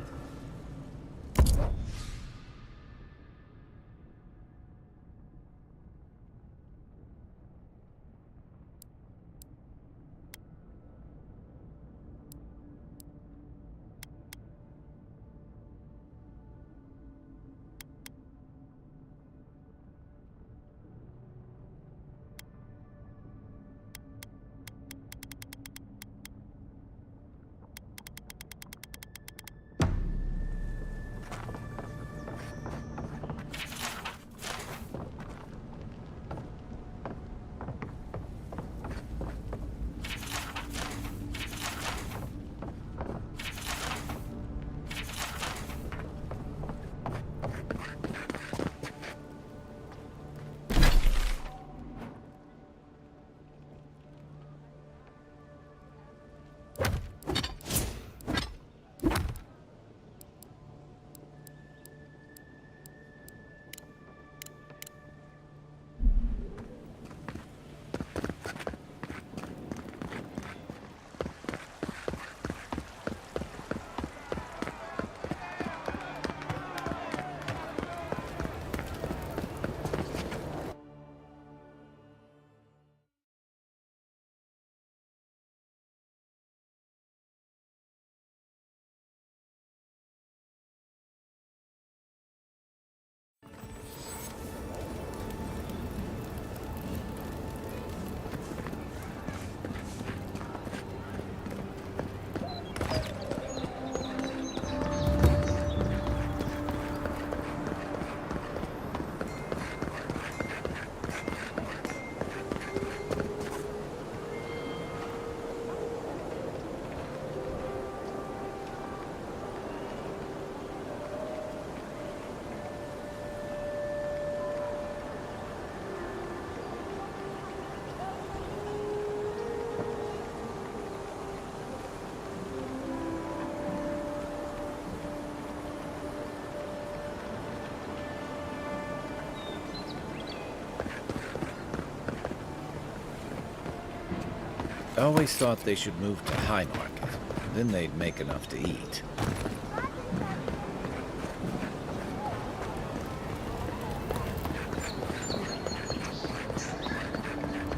I always thought they should move to High Market. Then they'd make enough to eat.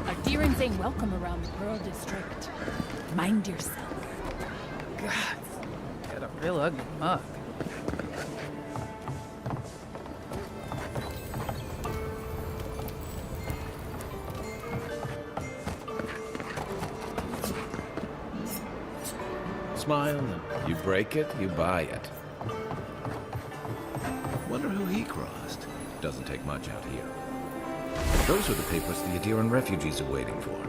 Adherents ain't welcome around the Pearl District. Mind yourself. God, got a real ugly mug. Smile, and you break it, you buy it. Wonder who he crossed. Doesn't take much out here. Those are the papers the Adiran refugees are waiting for.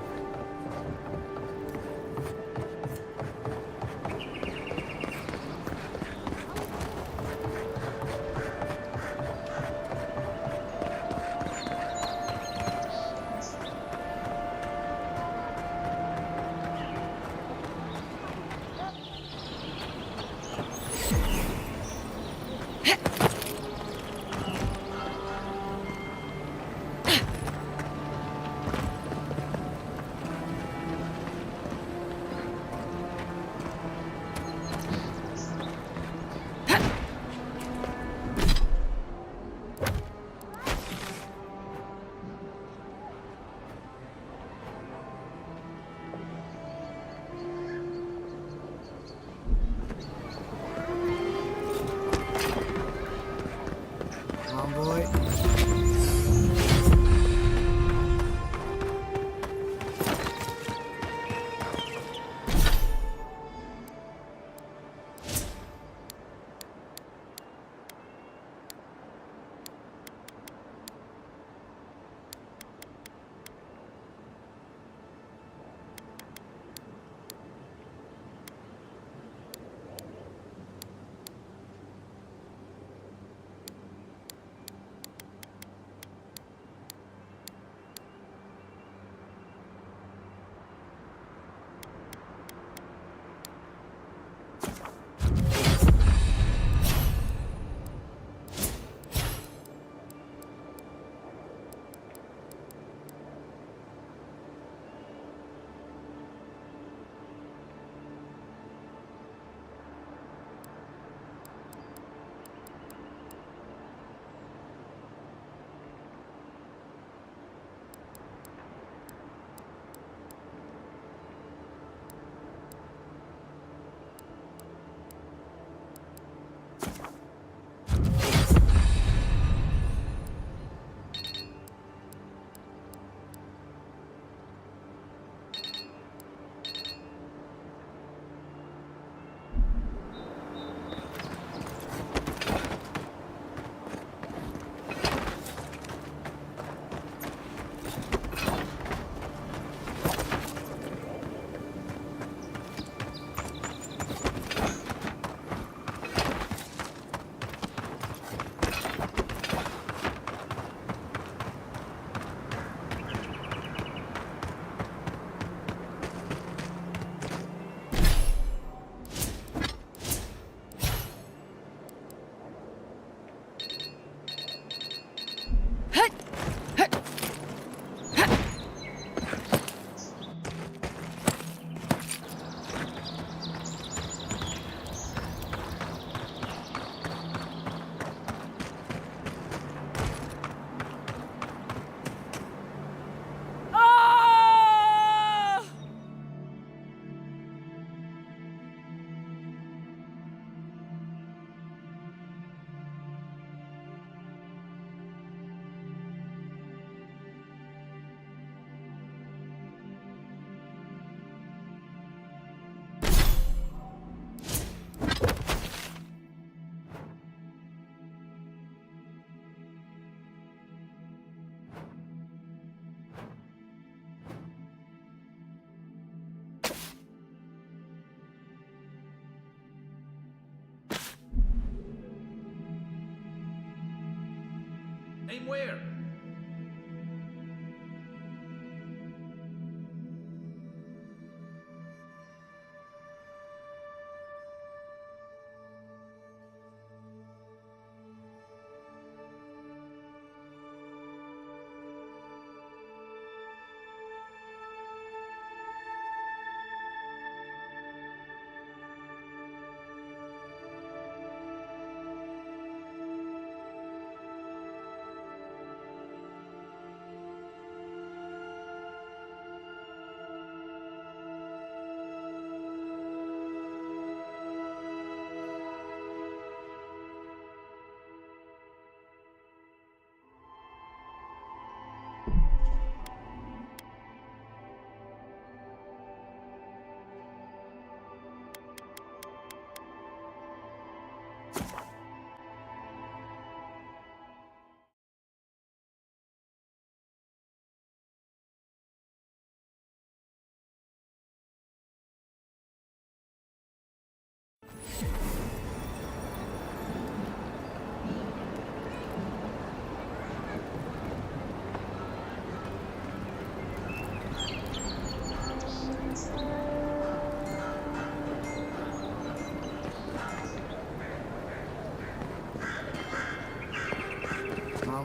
Aim where?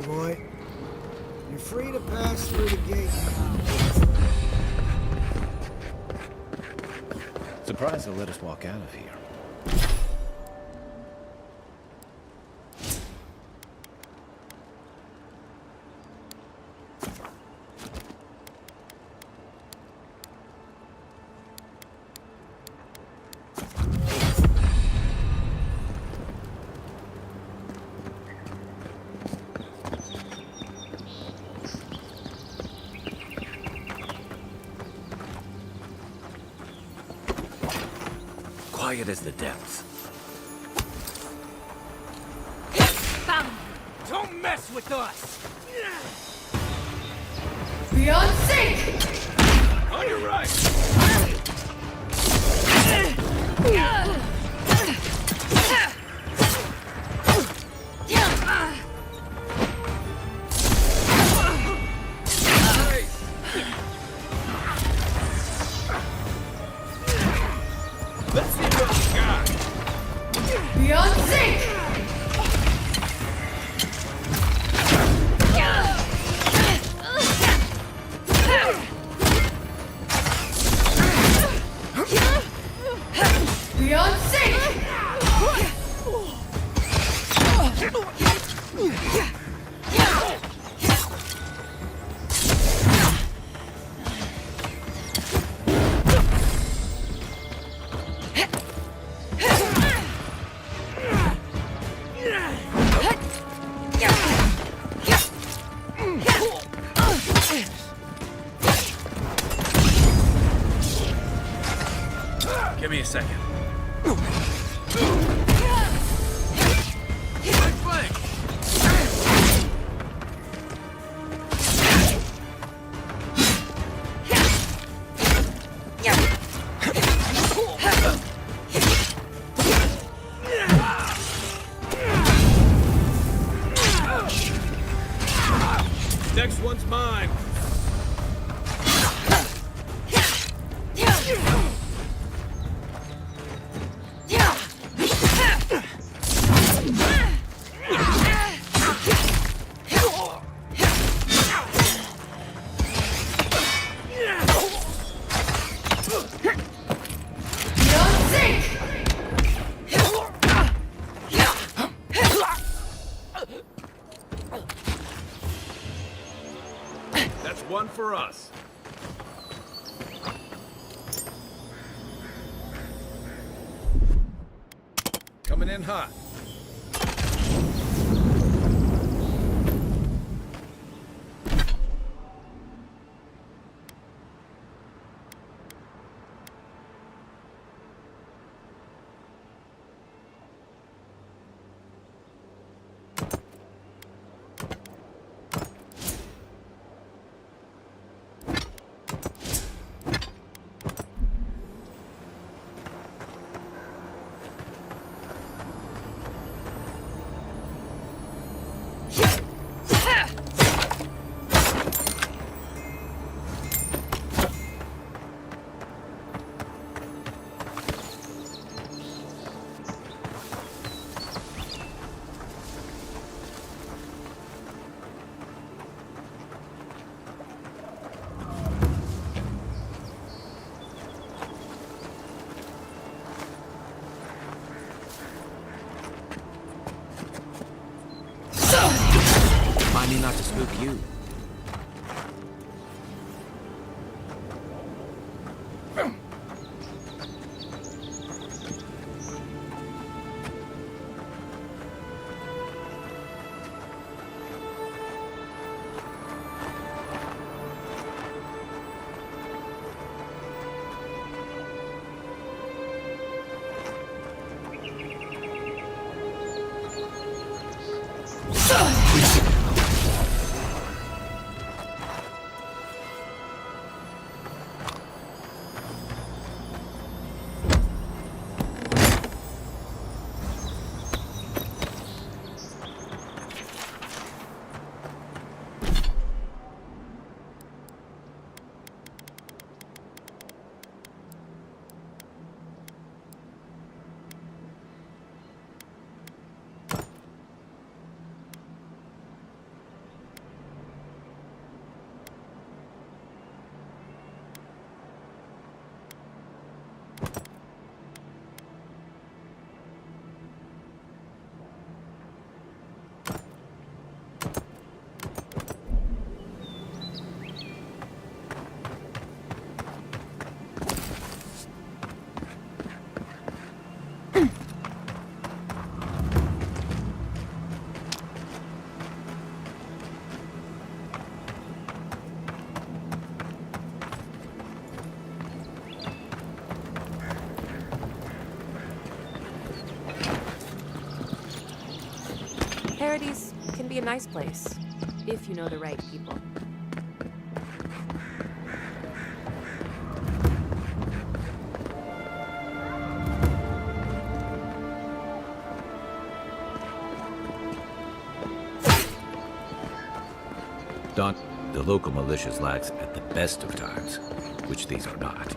envoy. You're free to pass through the gate now. Surprised they'll let us walk out of here. Quiet as the depths. Don't mess with us! Beyond sync! On your right! Let's see what you got. Beyond sync! Beyond sync! Give me a second. Next one's mine. Beyond sync! That's one for us. Coming in hot. Mind me not to spook you. Paradise can be a nice place, if you know the right people. Don, the local militia's lax at the best of times, which these are not.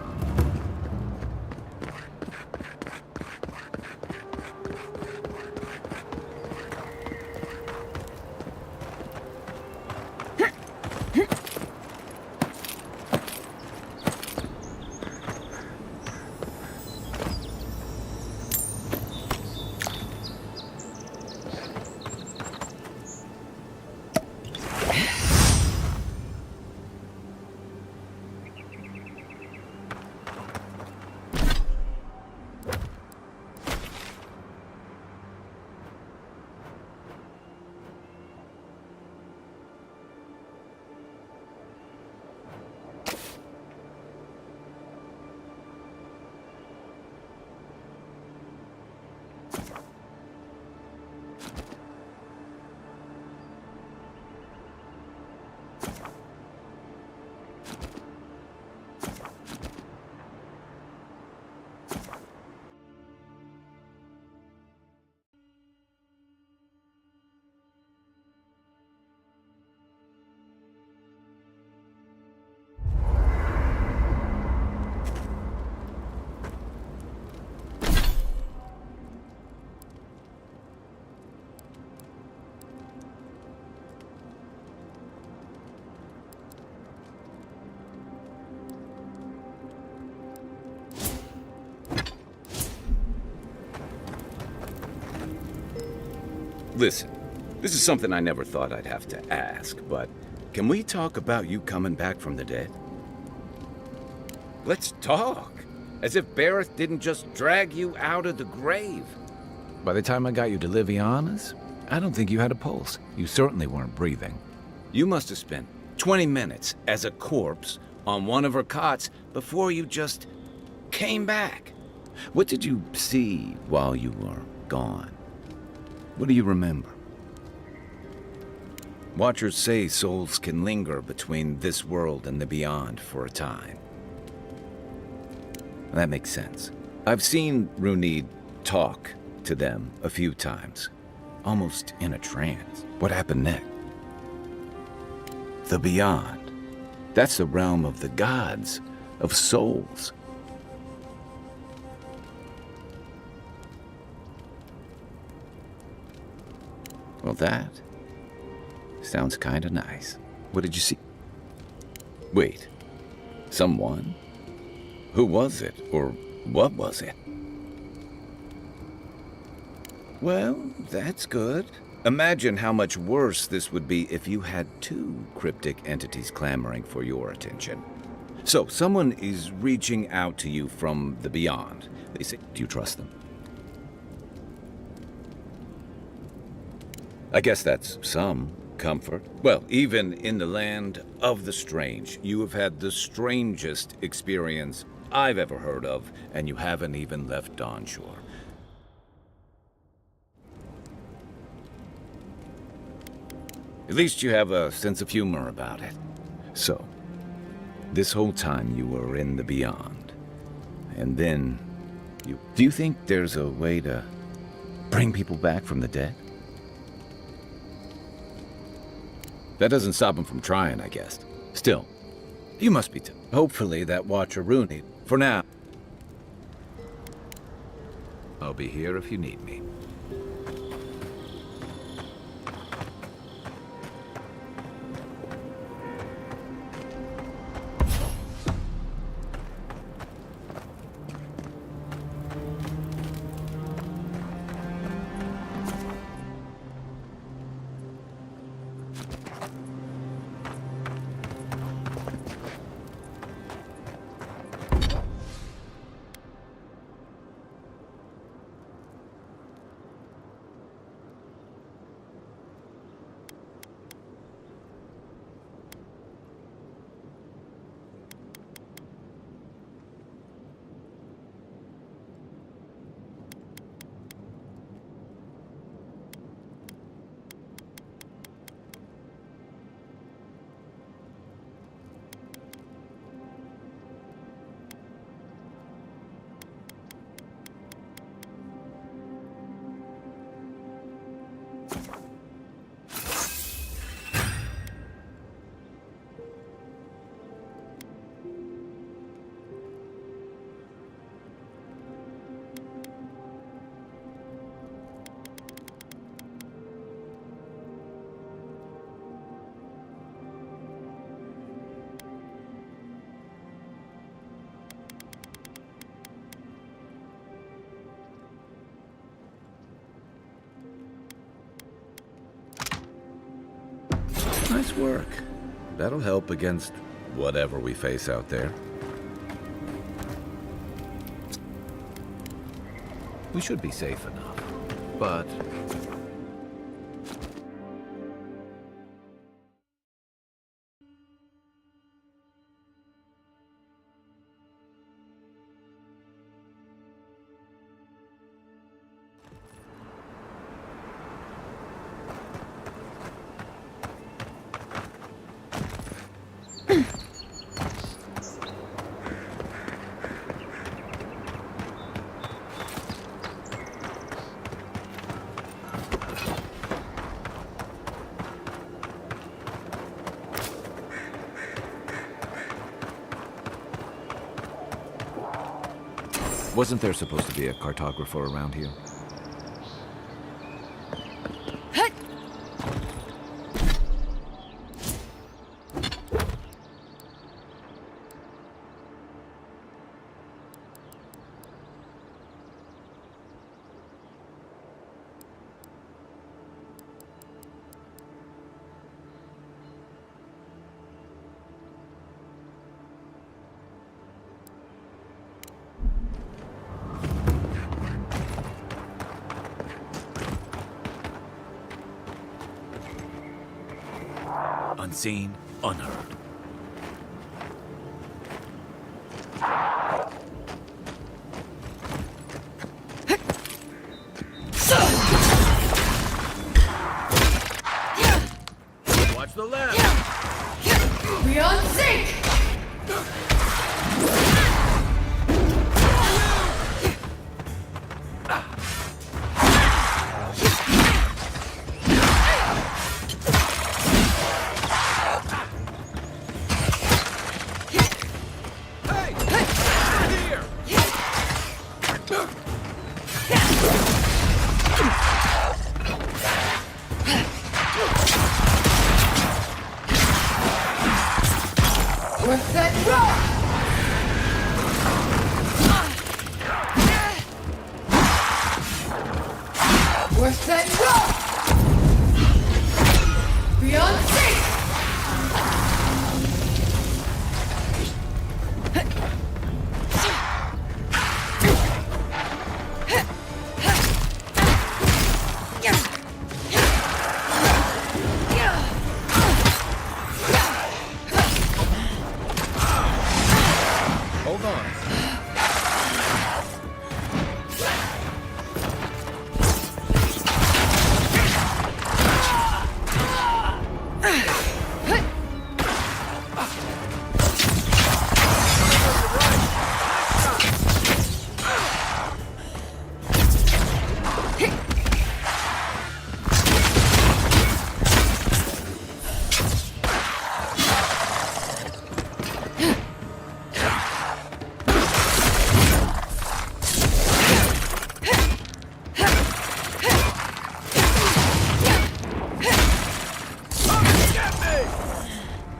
Listen, this is something I never thought I'd have to ask, but can we talk about you coming back from the dead? Let's talk. As if Bareth didn't just drag you out of the grave. By the time I got you to Liviana's, I don't think you had a pulse. You certainly weren't breathing. You must have spent 20 minutes as a corpse on one of her cots before you just came back. What did you see while you were gone? What do you remember? Watchers say souls can linger between this world and the beyond for a time. That makes sense. I've seen Runid talk to them a few times, almost in a trance. What happened next? The beyond. That's the realm of the gods, of souls. Well, that sounds kinda nice. What did you see? Wait, someone? Who was it, or what was it? Well, that's good. Imagine how much worse this would be if you had two cryptic entities clamoring for your attention. So, someone is reaching out to you from the beyond. They say, do you trust them? I guess that's some comfort. Well, even in the land of the strange, you have had the strangest experience I've ever heard of, and you haven't even left Dawnshore. At least you have a sense of humor about it. So, this whole time you were in the beyond, and then you... Do you think there's a way to bring people back from the dead? That doesn't stop them from trying, I guess. Still, you must be hopefully that Watcher Rooney. For now, I'll be here if you need me. Nice work. That'll help against whatever we face out there. We should be safe enough, but... Wasn't there supposed to be a cartographer around here? Unseen, unheard. Watch the left! Beyond sync! We're set rock! We're set rock! Beyond sync! Hold on.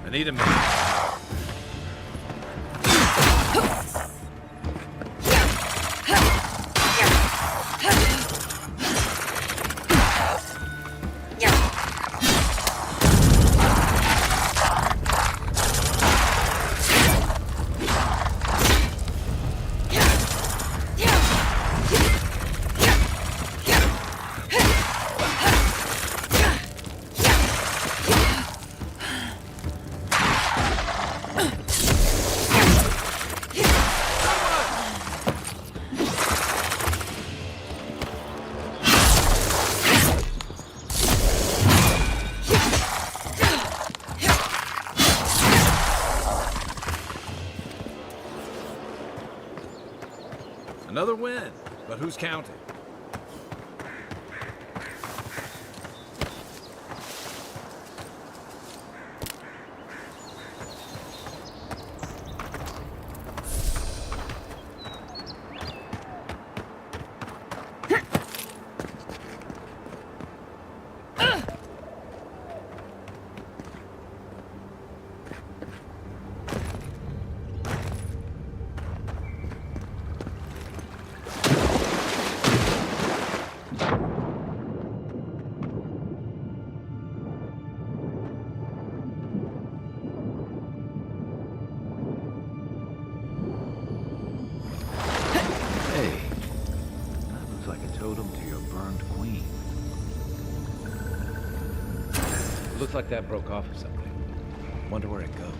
I need a minute. Another win, but who's counting? Hey, that looks like a totem to your burned queen. Looks like that broke off of something. Wonder where it goes.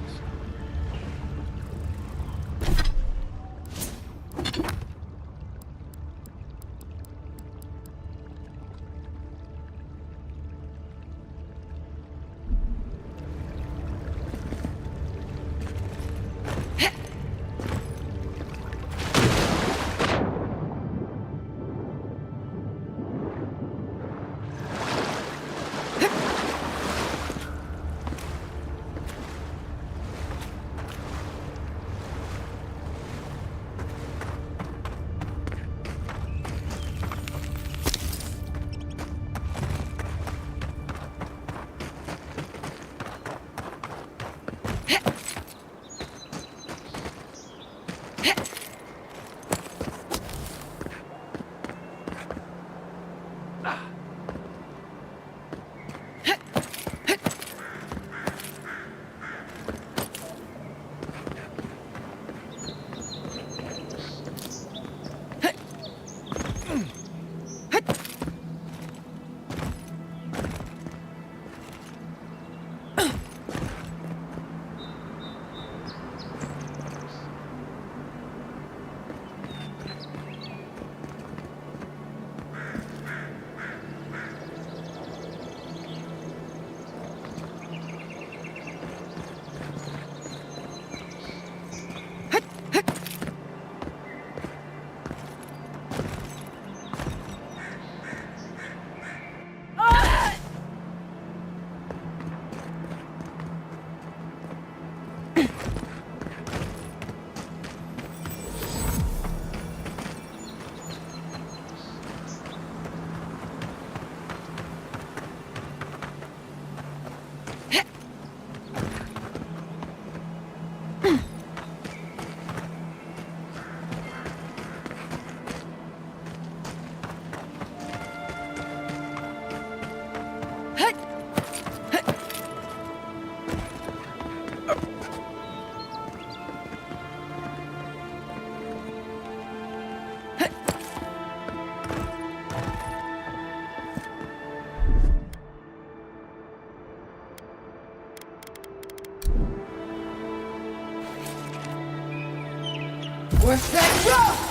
Worse than rough!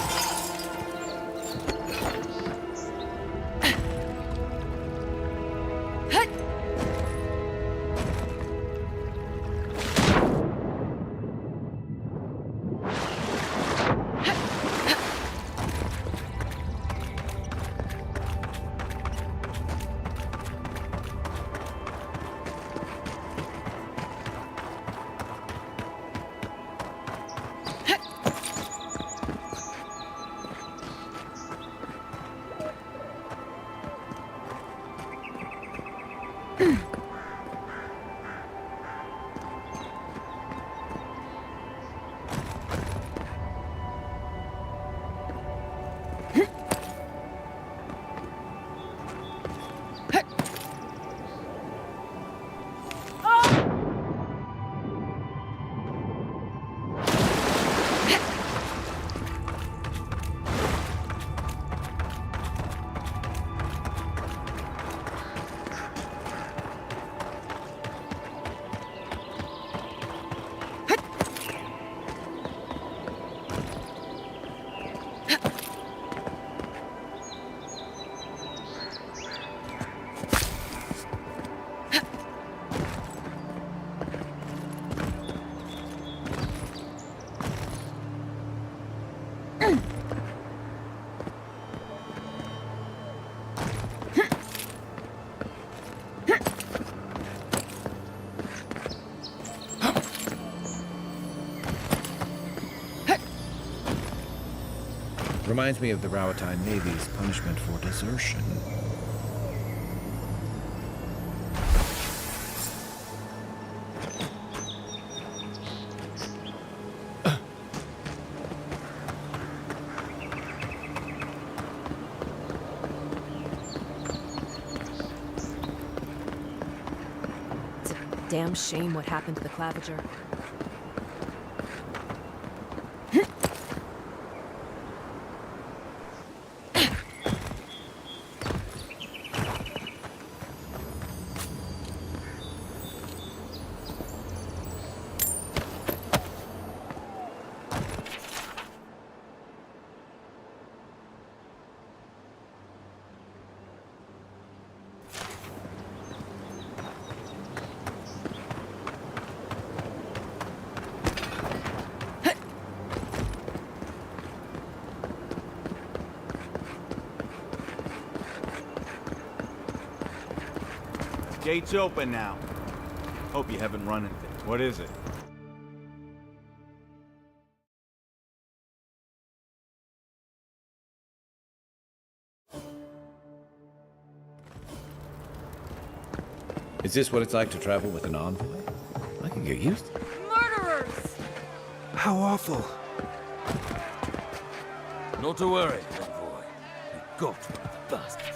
Reminds me of the Rawatine Navy's punishment for desertion. It's a damn shame what happened to the Clavager. Gate's open now. Hope you haven't run anything. What is it? Is this what it's like to travel with an envoy? I can get used to it. Murderers! How awful. Not to worry, envoy. We got one of the bastards.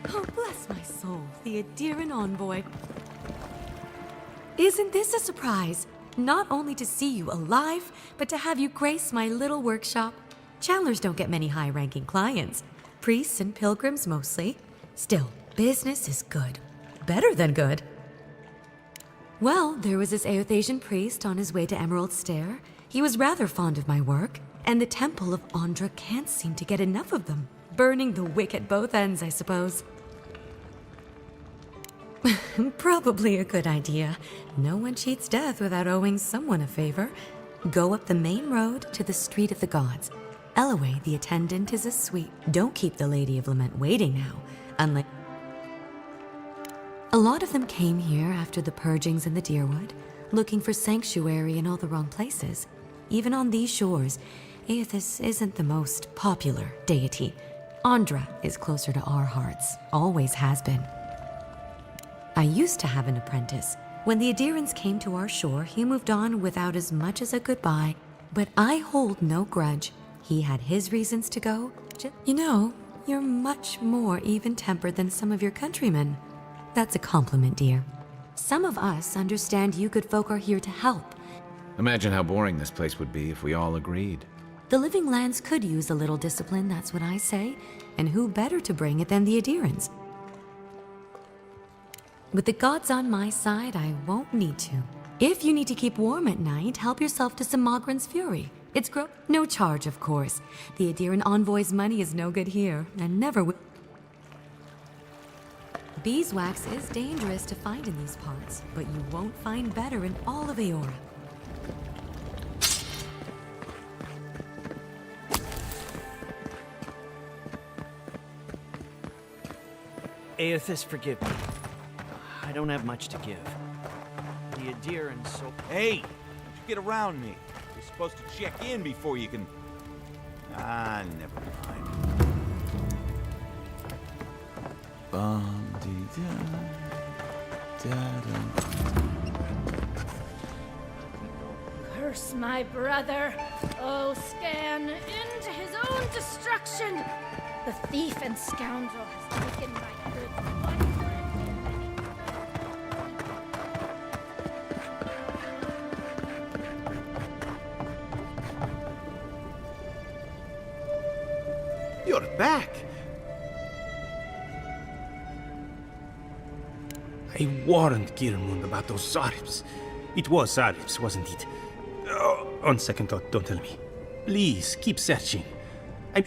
Oh, bless my soul, the Adiran envoy. Isn't this a surprise? Not only to see you alive, but to have you grace my little workshop. Chandlers don't get many high-ranking clients. Priests and pilgrims mostly. Still, business is good. Better than good. Well, there was this Aothasian priest on his way to Emerald Stair. He was rather fond of my work, and the Temple of Andra can't seem to get enough of them. Burning the wick at both ends, I suppose. Probably a good idea. No one cheats death without owing someone a favor. Go up the main road to the Street of the Gods. Elaway, the attendant, is a sweet. Don't keep the Lady of Lament waiting now, unless... A lot of them came here after the purgings in the Deerwood, looking for sanctuary in all the wrong places. Even on these shores, Aethys isn't the most popular deity. Andra is closer to our hearts, always has been. I used to have an apprentice. When the Adirans came to our shore, he moved on without as much as a goodbye. But I hold no grudge. He had his reasons to go. You know, you're much more even-tempered than some of your countrymen. That's a compliment, dear. Some of us understand you good folk are here to help. Imagine how boring this place would be if we all agreed. The living lands could use a little discipline, that's what I say. And who better to bring it than the Adirans? With the gods on my side, I won't need to. If you need to keep warm at night, help yourself to some Mogren's fury. It's no charge, of course. The Adiran envoy's money is no good here, and never will. Beeswax is dangerous to find in these parts, but you won't find better in all of Eora. Aethys, forgive me. I don't have much to give. The Adirans so... Hey! Don't you get around me. You're supposed to check in before you can... Ah, never mind. Curse my brother. Oh, Stan, into his own destruction. The thief and scoundrel has taken my goods. You're back! I warned Kirmund about those Zaribs. It was Zaribs, wasn't it? Oh, on second thought, don't tell me. Please, keep searching. I'm...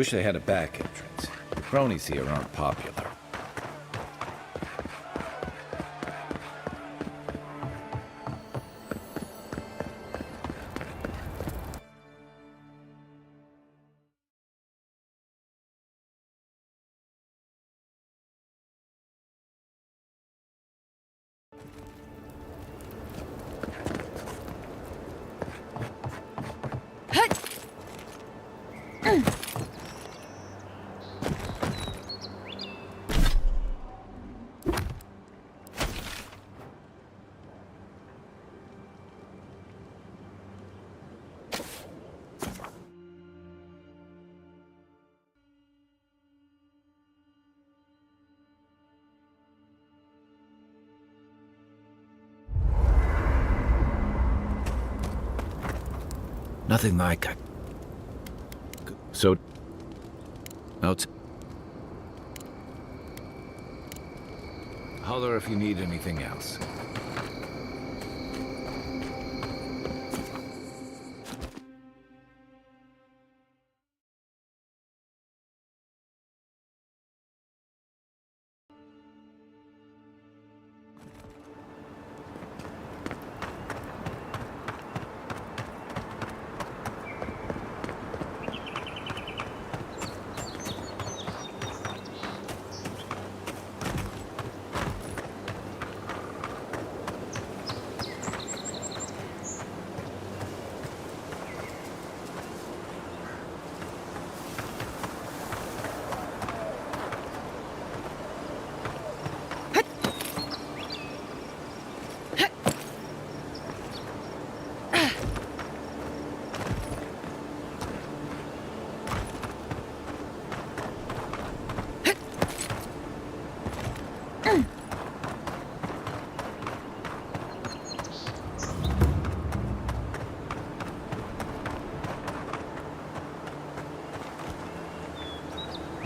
Wish they had a back entrance. The cronies here aren't popular. Nothing like a... So... Out. Holler if you need anything else.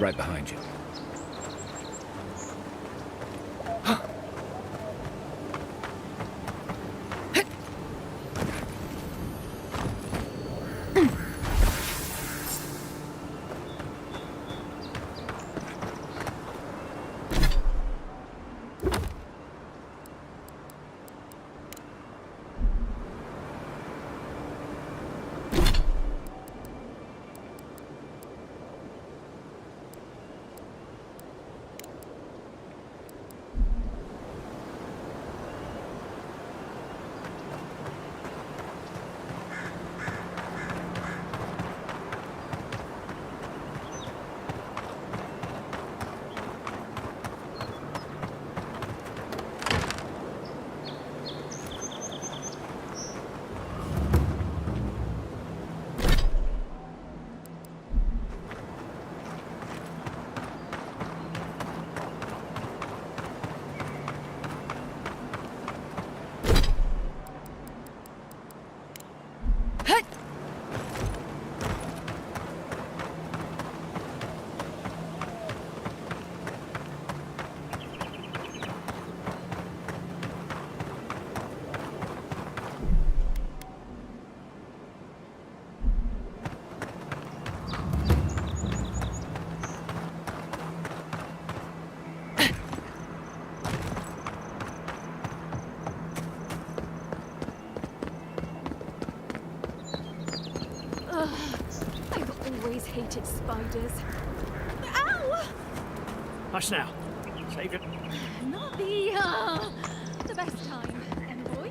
Right behind you. Hated spiders. Ow! Hush now. Save it. Not the best time, envoy.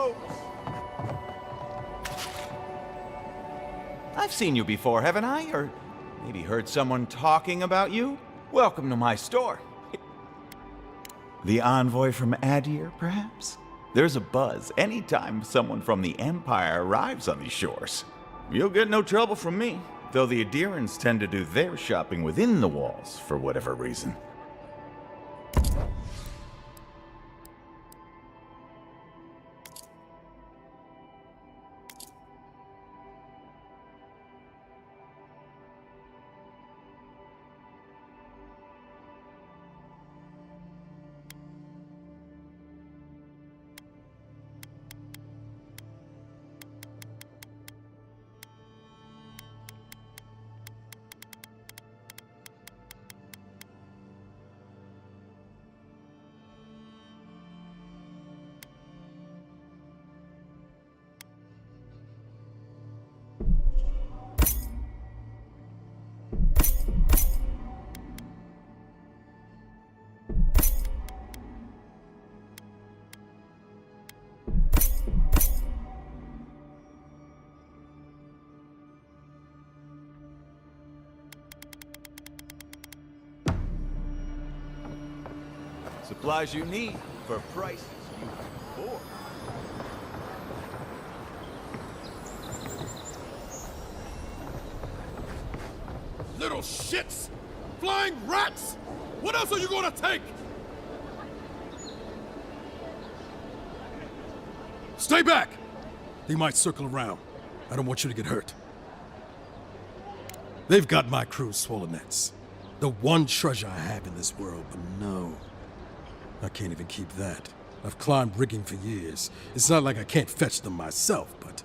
goes! I've seen you before, haven't I? Or maybe heard someone talking about you? Welcome to my store. The envoy from Adir, perhaps? There's a buzz anytime someone from the Empire arrives on these shores. You'll get no trouble from me, though the Adirans tend to do their shopping within the walls for whatever reason. Supplies you need for prices you can afford. Little shits! Flying rats! What else are you gonna take? Stay back! They might circle around. I don't want you to get hurt. They've got my crew's swollen nets. The one treasure I have in this world, but no. I can't even keep that. I've climbed rigging for years. It's not like I can't fetch them myself, but...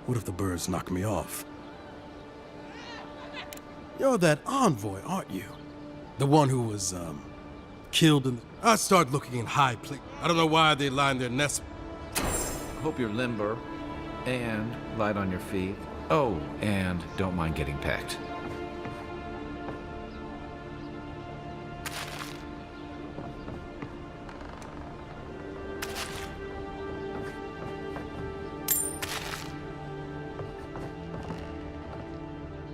what if the birds knock me off? You're that envoy, aren't you? The one who was, killed in... I start looking in high place. I don't know why they line their nests. Hope you're limber and light on your feet. Oh, and don't mind getting pecked.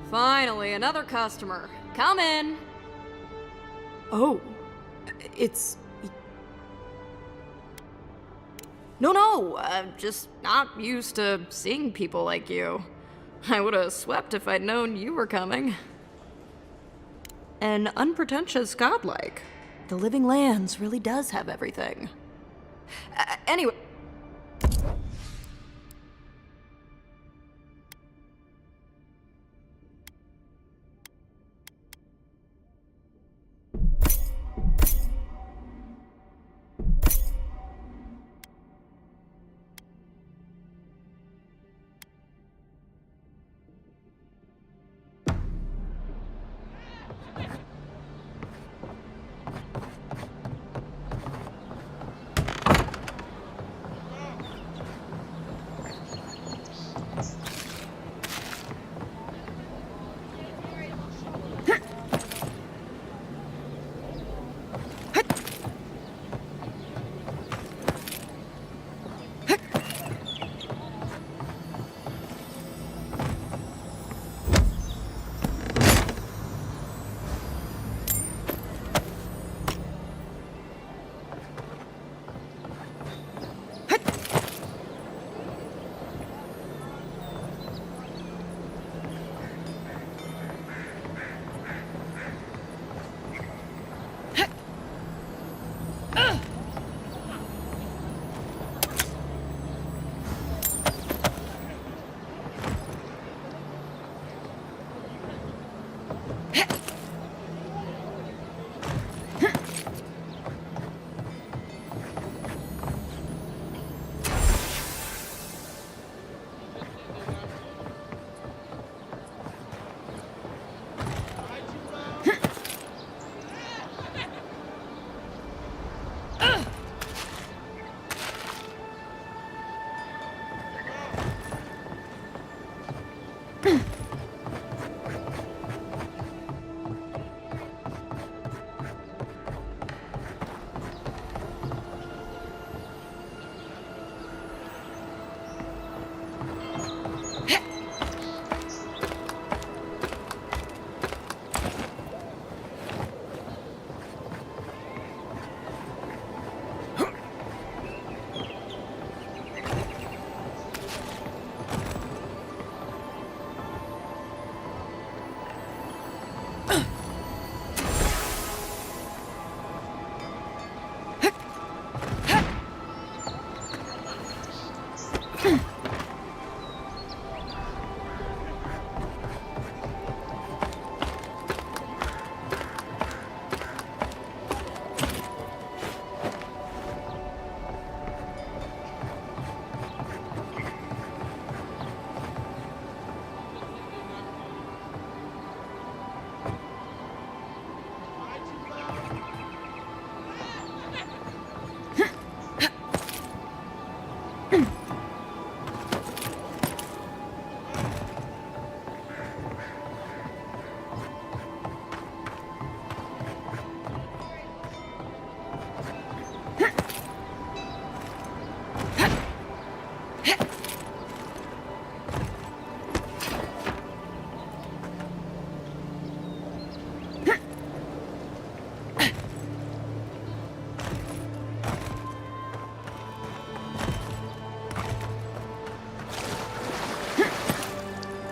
Finally, another customer. Come in. Oh, it's... No, I'm just not used to seeing people like you. I would have swept if I'd known you were coming. An unpretentious godlike. The Living Lands really does have everything. Anyway...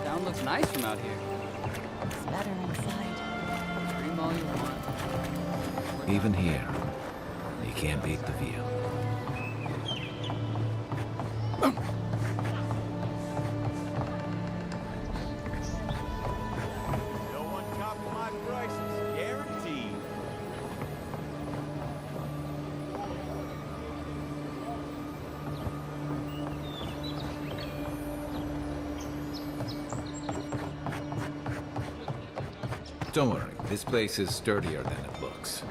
Town looks nice from out here. It's better inside. Dream all you want. Even here, you can't beat the view. No one tops my prices, guaranteed. Don't worry, this place is sturdier than it looks.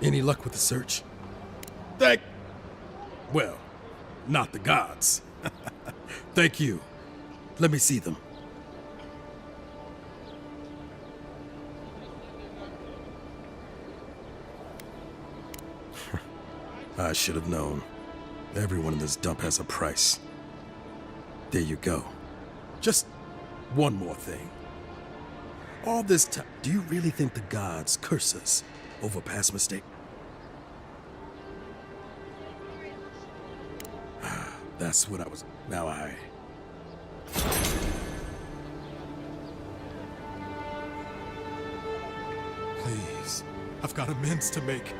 Any luck with the search? Well, not the gods. Thank you. Let me see them. I should have known. Everyone in this dump has a price. There you go. Just one more thing. All this time, do you really think the gods curse us over past mistake? That's what I was... Now I... Please, I've got amends to make.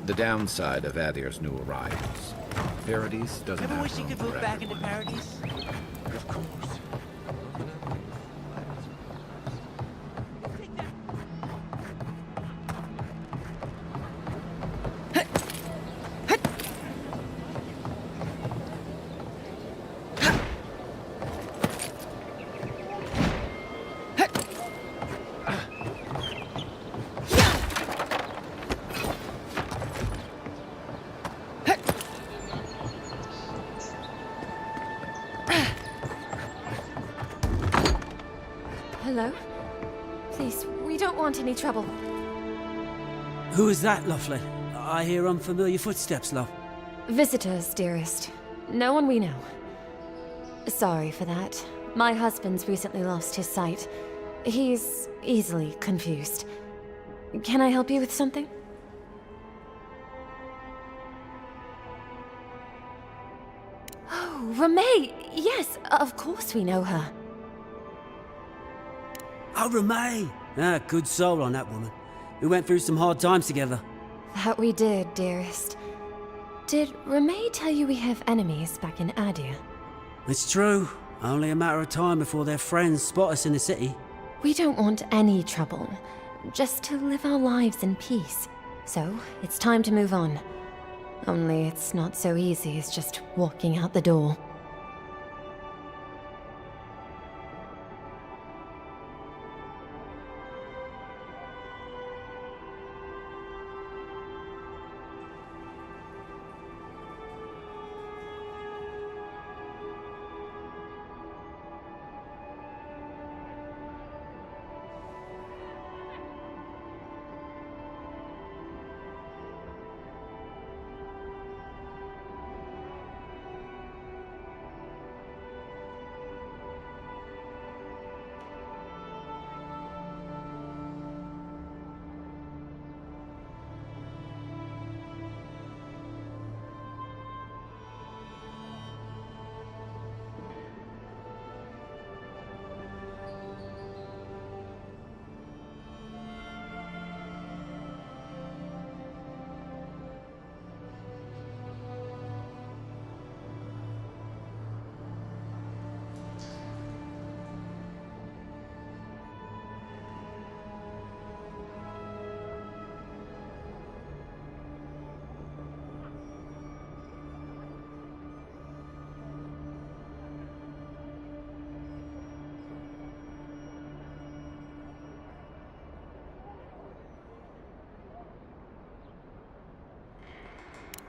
The downside of Adir's new arrivals. Paradise doesn't Ever have wish you room could for move back into everyone. Paradise? Of course. Hello? Please, we don't want any trouble. Who is that, Lovely? I hear unfamiliar footsteps, love. Visitors, dearest. No one we know. Sorry for that. My husband's recently lost his sight. He's easily confused. Can I help you with something? Oh, Ramay! Yes, of course we know her. Oh, Ramay! Ah, good soul on that woman. We went through some hard times together. That we did, dearest. Did Ramay tell you we have enemies back in Adir? It's true. Only a matter of time before their friends spot us in the city. We don't want any trouble. Just to live our lives in peace. So, it's time to move on. Only it's not so easy as just walking out the door.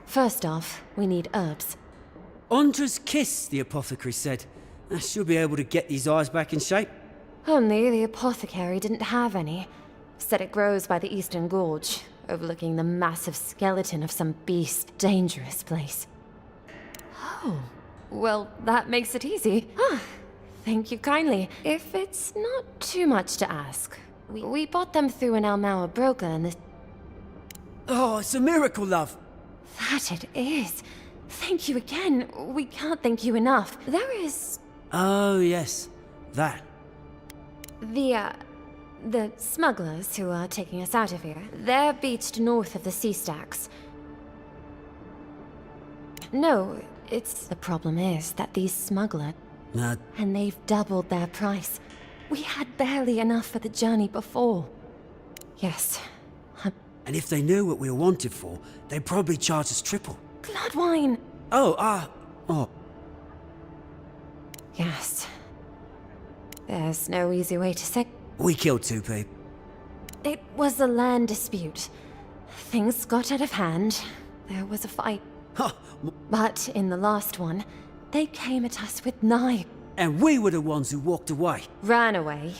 First off, we need herbs. Ondra's kiss, the apothecary said. I should be able to get these eyes back in shape. Only the apothecary didn't have any. Said it grows by the Eastern Gorge, overlooking the massive skeleton of some beast. Dangerous place. Oh, well, that makes it easy. Ah, thank you kindly. If it's not too much to ask, we bought them through an Almaua broker and the... Oh, it's a miracle, love. That it is. Thank you again. We can't thank you enough. There is... Oh, yes. That. The smugglers who are taking us out of here. They're beached north of the sea stacks. No, it's... The problem is that these smugglers... And they've doubled their price. We had barely enough for the journey before. Yes. And if they knew what we were wanted for, they'd probably charge us triple. Bloodwine! Oh. Yes. There's no easy way to say... We killed two people. It was a land dispute. Things got out of hand. There was a fight. But in the last one, they came at us with knives. And we were the ones who walked away. Ran away.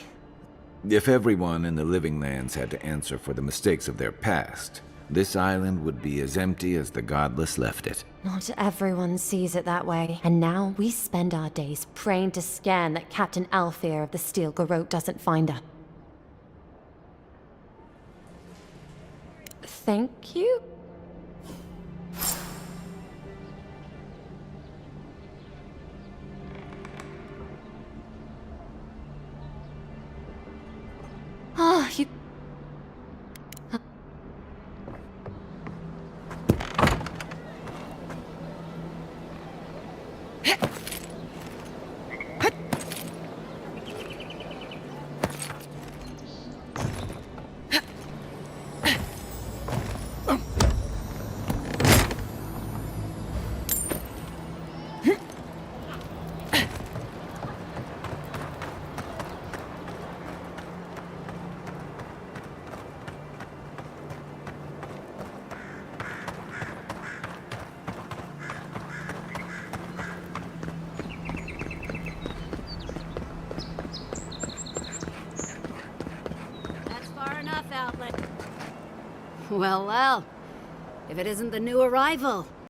If everyone in the Living Lands had to answer for the mistakes of their past, this island would be as empty as the Godless left it. Not everyone sees it that way. And now we spend our days praying to scan that Captain Alfear of the Steel Garrote doesn't find her. Thank you? Ah, you... outlet. Well, well. If it isn't the new arrival,